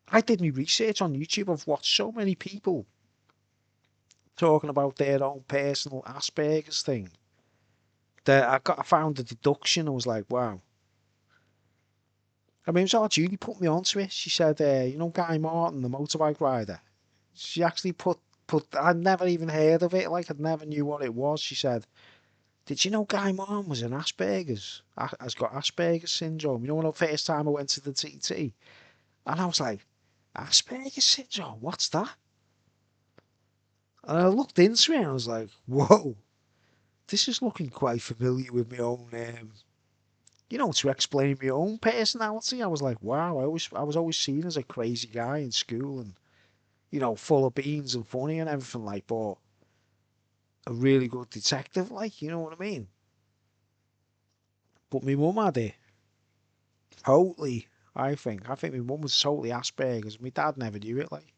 I did my research on YouTube. I've watched so many people talking about their own personal Asperger's thing that I found the deduction. I was like, wow. I mean, it was our Judy put me onto it. She said, you know, Guy Martin, the motorbike rider. She actually put. I'd never even heard of it. Like, I'd never knew what it was. She said, "Did you know Guy Martin was an Asperger's? Has got Asperger's syndrome." You know, when the first time I went to the TT, and I was like, "Asperger's syndrome? What's that?" And I looked into it, and I was like, "Whoa, this is looking quite familiar with my own." You know, to explain my own personality, I was like, "Wow, I was always seen as a crazy guy in school, and you know, full of beans and funny and everything like, but a really good detective, like, you know what I mean?" But my mum had it totally. I think my mum was totally Asperger's. My dad never knew it. Like,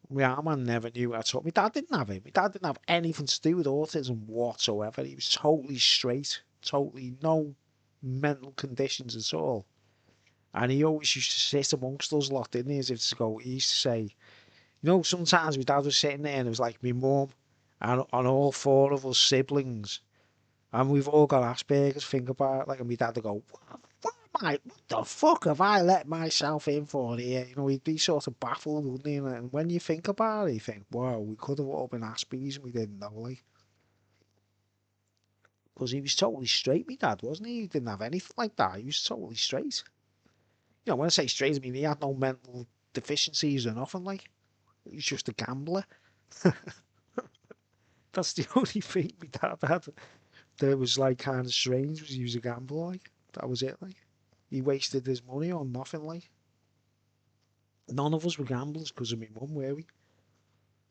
my man never knew it at all. My dad didn't have it. My dad didn't have anything to do with autism whatsoever. He was totally straight, totally no mental conditions at all. And he always used to sit amongst us lot, didn't he? As if to go, he used to say, you know, sometimes my dad was sitting there and it was like my mum and all four of us siblings. And we've all got Asperger's, think about it. Like, and my dad would go, what the fuck have I let myself in for here? You know, he'd be sort of baffled, wouldn't he? And when you think about it, you think, wow, we could have all been Aspies and we didn't know, like. Because he was totally straight, my dad, wasn't he? He didn't have anything like that. He was totally straight. You know, when I say straight, I mean he had no mental deficiencies or nothing, like. He was just a gambler. That's the only thing my dad had that was, like, kind of strange, was he was a gambler, like. That was it, like. He wasted his money on nothing, like. None of us were gamblers because of my mum, were we?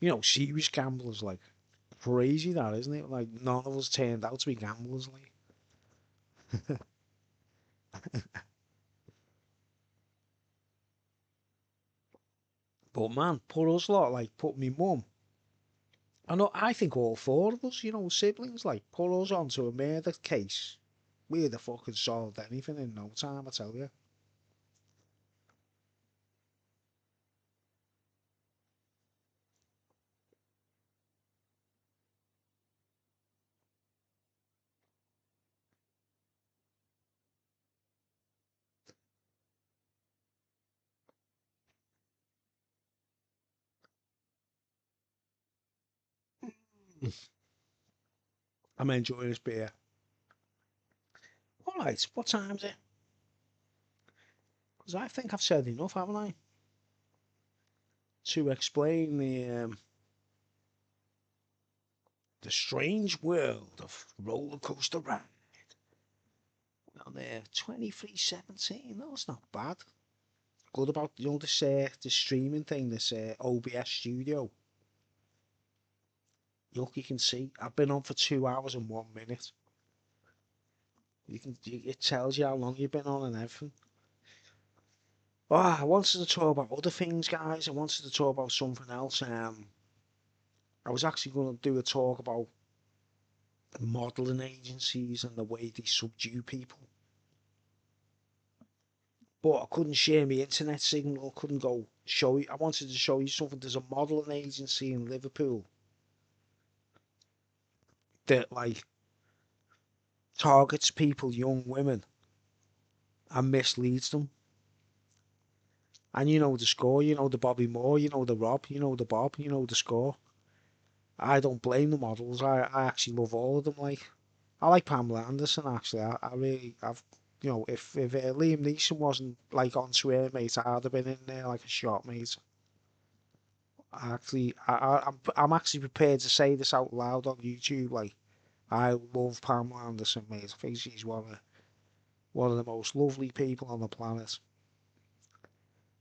You know, serious gamblers, like. Crazy that, isn't it? Like, none of us turned out to be gamblers, like. But man, put us lot, like, put me mum. I know, I think all four of us, you know, siblings, like, put us onto a murder case. We'd have fucking solved anything in no time, I tell you. I'm enjoying this beer. Alright, what time is it? Because I think I've said enough, haven't I? To explain the strange world of roller coaster ride. On there, 2317. No, it's not bad. Good about, you know, this streaming thing, this OBS studio. Look, you can see I've been on for 2 hours and 1 minute. It tells you how long you've been on and everything. Oh, I wanted to talk about other things, guys. I wanted to talk about something else. I was actually going to do a talk about modelling agencies and the way they subdue people. But I couldn't share my internet signal, couldn't go show you. I wanted to show you something. There's a modelling agency in Liverpool that, like, targets people, young women, and misleads them. And you know the score, you know the Bobby Moore, you know the Rob, you know the Bob, you know the score. I don't blame the models. I actually love all of them. Like, I like Pamela Anderson, actually. I really, you know, if Liam Neeson wasn't, like, on swear, mate, I'd have been in there like a shot, mate. Actually, I'm actually prepared to say this out loud on YouTube. Like, I love Pamela Anderson, mate. I think she's one of the most lovely people on the planet.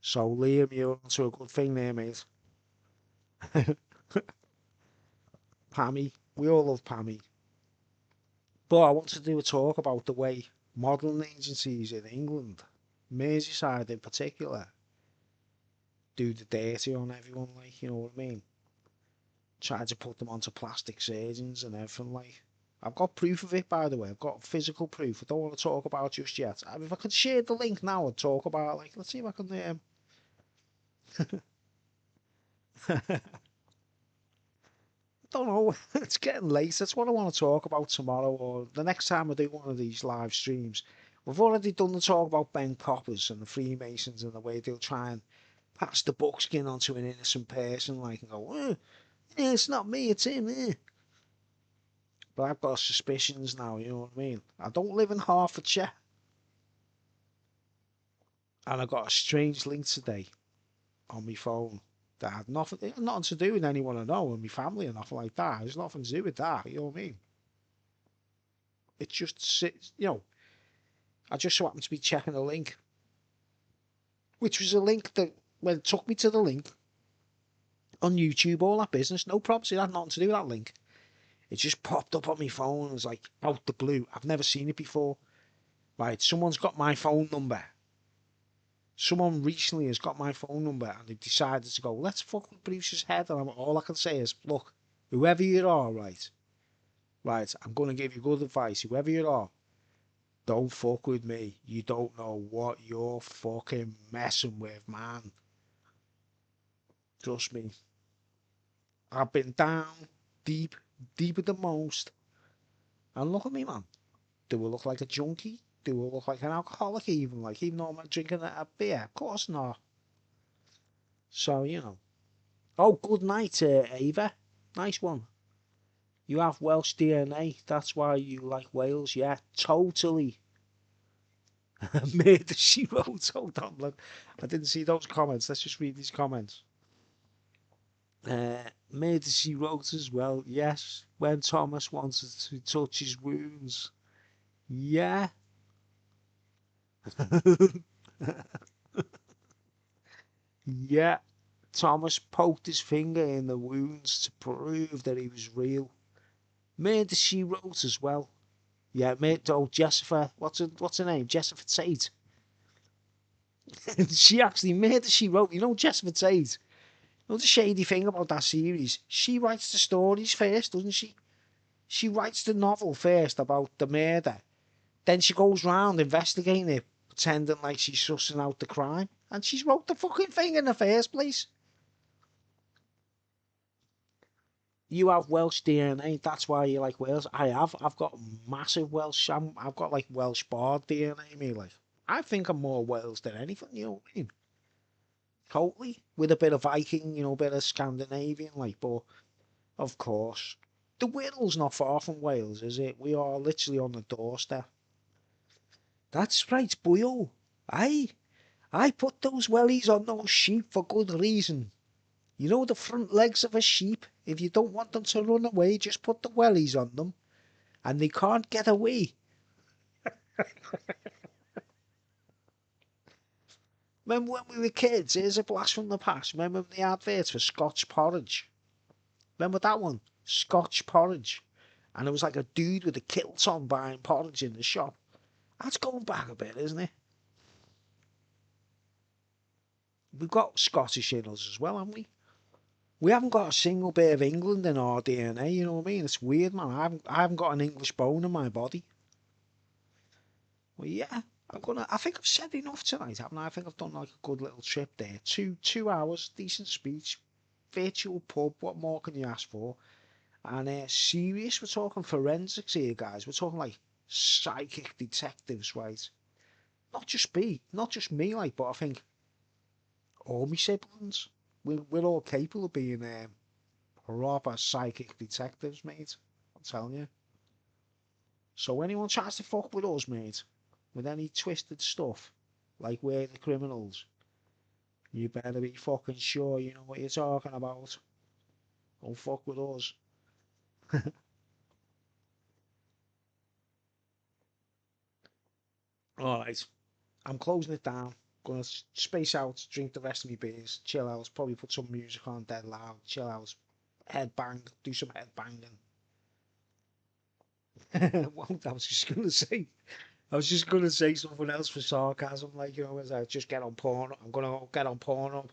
So Liam, you're onto a good thing there, mate. Pammy, we all love Pammy. But I want to do a talk about the way modelling agencies in England, Merseyside in particular, do the dirty on everyone, like, you know what I mean? Try to put them onto plastic surgeons and everything, like. I've got proof of it, by the way. I've got physical proof. I don't want to talk about it just yet. If I could share the link now and talk about it, like, let's see if I can. Don't know. It's getting late. That's what I want to talk about tomorrow or the next time I do one of these live streams. We've already done the talk about Ben Coppers and the Freemasons and the way they'll try and pass the buckskin onto an innocent person, like, and go, yeah, it's not me, it's him, eh. But I've got suspicions now, you know what I mean? I don't live in Hertfordshire. And I got a strange link today on my phone that had nothing to do with anyone I know and my family or nothing like that. There's nothing to do with that, you know what I mean? It just sits, you know, I just so happened to be checking a link, which was a link that, when it took me to the link on YouTube, all that business, no problems, it had nothing to do with that link. It just popped up on my phone. It was like out the blue. I've never seen it before. Right, someone's got my phone number. Someone recently has got my phone number and they've decided to go, let's fuck with Bruce's head. And all I can say is, look, whoever you are, right, I'm going to give you good advice. Whoever you are, don't fuck with me. You don't know what you're fucking messing with, man. Trust me. I've been down deep, deeper than most. And look at me, man. Do I look like a junkie? Do I look like an alcoholic even? Like, even though I'm drinking a beer? Of course not. So, you know. Oh, good night, Ava. Nice one. You have Welsh DNA. That's why you like Wales. Yeah, totally. Murder She Wrote. Hold on, look. I didn't see those comments. Let's just read these comments. Murder She Wrote as well. Yes, when Thomas wanted to touch his wounds. Yeah. Yeah. Thomas poked his finger in the wounds to prove that he was real. Murder She Wrote as well. Yeah, mate. Oh, Jessica. What's her name? Jessica Tate. She actually Murder She Wrote. You know Jessica Tate. You know the shady thing about that series? She writes the stories first, doesn't she? She writes the novel first about the murder. Then she goes round investigating it, pretending like she's sussing out the crime. And she's wrote the fucking thing in the first place. You have Welsh DNA, that's why you like Wales. I have. I've got massive Welsh. I've got like Welsh bard DNA, me like. I think I'm more Wales than anything, you know what I mean? Totally. With a bit of Viking, a bit of Scandinavian, like, but of course. The Wirral's not far from Wales, is it? We are literally on the doorstep. That's right, boyo. I put those wellies on those sheep for good reason. You know the front legs of a sheep? If you don't want them to run away, just put the wellies on them. And they can't get away. Remember when we were kids? Here's a blast from the past. Remember the adverts for Scotch porridge? Remember that one? Scotch porridge. And it was like a dude with a kilt on buying porridge in the shop. That's going back a bit, isn't it? We've got Scottish in us as well, haven't we? We haven't got a single bit of England in our DNA, you know what I mean? It's weird, man. I haven't got an English bone in my body. Well, yeah, I think I've said enough tonight, haven't I? I think I've done like a good little trip there. Two hours, decent speech, virtual pub. What more can you ask for? And serious, we're talking forensics here, guys. We're talking like psychic detectives, right? Not just me, like, but I think all my siblings. We're all capable of being proper psychic detectives, mate. I'm telling you. So anyone tries to fuck with us, mate, with any twisted stuff, like we're the criminals, you better be fucking sure you know what you're talking about. Don't fuck with us. Alright, I'm closing it down. Gonna space out, drink the rest of my beers, chill out, probably put some music on dead loud, chill out, head bang, do some head banging. Won't I was just gonna say something else for sarcasm, like as I just get on porn. I'm gonna get on porn,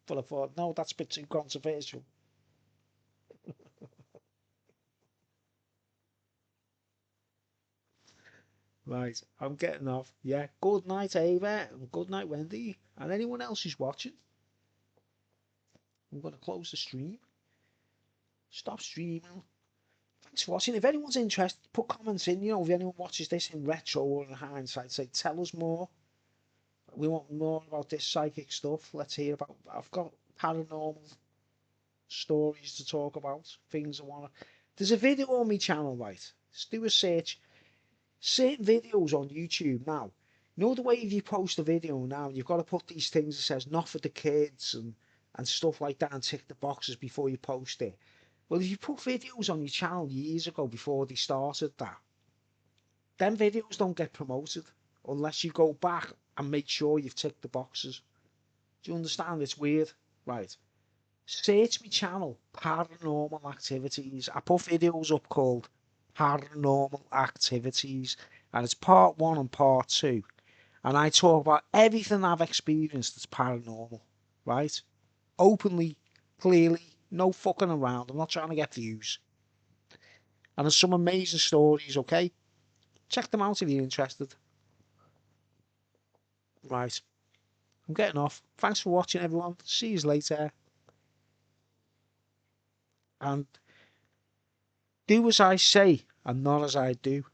but I thought no, that's a bit too controversial. Right, I'm getting off. Yeah, good night, Ava, and good night, Wendy, and anyone else who's watching. I'm gonna close the stream. Stop streaming. Thanks for watching. If anyone's interested, put comments in. If anyone watches this in retro or in hindsight, say tell us more. We want more about this psychic stuff. Let's hear about. I've got paranormal stories to talk about. Things I wanna. There's a video on my channel, right? Just do a search. Certain videos on YouTube now. You know the way if you post a video now, you've got to put these things that says not for the kids and stuff like that and tick the boxes before you post it. Well, if you put videos on your channel years ago before they started that, them videos don't get promoted unless you go back and make sure you've ticked the boxes. Do you understand? It's weird. Right. Search my channel, Paranormal Activities. I put videos up called Paranormal Activities, and it's part one and part two. And I talk about everything I've experienced that's paranormal, right? Openly, clearly, no fucking around. I'm not trying to get views. And there's some amazing stories, okay? Check them out if you're interested. Right, I'm getting off. Thanks for watching, everyone. See you later. And do as I say and not as I do.